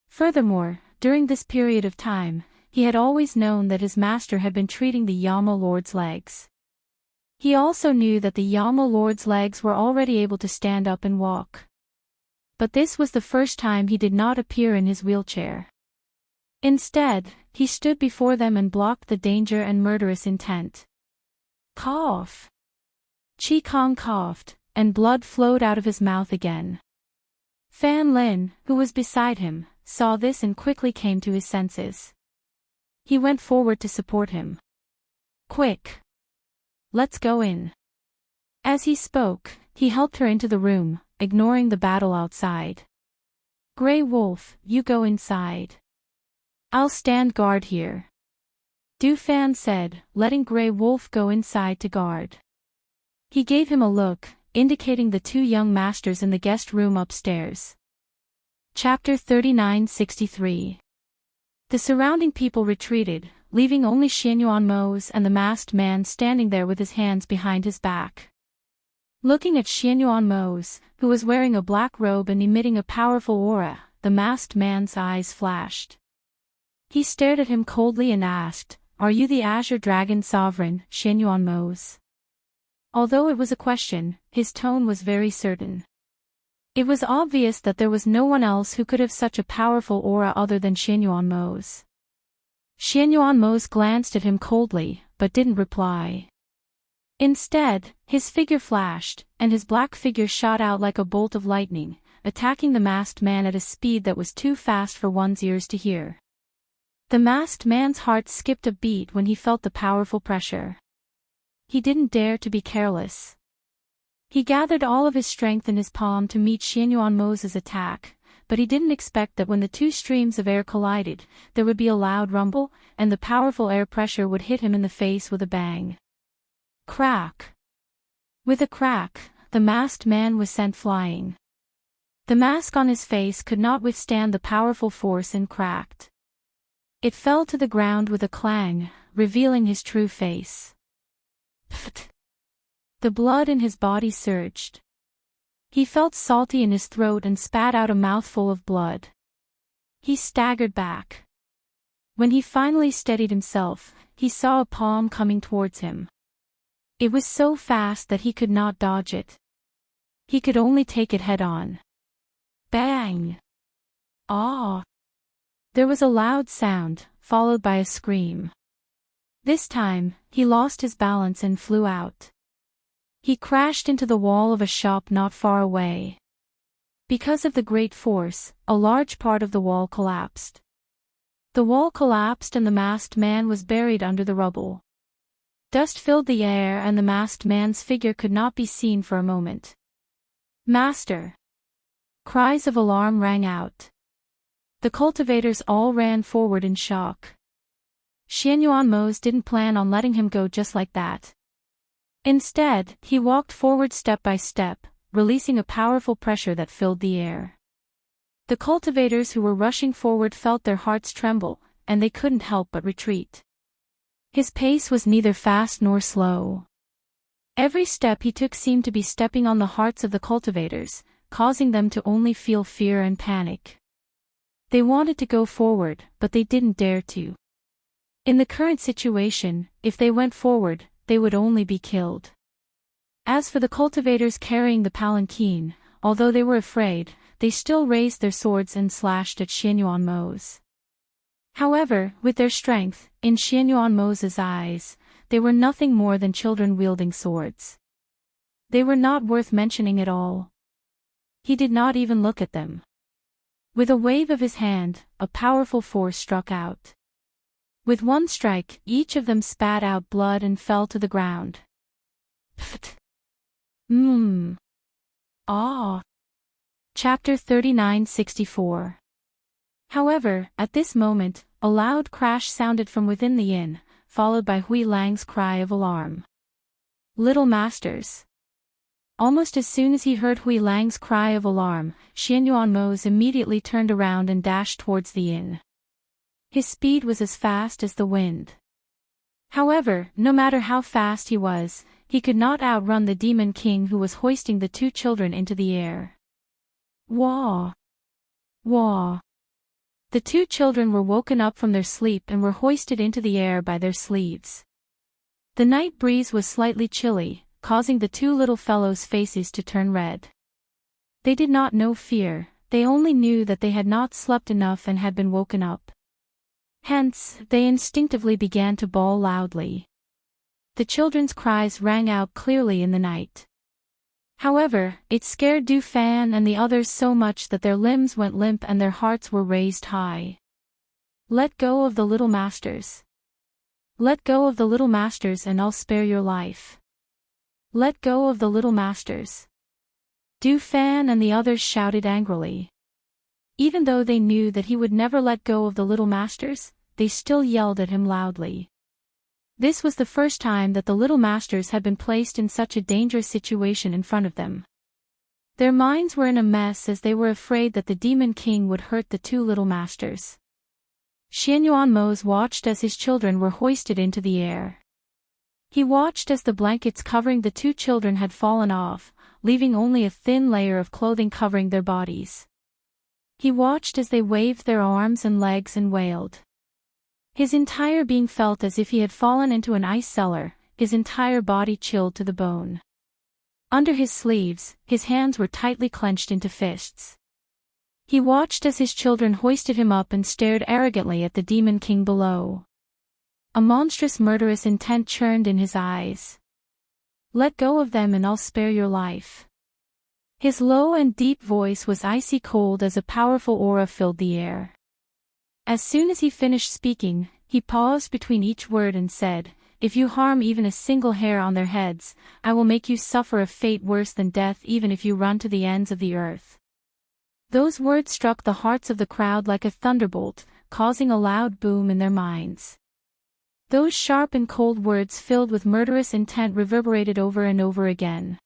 Furthermore, during this period of time, he had always known that his master had been treating the Yamo Lord's legs. He also knew that the Yamo Lord's legs were already able to stand up and walk. But this was the first time he did not appear in his wheelchair. Instead, he stood before them and blocked the danger and murderous intent. Cough. Chi Kong coughed, and blood flowed out of his mouth again. Fan Lin, who was beside him, saw this and quickly came to his senses. He went forward to support him. "Quick! Let's go in." As he spoke, he helped her into the room, ignoring the battle outside. "Grey Wolf, you go inside. I'll stand guard here," Du Fan said, letting Grey Wolf go inside to guard. He gave him a look, indicating the two young masters in the guest room upstairs. Chapter 39:63. The surrounding people retreated, leaving only Xianyuan Mose and the masked man standing there with his hands behind his back. Looking at Xianyuan Mose, who was wearing a black robe and emitting a powerful aura, the masked man's eyes flashed. He stared at him coldly and asked, "Are you the Azure Dragon Sovereign, Xianyuan Mose?" Although it was a question, his tone was very certain. It was obvious that there was no one else who could have such a powerful aura other than Xianyuan Mose. Xianyuan Mose glanced at him coldly, but didn't reply. Instead, his figure flashed, and his black figure shot out like a bolt of lightning, attacking the masked man at a speed that was too fast for one's ears to hear. The masked man's heart skipped a beat when he felt the powerful pressure. He didn't dare to be careless. He gathered all of his strength in his palm to meet Xianyuanmo's attack, but he didn't expect that when the two streams of air collided, there would be a loud rumble, and the powerful air pressure would hit him in the face with a bang. Crack! With a crack, the masked man was sent flying. The mask on his face could not withstand the powerful force and cracked. It fell to the ground with a clang, revealing his true face. Pfft! The blood in his body surged. He felt salty in his throat and spat out a mouthful of blood. He staggered back. When he finally steadied himself, he saw a palm coming towards him. It was so fast that he could not dodge it. He could only take it head-on. Bang! Ah! There was a loud sound, followed by a scream. This time, he lost his balance and flew out. He crashed into the wall of a shop not far away. Because of the great force, a large part of the wall collapsed. The wall collapsed and the masked man was buried under the rubble. Dust filled the air and the masked man's figure could not be seen for a moment. Master! Cries of alarm rang out. The cultivators all ran forward in shock. Xianyuanmo didn't plan on letting him go just like that. Instead, he walked forward step by step, releasing a powerful pressure that filled the air. The cultivators who were rushing forward felt their hearts tremble, and they couldn't help but retreat. His pace was neither fast nor slow. Every step he took seemed to be stepping on the hearts of the cultivators, causing them to only feel fear and panic. They wanted to go forward, but they didn't dare to. In the current situation, if they went forward, they would only be killed. As for the cultivators carrying the palanquin, although they were afraid, they still raised their swords and slashed at Xianyuanmo's. However, with their strength, in Xianyuanmo's eyes, they were nothing more than children wielding swords. They were not worth mentioning at all. He did not even look at them. With a wave of his hand, a powerful force struck out. With one strike, each of them spat out blood and fell to the ground. Pfft! Ah! Chapter 3964. However, at this moment, a loud crash sounded from within the inn, followed by Hui Lang's cry of alarm. Little masters! Almost as soon as he heard Hui Lang's cry of alarm, Xianyuanmo immediately turned around and dashed towards the inn. His speed was as fast as the wind. However, no matter how fast he was, he could not outrun the Demon King who was hoisting the two children into the air. Wah! Wah! The two children were woken up from their sleep and were hoisted into the air by their sleeves. The night breeze was slightly chilly, causing the two little fellows' faces to turn red. They did not know fear, they only knew that they had not slept enough and had been woken up. Hence, they instinctively began to bawl loudly. The children's cries rang out clearly in the night. However, it scared Du Fan and the others so much that their limbs went limp and their hearts were raised high. Let go of the little masters. Let go of the little masters and I'll spare your life. Let go of the little masters. Du Fan and the others shouted angrily. Even though they knew that he would never let go of the little masters, they still yelled at him loudly. This was the first time that the little masters had been placed in such a dangerous situation in front of them. Their minds were in a mess as they were afraid that the Demon King would hurt the two little masters. Xianyuanmo watched as his children were hoisted into the air. He watched as the blankets covering the two children had fallen off, leaving only a thin layer of clothing covering their bodies. He watched as they waved their arms and legs and wailed. His entire being felt as if he had fallen into an ice cellar, his entire body chilled to the bone. Under his sleeves, his hands were tightly clenched into fists. He watched as his children hoisted him up and stared arrogantly at the Demon King below. A monstrous murderous intent churned in his eyes. Let go of them and I'll spare your life. His low and deep voice was icy cold as a powerful aura filled the air. As soon as he finished speaking, he paused between each word and said, if you harm even a single hair on their heads, I will make you suffer a fate worse than death even if you run to the ends of the earth." Those words struck the hearts of the crowd like a thunderbolt, causing a loud boom in their minds. Those sharp and cold words filled with murderous intent reverberated over and over again.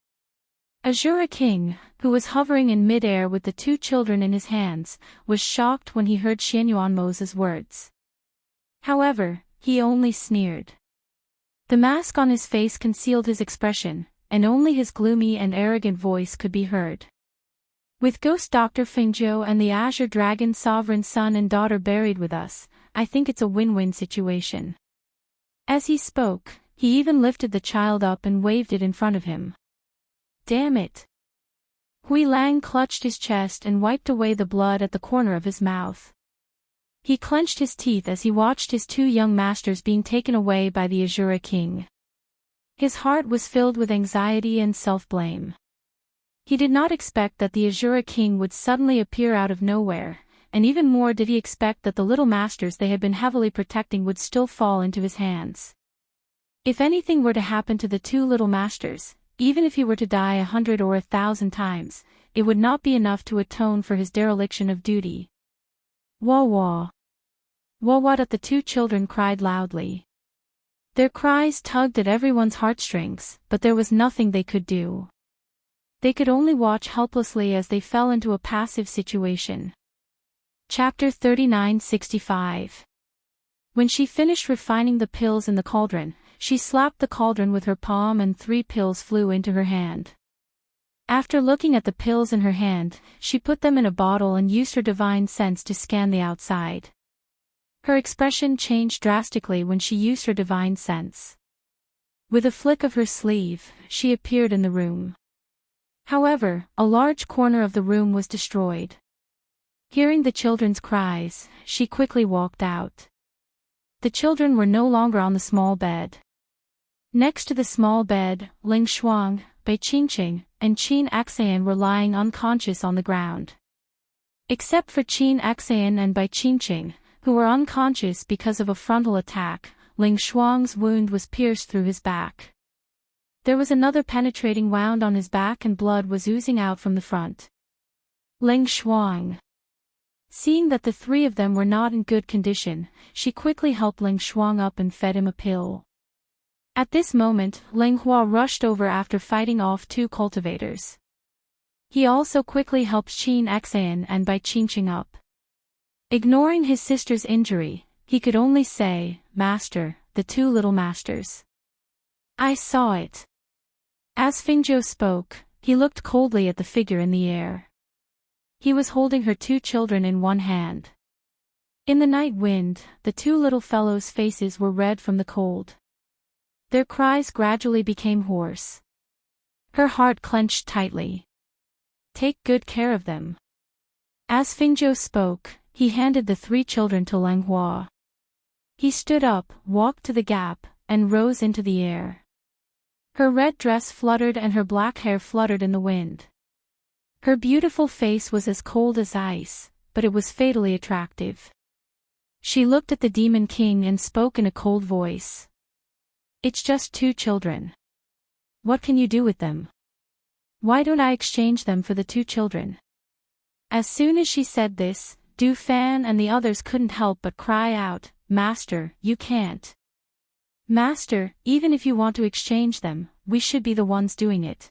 Azura King, who was hovering in mid-air with the two children in his hands, was shocked when he heard Xianyuanmo's words. However, he only sneered. The mask on his face concealed his expression, and only his gloomy and arrogant voice could be heard. "With Ghost Dr. Fengzhou and the Azure Dragon Sovereign's son and daughter buried with us, I think it's a win-win situation." As he spoke, he even lifted the child up and waved it in front of him. "Damn it!" Hui Lang clutched his chest and wiped away the blood at the corner of his mouth. He clenched his teeth as he watched his two young masters being taken away by the Azura King. His heart was filled with anxiety and self-blame. He did not expect that the Azura King would suddenly appear out of nowhere, and even more did he expect that the little masters they had been heavily protecting would still fall into his hands. If anything were to happen to the two little masters, even if he were to die 100 or 1,000 times, it would not be enough to atone for his dereliction of duty. "Wah wah! Wah wah!" the two children cried loudly. Their cries tugged at everyone's heartstrings, but there was nothing they could do. They could only watch helplessly as they fell into a passive situation. Chapter 3965. When she finished refining the pills in the cauldron, she slapped the cauldron with her palm and 3 pills flew into her hand. After looking at the pills in her hand, she put them in a bottle and used her divine sense to scan the outside. Her expression changed drastically when she used her divine sense. With a flick of her sleeve, she appeared in the room. However, a large corner of the room was destroyed. Hearing the children's cries, she quickly walked out. The children were no longer on the small bed. Next to the small bed, Ling Shuang, Bai Qingqing, and Qin Axayan were lying unconscious on the ground. Except for Qin Axayan and Bai Qingqing, who were unconscious because of a frontal attack, Ling Shuang's wound was pierced through his back. There was another penetrating wound on his back and blood was oozing out from the front. Ling Shuang. Seeing that the 3 of them were not in good condition, she quickly helped Ling Shuang up and fed him a pill. At this moment, Ling Hua rushed over after fighting off 2 cultivators. He also quickly helped Qin Axayan and Bai Qingqing up. Ignoring his sister's injury, he could only say, "Master, the 2 little masters. I saw it." As Fengzhou spoke, he looked coldly at the figure in the air. He was holding her 2 children in one hand. In the night wind, the 2 little fellows' faces were red from the cold. Their cries gradually became hoarse. Her heart clenched tightly. "Take good care of them." As Fengzhou spoke, he handed the 3 children to Lang Hua. He stood up, walked to the gap, and rose into the air. Her red dress fluttered and her black hair fluttered in the wind. Her beautiful face was as cold as ice, but it was fatally attractive. She looked at the Demon King and spoke in a cold voice. "It's just 2 children. What can you do with them? Why don't I exchange them for the 2 children?" As soon as she said this, Du Fan and the others couldn't help but cry out, "Master, you can't. Master, even if you want to exchange them, we should be the ones doing it."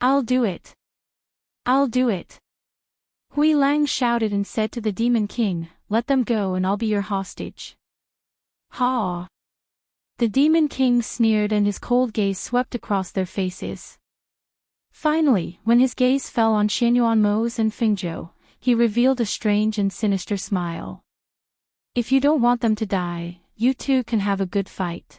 "I'll do it. I'll do it." Hui Lang shouted and said to the Demon King, "Let them go and I'll be your hostage." "Ha!" The Demon King sneered and his cold gaze swept across their faces. Finally, when his gaze fell on Xianyuanmo's and Fengzhou, he revealed a strange and sinister smile. "If you don't want them to die, you 2 can have a good fight.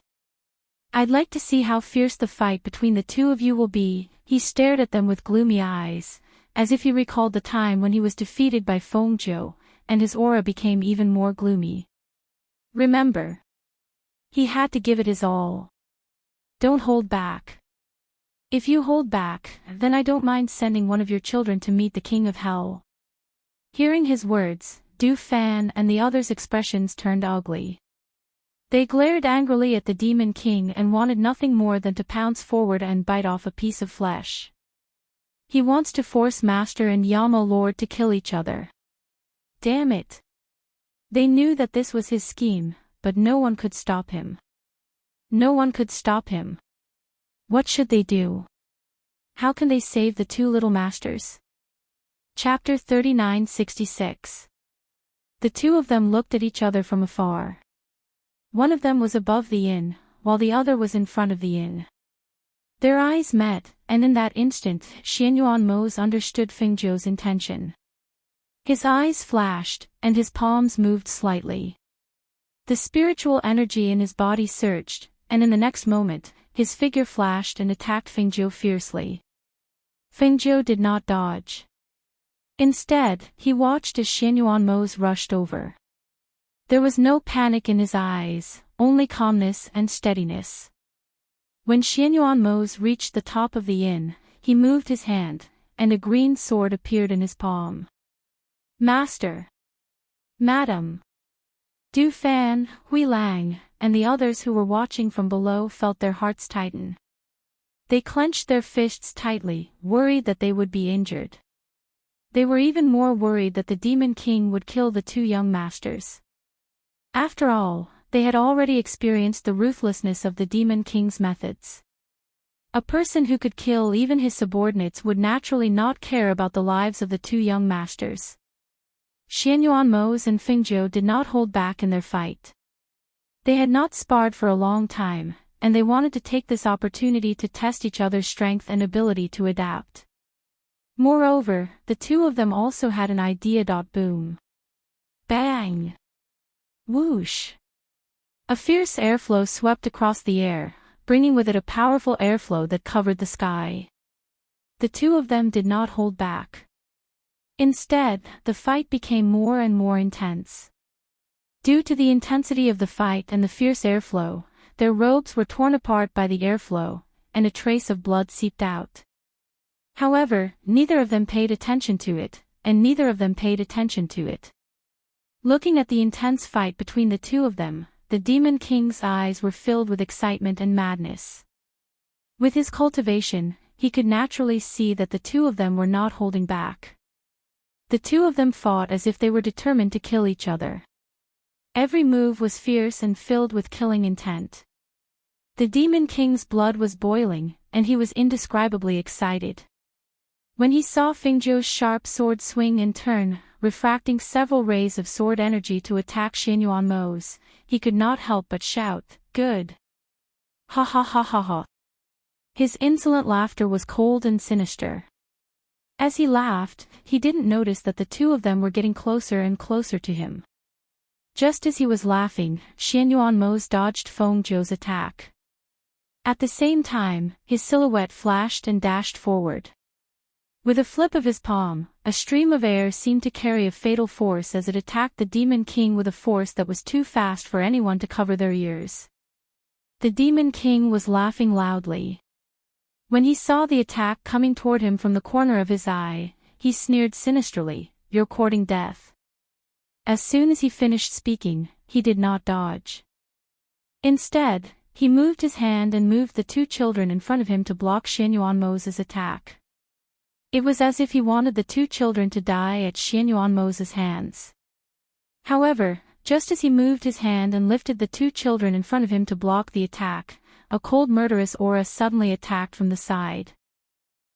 I'd like to see how fierce the fight between the 2 of you will be." He stared at them with gloomy eyes, as if he recalled the time when he was defeated by Fengzhou, and his aura became even more gloomy. Remember. He had to give it his all. Don't hold back. If you hold back, then I don't mind sending one of your children to meet the King of Hell. Hearing his words, Du Fan and the others' expressions turned ugly. They glared angrily at the Demon King and wanted nothing more than to pounce forward and bite off a piece of flesh. He wants to force Master and Yama Lord to kill each other. Damn it. They knew that this was his scheme, but no one could stop him. No one could stop him. What should they do? How can they save the two little masters? Chapter 3966. The two of them looked at each other from afar. One of them was above the inn, while the other was in front of the inn. Their eyes met, and in that instant, Xianyuan understood Fengzhou's intention. His eyes flashed, and his palms moved slightly. The spiritual energy in his body surged, and in the next moment, his figure flashed and attacked Fengzhou fiercely. Fengzhou did not dodge. Instead, he watched as Xianyuan rushed over. There was no panic in his eyes, only calmness and steadiness. When Xianyuan reached the top of the inn, he moved his hand, and a green sword appeared in his palm. Master! Madam! Du Fan, Hui Lang, and the others who were watching from below felt their hearts tighten. They clenched their fists tightly, worried that they would be injured. They were even more worried that the Demon King would kill the two young masters. After all, they had already experienced the ruthlessness of the Demon King's methods. A person who could kill even his subordinates would naturally not care about the lives of the two young masters. Xianyuan and Fengzhou did not hold back in their fight. They had not sparred for a long time, and they wanted to take this opportunity to test each other's strength and ability to adapt. Moreover, the two of them also had an idea. Boom. Bang! Whoosh! A fierce airflow swept across the air, bringing with it a powerful airflow that covered the sky. The two of them did not hold back. Instead, the fight became more and more intense. Due to the intensity of the fight and the fierce airflow, their robes were torn apart by the airflow, and a trace of blood seeped out. However, neither of them paid attention to it, and neither of them paid attention to it. Looking at the intense fight between the two of them, the Demon King's eyes were filled with excitement and madness. With his cultivation, he could naturally see that the two of them were not holding back. The two of them fought as if they were determined to kill each other. Every move was fierce and filled with killing intent. The Demon King's blood was boiling, and he was indescribably excited. When he saw Fengzhou's sharp sword swing and turn, refracting several rays of sword energy to attack Xianyuan, he could not help but shout, "Good! Ha ha ha ha ha!" His insolent laughter was cold and sinister. As he laughed, he didn't notice that the two of them were getting closer and closer to him. Just as he was laughing, Xianyuan dodged Fengzhou's attack. At the same time, his silhouette flashed and dashed forward. With a flip of his palm, a stream of air seemed to carry a fatal force as it attacked the Demon King with a force that was too fast for anyone to cover their ears. The Demon King was laughing loudly. When he saw the attack coming toward him from the corner of his eye, he sneered sinisterly, "You're courting death." As soon as he finished speaking, he did not dodge. Instead, he moved his hand and moved the two children in front of him to block Xianyuan's attack. It was as if he wanted the two children to die at Xianyuan's hands. However, just as he moved his hand and lifted the two children in front of him to block the attack, a cold murderous aura suddenly attacked from the side.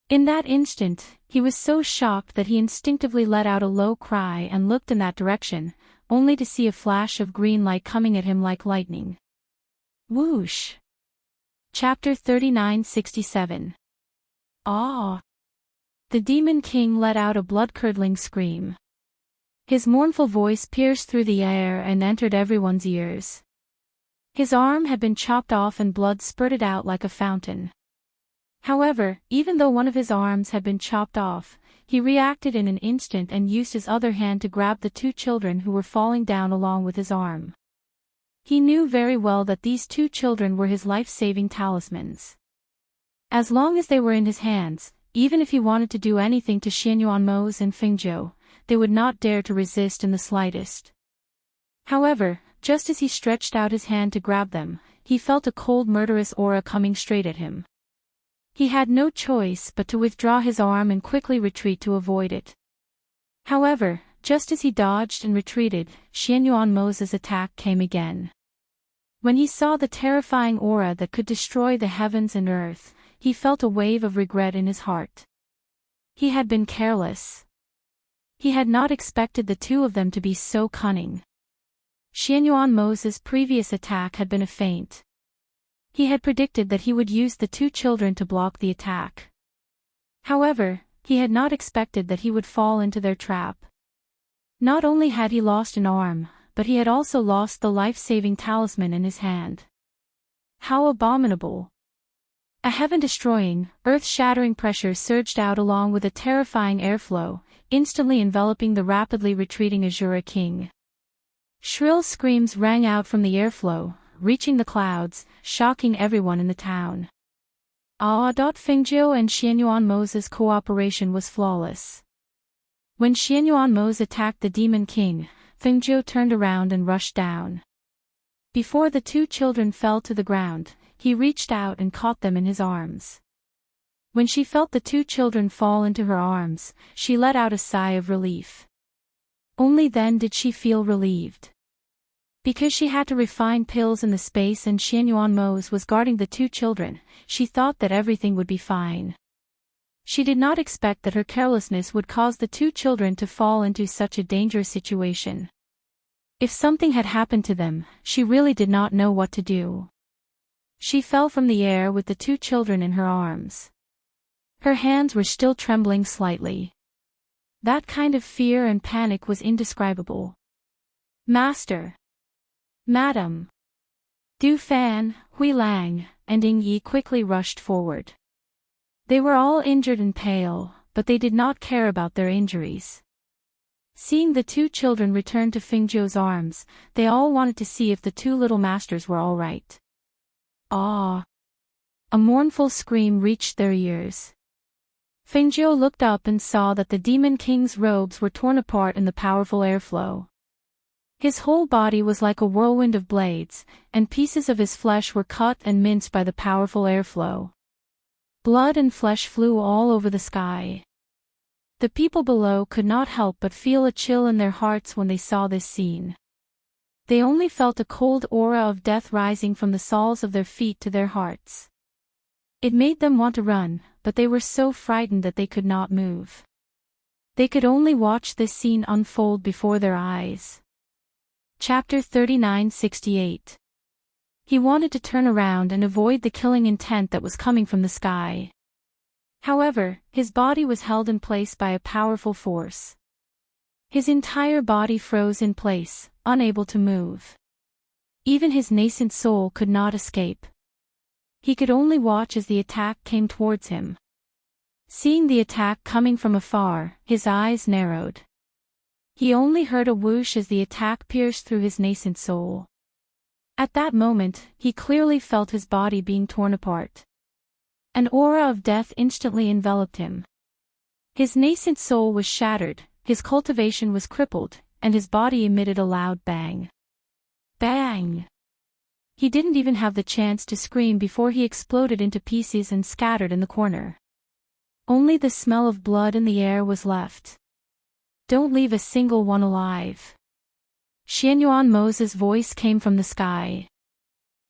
In that instant, he was so shocked that he instinctively let out a low cry and looked in that direction, only to see a flash of green light coming at him like lightning. Whoosh! Chapter 3967. Ah! The Demon King let out a blood-curdling scream. His mournful voice pierced through the air and entered everyone's ears. His arm had been chopped off and blood spurted out like a fountain. However, even though one of his arms had been chopped off, he reacted in an instant and used his other hand to grab the two children who were falling down along with his arm. He knew very well that these two children were his life-saving talismans. As long as they were in his hands, even if he wanted to do anything to Xianyuan and Fengzhou, they would not dare to resist in the slightest. However, just as he stretched out his hand to grab them, he felt a cold murderous aura coming straight at him. He had no choice but to withdraw his arm and quickly retreat to avoid it. However, just as he dodged and retreated, Xianyuanmo's attack came again. When he saw the terrifying aura that could destroy the heavens and earth, he felt a wave of regret in his heart. He had been careless. He had not expected the two of them to be so cunning. Xianyuanmo's previous attack had been a feint. He had predicted that he would use the two children to block the attack. However, he had not expected that he would fall into their trap. Not only had he lost an arm, but he had also lost the life-saving talisman in his hand. How abominable! A heaven-destroying, earth-shattering pressure surged out along with a terrifying airflow, instantly enveloping the rapidly retreating Azura king. Shrill screams rang out from the airflow, reaching the clouds, shocking everyone in the town. Fengjiu and Xianyuanmo's cooperation was flawless. When Xianyuanmo attacked the Demon King, Fengjiu turned around and rushed down. Before the two children fell to the ground, he reached out and caught them in his arms. When she felt the two children fall into her arms, she let out a sigh of relief. Only then did she feel relieved. Because she had to refine pills in the space and Xianyuanmo was guarding the two children, she thought that everything would be fine. She did not expect that her carelessness would cause the two children to fall into such a dangerous situation. If something had happened to them, she really did not know what to do. She fell from the air with the two children in her arms. Her hands were still trembling slightly. That kind of fear and panic was indescribable. Master! Madam! Du Fan, Hui Lang, and Ying Yi quickly rushed forward. They were all injured and pale, but they did not care about their injuries. Seeing the two children return to Fengjiu's arms, they all wanted to see if the two little masters were all right. Ah! A mournful scream reached their ears. Fengjiu looked up and saw that the Demon King's robes were torn apart in the powerful airflow. His whole body was like a whirlwind of blades, and pieces of his flesh were cut and minced by the powerful airflow. Blood and flesh flew all over the sky. The people below could not help but feel a chill in their hearts when they saw this scene. They only felt a cold aura of death rising from the soles of their feet to their hearts. It made them want to run, but they were so frightened that they could not move. They could only watch this scene unfold before their eyes. Chapter 39-68. He wanted to turn around and avoid the killing intent that was coming from the sky. However, his body was held in place by a powerful force. His entire body froze in place, unable to move. Even his nascent soul could not escape. He could only watch as the attack came towards him. Seeing the attack coming from afar, his eyes narrowed. He only heard a whoosh as the attack pierced through his nascent soul. At that moment, he clearly felt his body being torn apart. An aura of death instantly enveloped him. His nascent soul was shattered, his cultivation was crippled, and his body emitted a loud bang. Bang! He didn't even have the chance to scream before he exploded into pieces and scattered in the corner. Only the smell of blood in the air was left. Don't leave a single one alive. Xianyuanmo's voice came from the sky.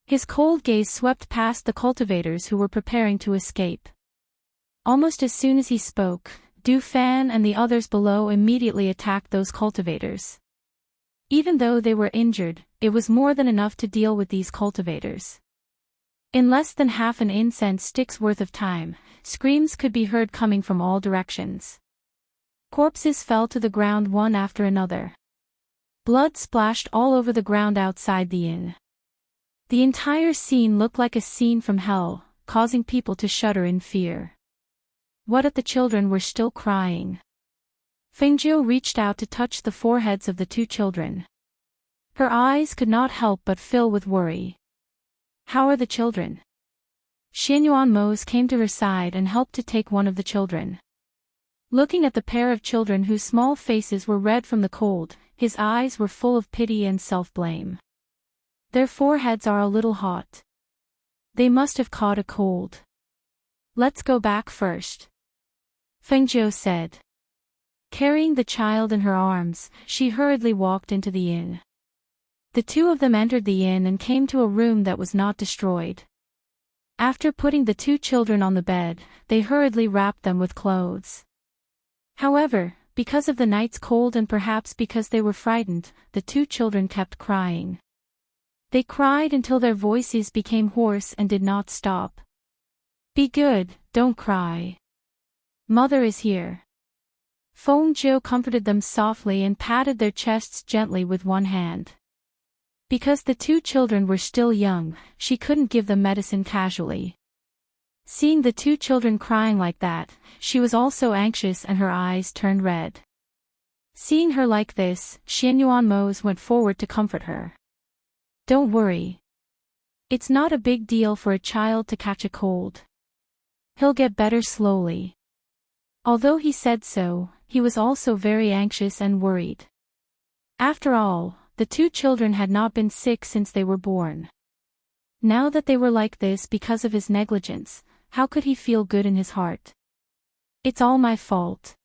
His cold gaze swept past the cultivators who were preparing to escape. Almost as soon as he spoke, Du Fan and the others below immediately attacked those cultivators. Even though they were injured, it was more than enough to deal with these cultivators. In less than half an incense stick's worth of time, screams could be heard coming from all directions. Corpses fell to the ground one after another. Blood splashed all over the ground outside the inn. The entire scene looked like a scene from hell, causing people to shudder in fear. What if the children were still crying? Fengjiu reached out to touch the foreheads of the two children. Her eyes could not help but fill with worry. How are the children? Xianyuanmo came to her side and helped to take one of the children. Looking at the pair of children whose small faces were red from the cold, his eyes were full of pity and self-blame. Their foreheads are a little hot. They must have caught a cold. Let's go back first, Fengjiu said. Carrying the child in her arms, she hurriedly walked into the inn. The two of them entered the inn and came to a room that was not destroyed. After putting the two children on the bed, they hurriedly wrapped them with clothes. However, because of the night's cold and perhaps because they were frightened, the two children kept crying. They cried until their voices became hoarse and did not stop. Be good, don't cry. Mother is here. Fengjiu comforted them softly and patted their chests gently with one hand. Because the two children were still young, she couldn't give them medicine casually. Seeing the two children crying like that, she was also anxious and her eyes turned red. Seeing her like this, Xianyuanmos went forward to comfort her. Don't worry. It's not a big deal for a child to catch a cold. He'll get better slowly. Although he said so, he was also very anxious and worried. After all, the two children had not been sick since they were born. Now that they were like this because of his negligence, how could he feel good in his heart? It's all my fault.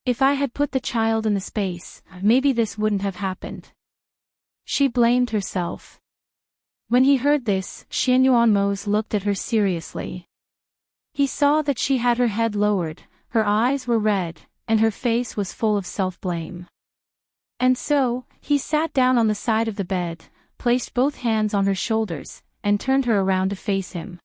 If I had put the child in the space, maybe this wouldn't have happened. She blamed herself. When he heard this, Xianyuanmos looked at her seriously. He saw that she had her head lowered, her eyes were red, and her face was full of self-blame. And so, he sat down on the side of the bed, placed both hands on her shoulders, and turned her around to face him.